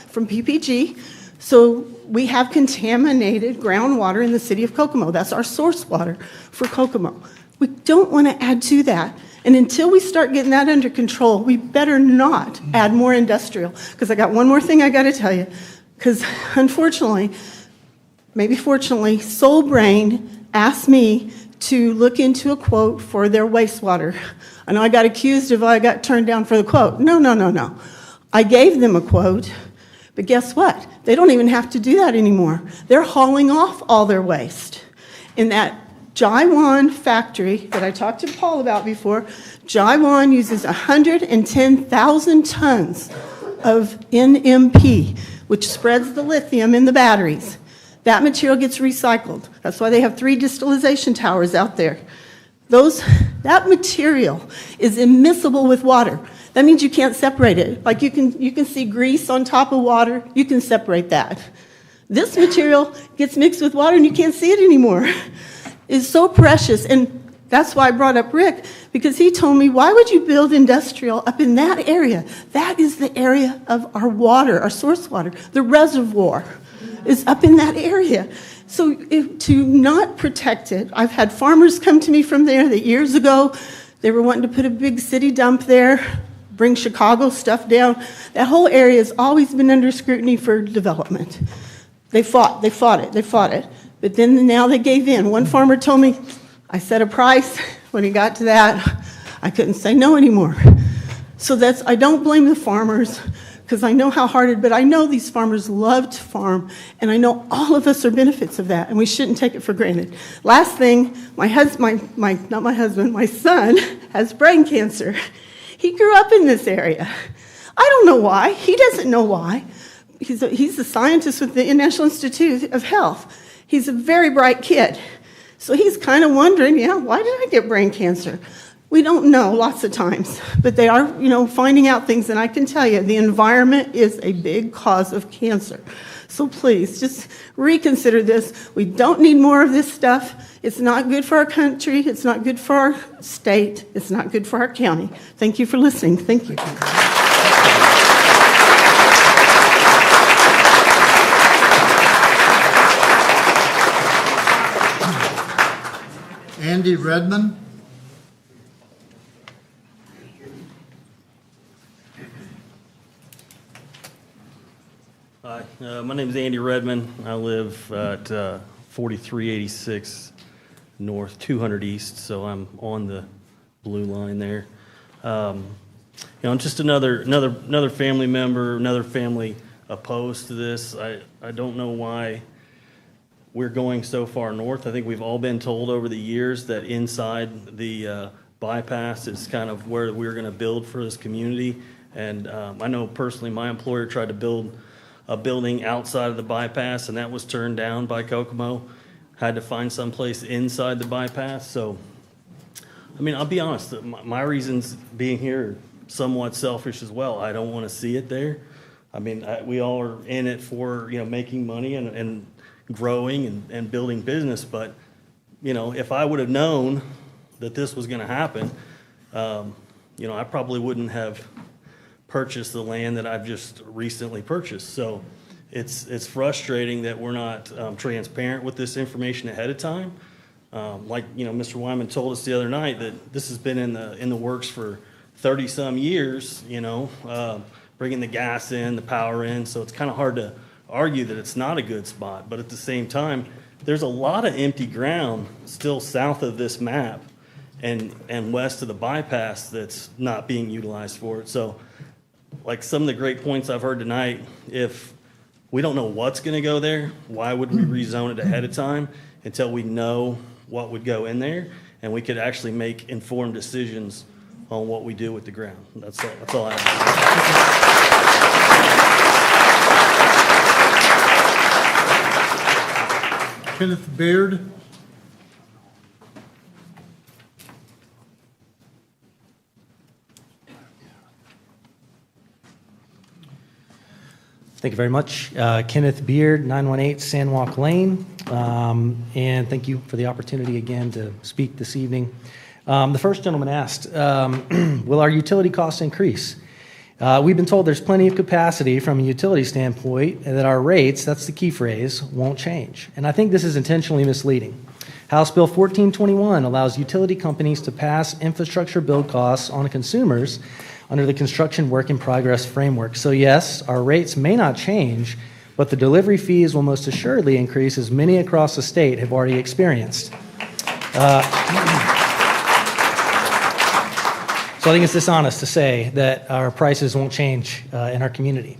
from PPG. So we have contaminated groundwater in the city of Kokomo. That's our source water for Kokomo. We don't want to add to that. And until we start getting that under control, we better not add more industrial. Because I got one more thing I got to tell you. Because unfortunately, maybe fortunately, Soul Brain asked me to look into a quote for their wastewater. I know I got accused of I got turned down for the quote. No. I gave them a quote, but guess what? They don't even have to do that anymore. They're hauling off all their waste. In that Jaiwan factory that I talked to Paul about before, Jaiwan uses 110,000 tons of NMP, which spreads the lithium in the batteries. That material gets recycled. That's why they have 3 distillation towers out there. That material is immiscible with water. That means you can't separate it. Like you can see grease on top of water, you can separate that. This material gets mixed with water and you can't see it anymore. It's so precious, and that's why I brought up Rick, because he told me, why would you build industrial up in that area? That is the area of our water, our source water. The reservoir is up in that area. So to not protect it, I've had farmers come to me from there that years ago, they were wanting to put a big city dump there, bring Chicago stuff down. That whole area has always been under scrutiny for development. They fought it. But then now they gave in. One farmer told me, I set a price. When he got to that, I couldn't say no anymore. So I don't blame the farmers, because I know how hard but I know these farmers love to farm, and I know all of us are benefits of that, and we shouldn't take it for granted. Last thing, my son has brain cancer. He grew up in this area. I don't know why. He doesn't know why. He's a scientist with the National Institute of Health. He's a very bright kid. So he's kind of wondering, why did I get brain cancer? We don't know lots of times, but they are, finding out things. And I can tell you, the environment is a big cause of cancer. So please, just reconsider this. We don't need more of this stuff. It's not good for our country. It's not good for our state. It's not good for our county. Thank you for listening. Thank you. Andy Redmond. Hi, my name is Andy Redmond. I live at 4386 North, 200 East, so I'm on the blue line there. I'm just another family member, another family opposed to this. I don't know why we're going so far north. I think we've all been told over the years that inside the bypass is kind of where we're going to build for this community. And I know personally my employer tried to build a building outside of the bypass, and that was turned down by Kokomo. Had to find someplace inside the bypass. So, I'll be honest, my reasons being here are somewhat selfish as well. I don't want to see it there. We all are in it for, making money and growing and building business. But, if I would have known that this was going to happen, I probably wouldn't have purchased the land that I've just recently purchased. So it's frustrating that we're not transparent with this information ahead of time. Mr. Wyman told us the other night that this has been in the works for 30-some years, bringing the gas in, the power in, so it's kind of hard to argue that it's not a good spot. But at the same time, there's a lot of empty ground still south of this map and west of the bypass that's not being utilized for it. So like some of the great points I've heard tonight, if we don't know what's going to go there, why would we rezone it ahead of time until we know what would go in there, and we could actually make informed decisions on what we do with the ground. That's all I have. Kenneth Beard. Thank you very much. Kenneth Beard, 918 Sandwalk Lane. And thank you for the opportunity again to speak this evening. The first gentleman asked, will our utility costs increase? We've been told there's plenty of capacity from a utility standpoint and that our rates, that's the key phrase, won't change. And I think this is intentionally misleading. House Bill 1421 allows utility companies to pass infrastructure build costs on consumers under the construction work in progress framework. So yes, our rates may not change, but the delivery fees will most assuredly increase, as many across the state have already experienced. So I think it's dishonest to say that our prices won't change in our community.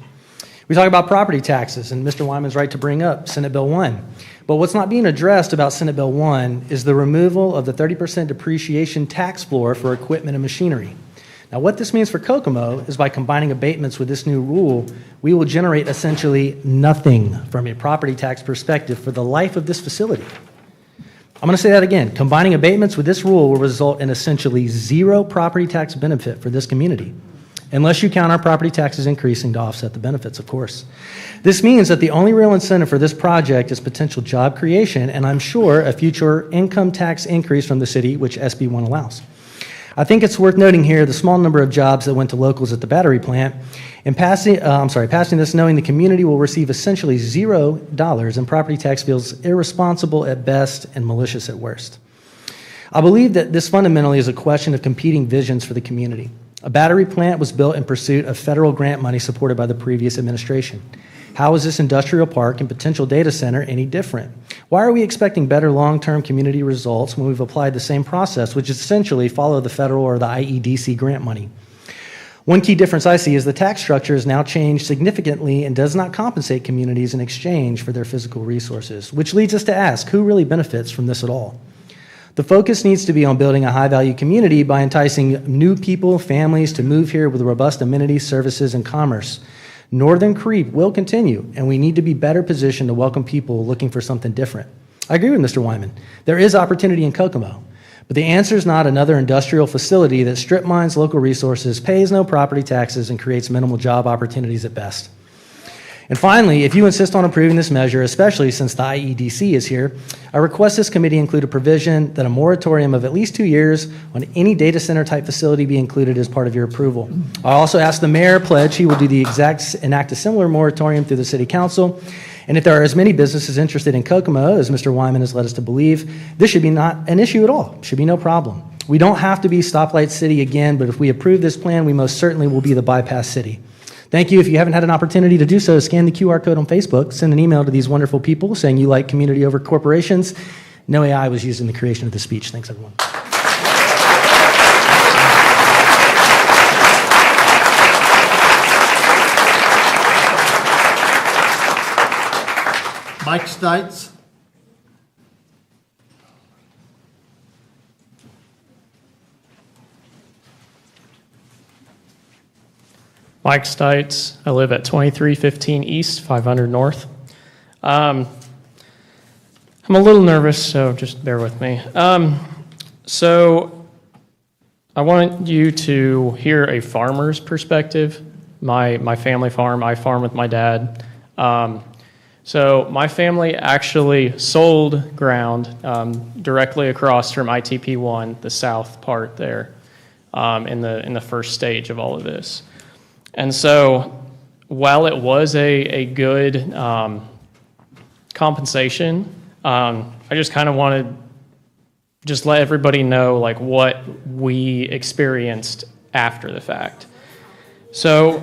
We talk about property taxes, and Mr. Wyman's right to bring up Senate Bill 1. But what's not being addressed about Senate Bill 1 is the removal of the 30% depreciation tax floor for equipment and machinery. Now, what this means for Kokomo is by combining abatements with this new rule, we will generate essentially nothing from a property tax perspective for the life of this facility. I'm going to say that again. Combining abatements with this rule will result in essentially zero property tax benefit for this community, unless you count our property taxes increasing to offset the benefits, of course. This means that the only real incentive for this project is potential job creation, and I'm sure a future income tax increase from the city, which SB 1 allows. I think it's worth noting here the small number of jobs that went to locals at the battery plant, and passing this knowing the community will receive essentially $0 in property tax feels irresponsible at best and malicious at worst. I believe that this fundamentally is a question of competing visions for the community. A battery plant was built in pursuit of federal grant money supported by the previous administration. How is this industrial park and potential data center any different? Why are we expecting better long-term community results when we've applied the same process, which is essentially follow the federal or the IEDC grant money? One key difference I see is the tax structure has now changed significantly and does not compensate communities in exchange for their physical resources, which leads us to ask, who really benefits from this at all? The focus needs to be on building a high-value community by enticing new people, families to move here with robust amenities, services, and commerce. Northern creep will continue, and we need to be better positioned to welcome people looking for something different. I agree with Mr. Wyman. There is opportunity in Kokomo, but the answer is not another industrial facility that strip mines local resources, pays no property taxes, and creates minimal job opportunities at best. And finally, if you insist on approving this measure, especially since the IEDC is here, I request this committee include a provision that a moratorium of at least 2 years on any data center type facility be included as part of your approval. I also ask the mayor pledge he will do the enact a similar moratorium through the city council. And if there are as many businesses interested in Kokomo as Mr. Wyman has led us to believe, this should be not an issue at all. Should be no problem. We don't have to be Stoplight City again, but if we approve this plan, we most certainly will be the bypass city. Thank you. If you haven't had an opportunity to do so, scan the QR code on Facebook, send an email to these wonderful people saying you like community over corporations. No AI was used in the creation of the speech. Thanks, everyone. Mike Stites. Mike Stites. I live at 2315 East, 500 North. I'm a little nervous, so just bear with me. So I want you to hear a farmer's perspective. My family farm, I farm with my dad. So my family actually sold ground directly across from ITP1, the south part there, in the first stage of all of this. And so while it was a good compensation, I just kind of wanted just let everybody know like what we experienced after the fact. So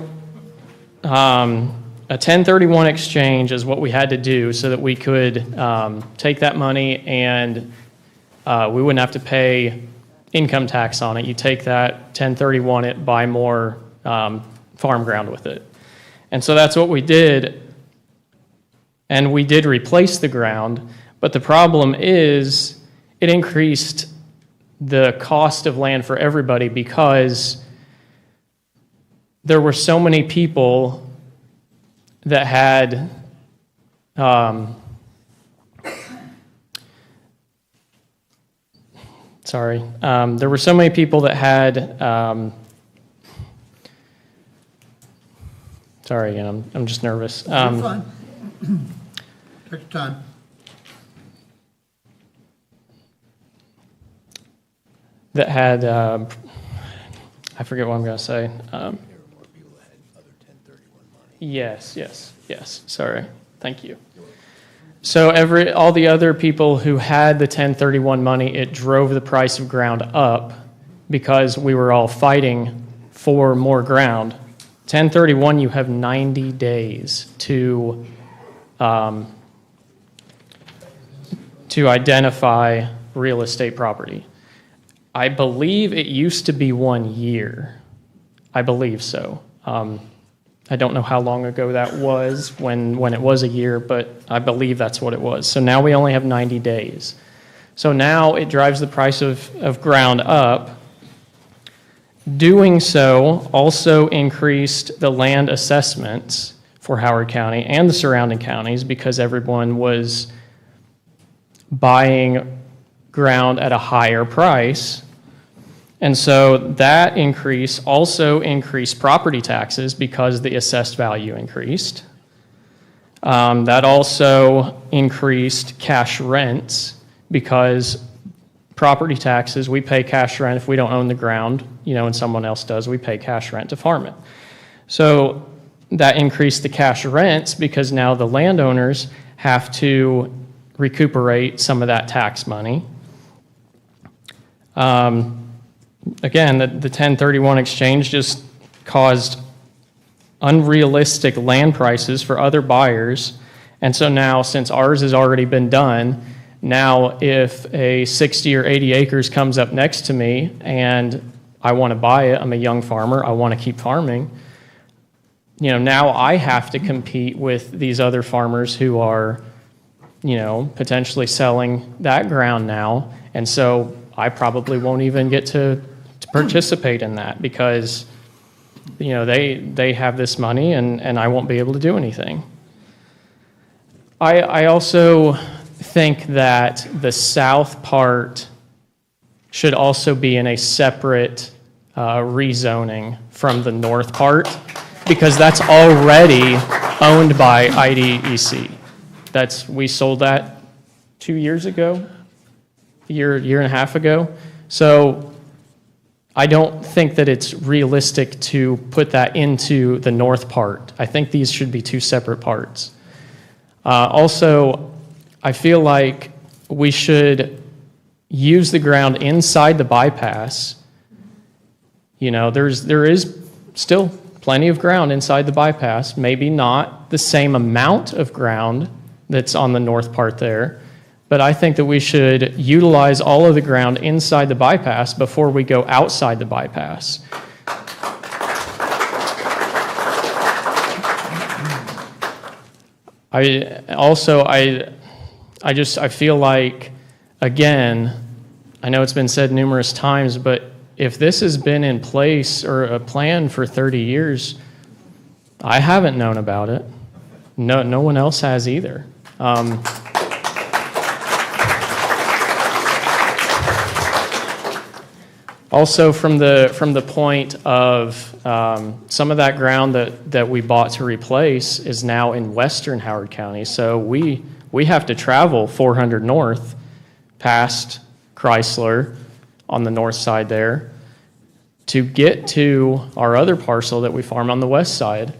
a 1031 exchange is what we had to do so that we could take that money and we wouldn't have to pay income tax on it. You take that 1031 it, buy more farm ground with it. And so that's what we did. And we did replace the ground, but the problem is it increased the cost of land for everybody because there were so many people that had there were so many people that had sorry again, I'm just nervous. You're fine. Take your time. That had, I forget what I'm going to say. Yes, sorry. Thank you. So all the other people who had the 1031 money, it drove the price of ground up because we were all fighting for more ground. 1031, you have 90 days to identify real estate property. I believe it used to be 1 year. I believe so. I don't know how long ago that was when it was a year, but I believe that's what it was. So now we only have 90 days. So now it drives the price of ground up. Doing so also increased the land assessments for Howard County and the surrounding counties because everyone was buying ground at a higher price. And so that increase also increased property taxes because the assessed value increased. That also increased cash rents because property taxes, we pay cash rent if we don't own the ground, and someone else does, we pay cash rent to farm it. So that increased the cash rents because now the landowners have to recuperate some of that tax money. Again, the 1031 exchange just caused unrealistic land prices for other buyers. And so now, since ours has already been done, now if a 60 or 80 acres comes up next to me and I want to buy it, I'm a young farmer, I want to keep farming, now I have to compete with these other farmers who are, potentially selling that ground now. And so I probably won't even get to participate in that because, they have this money and I won't be able to do anything. I also think that the south part should also be in a separate rezoning from the north part because that's already owned by IDEC. We sold that 2 years ago, a year and a half ago. So I don't think that it's realistic to put that into the north part. I think these should be two separate parts. Also, I feel like we should use the ground inside the bypass. There is still plenty of ground inside the bypass, maybe not the same amount of ground that's on the north part there, but I think that we should utilize all of the ground inside the bypass before we go outside the bypass. I feel like, again, I know it's been said numerous times, but if this has been in place or a plan for 30 years, I haven't known about it. No one else has either. Also, from the point of some of that ground that we bought to replace is now in western Howard County. So we have to travel 400 north past Chrysler on the north side there to get to our other parcel that we farm on the west side.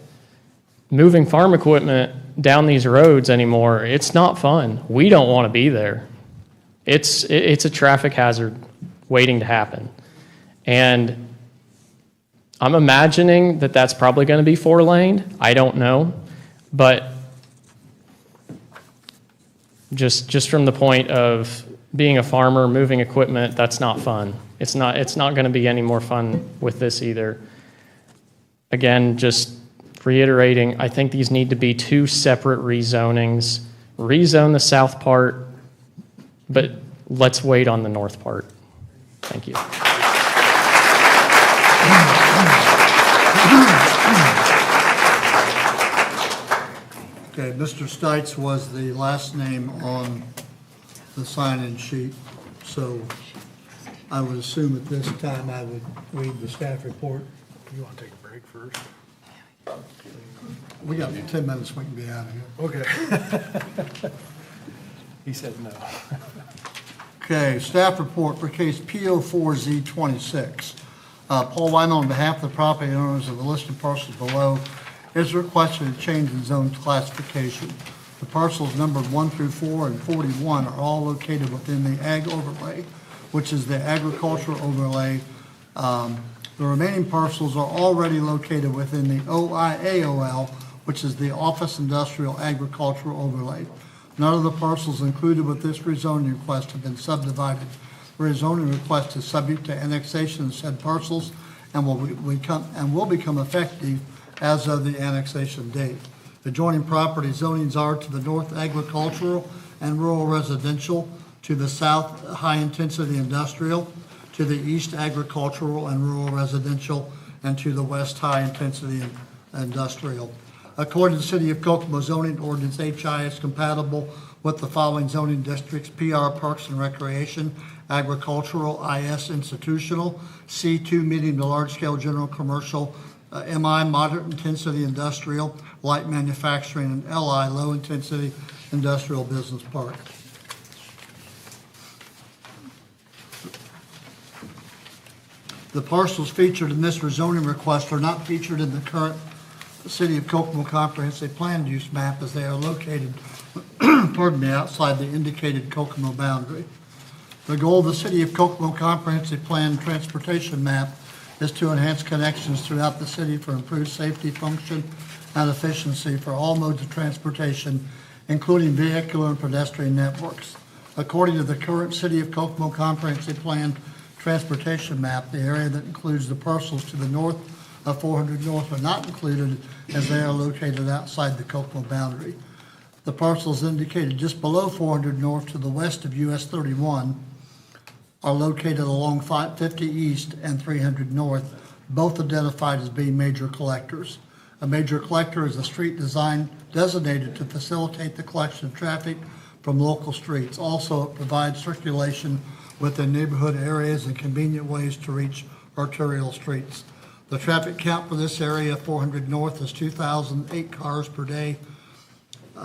Moving farm equipment down these roads anymore, it's not fun. We don't want to be there. It's a traffic hazard waiting to happen. And I'm imagining that that's probably going to be 4-laned. I don't know. But just from the point of being a farmer, moving equipment, that's not fun. It's not going to be any more fun with this either. Again, just reiterating, I think these need to be two separate rezonings. Rezone the south part, but let's wait on the north part. Thank you. Okay, Mr. Stites was the last name on the sign-in sheet, so I would assume at this time I would read the staff report. You want to take a break first? We got 10 minutes, we can be out of here. Okay. He said no. Okay, staff report for case P04Z26. Paul Wyman, on behalf of the property owners of the listed parcels below, is requesting a change in zone classification. The parcels numbered 1 through 4 and 41 are all located within the ag overlay, which is the agricultural overlay. The remaining parcels are already located within the OIAOL, which is the Office Industrial Agricultural Overlay. None of the parcels included with this rezoning request have been subdivided. The rezoning request is subject to annexation of said parcels and will become effective as of the annexation date. Adjoining property zonings are to the north agricultural and rural residential, to the south high-intensity industrial, to the east agricultural and rural residential, and to the west high-intensity industrial. According to the City of Kokomo zoning ordinance, HI is compatible with the following zoning districts: PR Parks and Recreation, Agricultural, IS Institutional, C2 medium to large-scale general commercial, MI moderate intensity industrial, light manufacturing, and LI low intensity industrial business park. The parcels featured in this rezoning request are not featured in the current City of Kokomo comprehensive plan use map, as they are located pardon me, outside the indicated Kokomo boundary. The goal of the City of Kokomo comprehensive plan transportation map is to enhance connections throughout the city for improved safety, function, and efficiency for all modes of transportation, including vehicular and pedestrian networks. According to the current City of Kokomo comprehensive plan transportation map, the area that includes the parcels to the north of 400 North are not included, as they are located outside the Kokomo boundary. The parcels indicated just below 400 North to the west of US 31 are located along 550 East and 300 North, both identified as being major collectors. A major collector is a street design designated to facilitate the collection of traffic from local streets. Also, it provides circulation within neighborhood areas and convenient ways to reach arterial streets. The traffic count for this area, 400 North, is 2,008 cars per day.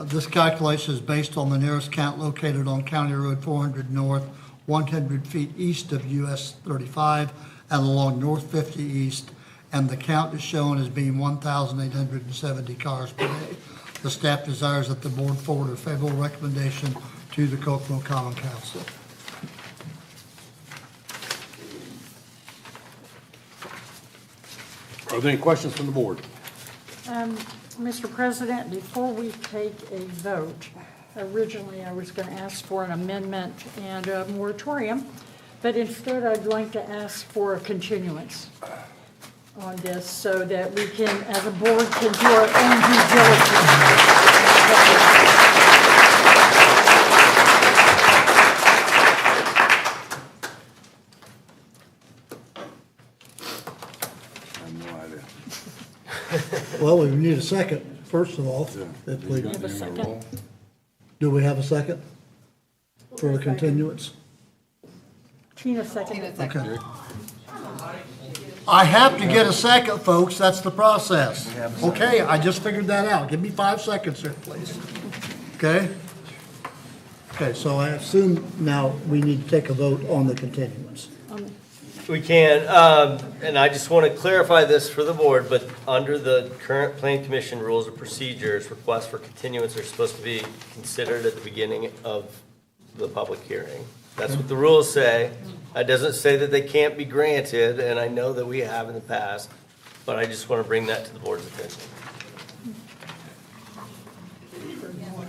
This calculation is based on the nearest count located on County Road 400 North, 100 feet east of US 35 and along North 50 East, and the count is shown as being 1,870 cars per day. The staff desires that the board forward a favorable recommendation to the Kokomo Common Council. Are there any questions from the board? Mr. President, before we take a vote, originally I was going to ask for an amendment and a moratorium, but instead I'd like to ask for a continuance on this so that we can, as a board, can do our own due diligence. Well, we need a second, first of all. If we Have a second? Do we have a second for a continuance? Tina seconded. Okay. I have to get a second, folks, that's the process. Okay, I just figured that out. Give me 5 seconds here, please. Okay? Okay, so I assume now we need to take a vote on the continuance. We can, and I just want to clarify this for the board, but under the current Plan Commission rules of procedures, requests for continuance are supposed to be considered at the beginning of the public hearing. That's what the rules say. It doesn't say that they can't be granted, and I know that we have in the past. but I just want to bring that to the board's attention.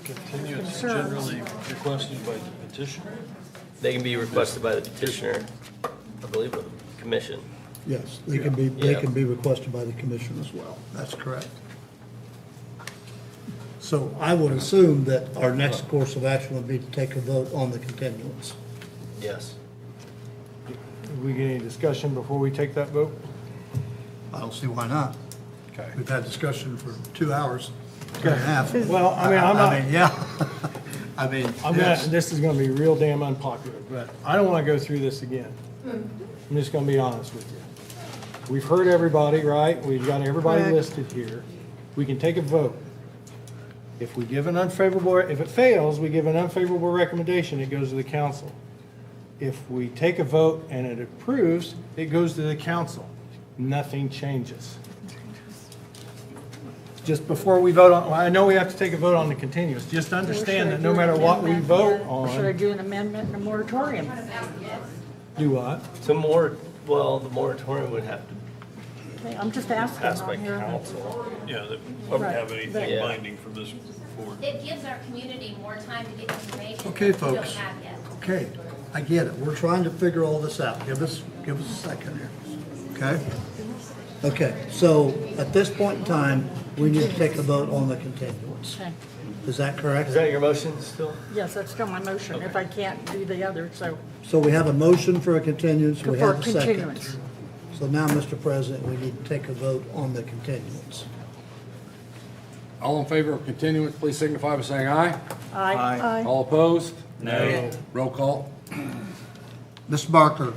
Continuance generally requested by the petitioner? They can be requested by the petitioner, I believe, or the commission. Yes, they can be requested by the commission as well. That's correct. So I would assume that our next course of action would be to take a vote on the continuance. Yes. Did we get any discussion before we take that vote? I don't see why not. Okay. We've had discussion for 2 hours, 2.5. Well, I mean, I'm not. Yeah. I mean, yes. This is gonna be real damn unpopular, but I don't wanna go through this again. I'm just gonna be honest with you. We've heard everybody, right? We've got everybody Correct. listed here. We can take a vote. If we give an unfavorable, if it fails, we give an unfavorable recommendation, it goes to the council. If we take a vote and it approves, it goes to the council. Nothing changes. Just before we vote on, well, I know we have to take a vote on the continuous. Just understand that no matter what we vote Or should I on, do an amendment and a moratorium? do what? The moratorium would have to Okay, I'm just pass asking by on here. council. Yeah, that wouldn't Right, have but- anything Yeah. binding from this board. It gives our community more time to get information Okay, that we don't folks. have yet. Okay, I get it. We're trying to figure all this out. Give us a second here, okay? Okay, so at this point in time, we need to take a vote on the continuance. Okay. Is that correct? Is that your motion still? Yes, that's still my motion, if I can't do the other, so. So we have a motion for a continuance, we For have a second. continuance. So now, Mr. President, we need to take a vote on the continuance. All in favor of continuance, please signify by saying aye. Aye. All opposed? No. Roll call. Ms. Barker,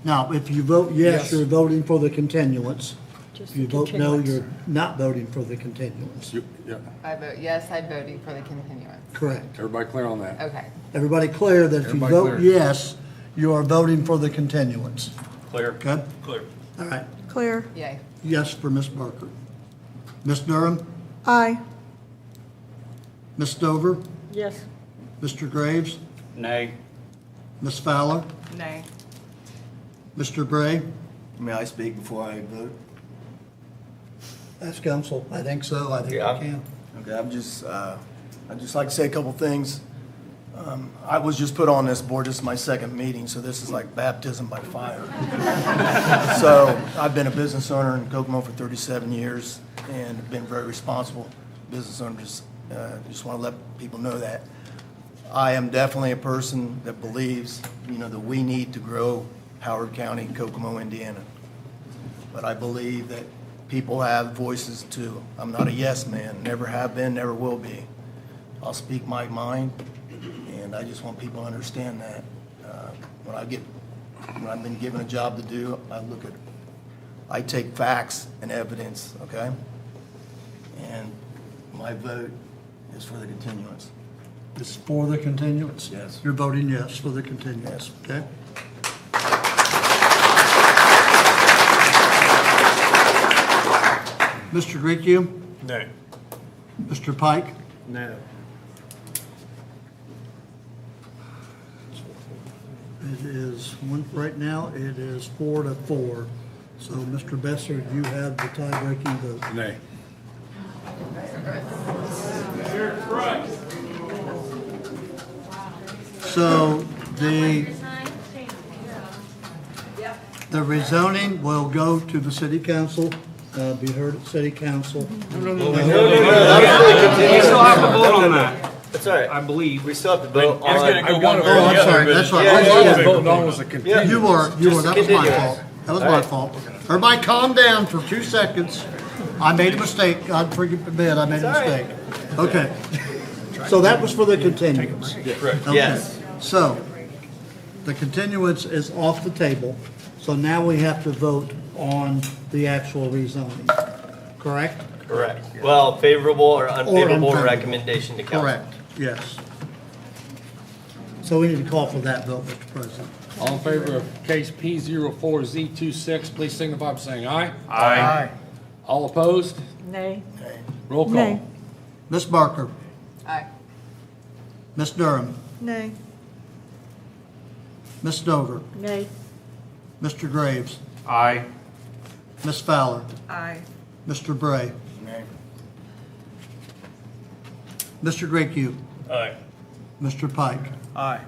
now, if you vote yes, Yes. you're voting for the continuance. Just If you the vote no, continuance. you're not voting for the continuance. Yeah, I vote yes, I'm voting for the continuance. Correct. everybody clear on that? Okay. Everybody clear that if you Everybody vote clear. yes, you are voting for the continuance? Clear. Okay? Clear. All right. Clear. Yay. Yes for Ms. Barker. Ms. Durham? Aye. Ms. Stover? Yes. Mr. Graves? Nay. Ms. Fowler? Nay. Mr. Gray? May I speak before I vote? That's council. I think so. I think Yeah. I can. Okay, I'd just like to say a couple things. I was just put on this board, this is my second meeting, so this is like baptism by fire. So I've been a business owner in Kokomo for 37 years and been very responsible business owner. Just want to let people know that. I am definitely a person that believes, that we need to grow Howard County, Kokomo, Indiana. But I believe that people have voices too. I'm not a yes man, never have been, never will be. I'll speak my mind, and I just want people to understand that. When I've been given a job to do, I take facts and evidence, okay? And my vote is for the continuance. It's for the continuance? Yes. You're voting yes for the continuance, okay? Mr. Grieco? Nay. Mr. Pike? No. It is, right now, it is 4-4. So, Mr. Besser, you have the tie-breaking vote. Nay. So, the rezoning will go to the city council, be heard at city council. No. We still have to vote on that. That's all right. I believe. We still have to vote on. Oh, I'm sorry, that's right. Yeah, All I was voting on was a continuance. You were, Just that was my continuance. fault. That was All my right. fault. Everybody calm down for 2 seconds. I made a mistake. God forbid, I made a It's all right. mistake. Okay. So that was for the continuance. Correct. Okay. Yes. So, the continuance is off the table, so now we have to vote on the actual rezoning, correct? Correct. Well, favorable or unfavorable unfavorable. recommendation to council. Correct, yes. So we need to call for that vote, Mr. President. All in favor of case P04Z26, please signify by saying aye. Aye. All opposed? Nay. Roll call. Nay. Ms. Barker? Aye. Ms. Durham? Nay. Ms. Stover? Nay. Mr. Graves? Aye. Ms. Fowler? Aye. Mr. Bray? Nay. Mr. Graycube? Aye. Mr. Pike? Aye.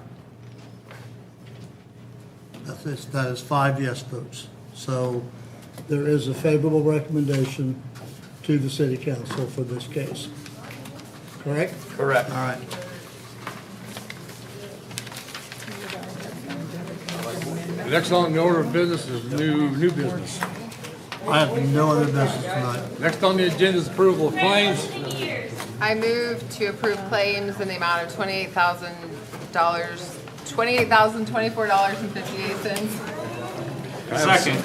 That is 5 yes votes. So there is a favorable recommendation to the city council for this case. Correct? Correct. All right. Next on the order of business is new business. I have no other business tonight. Next on the agenda is approval of claims. I move to approve claims in the amount of $28,000, $28,024.58. Second.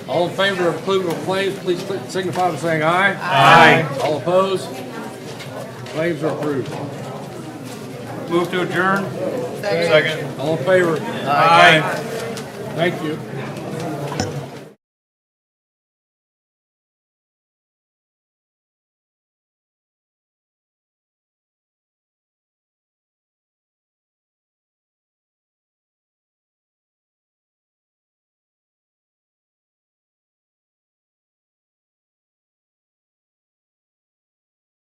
All in favor of approval of claims, please signify by saying aye. Aye. All opposed? Claims are approved. Move to adjourn? Second. All in favor? Aye. Thank you.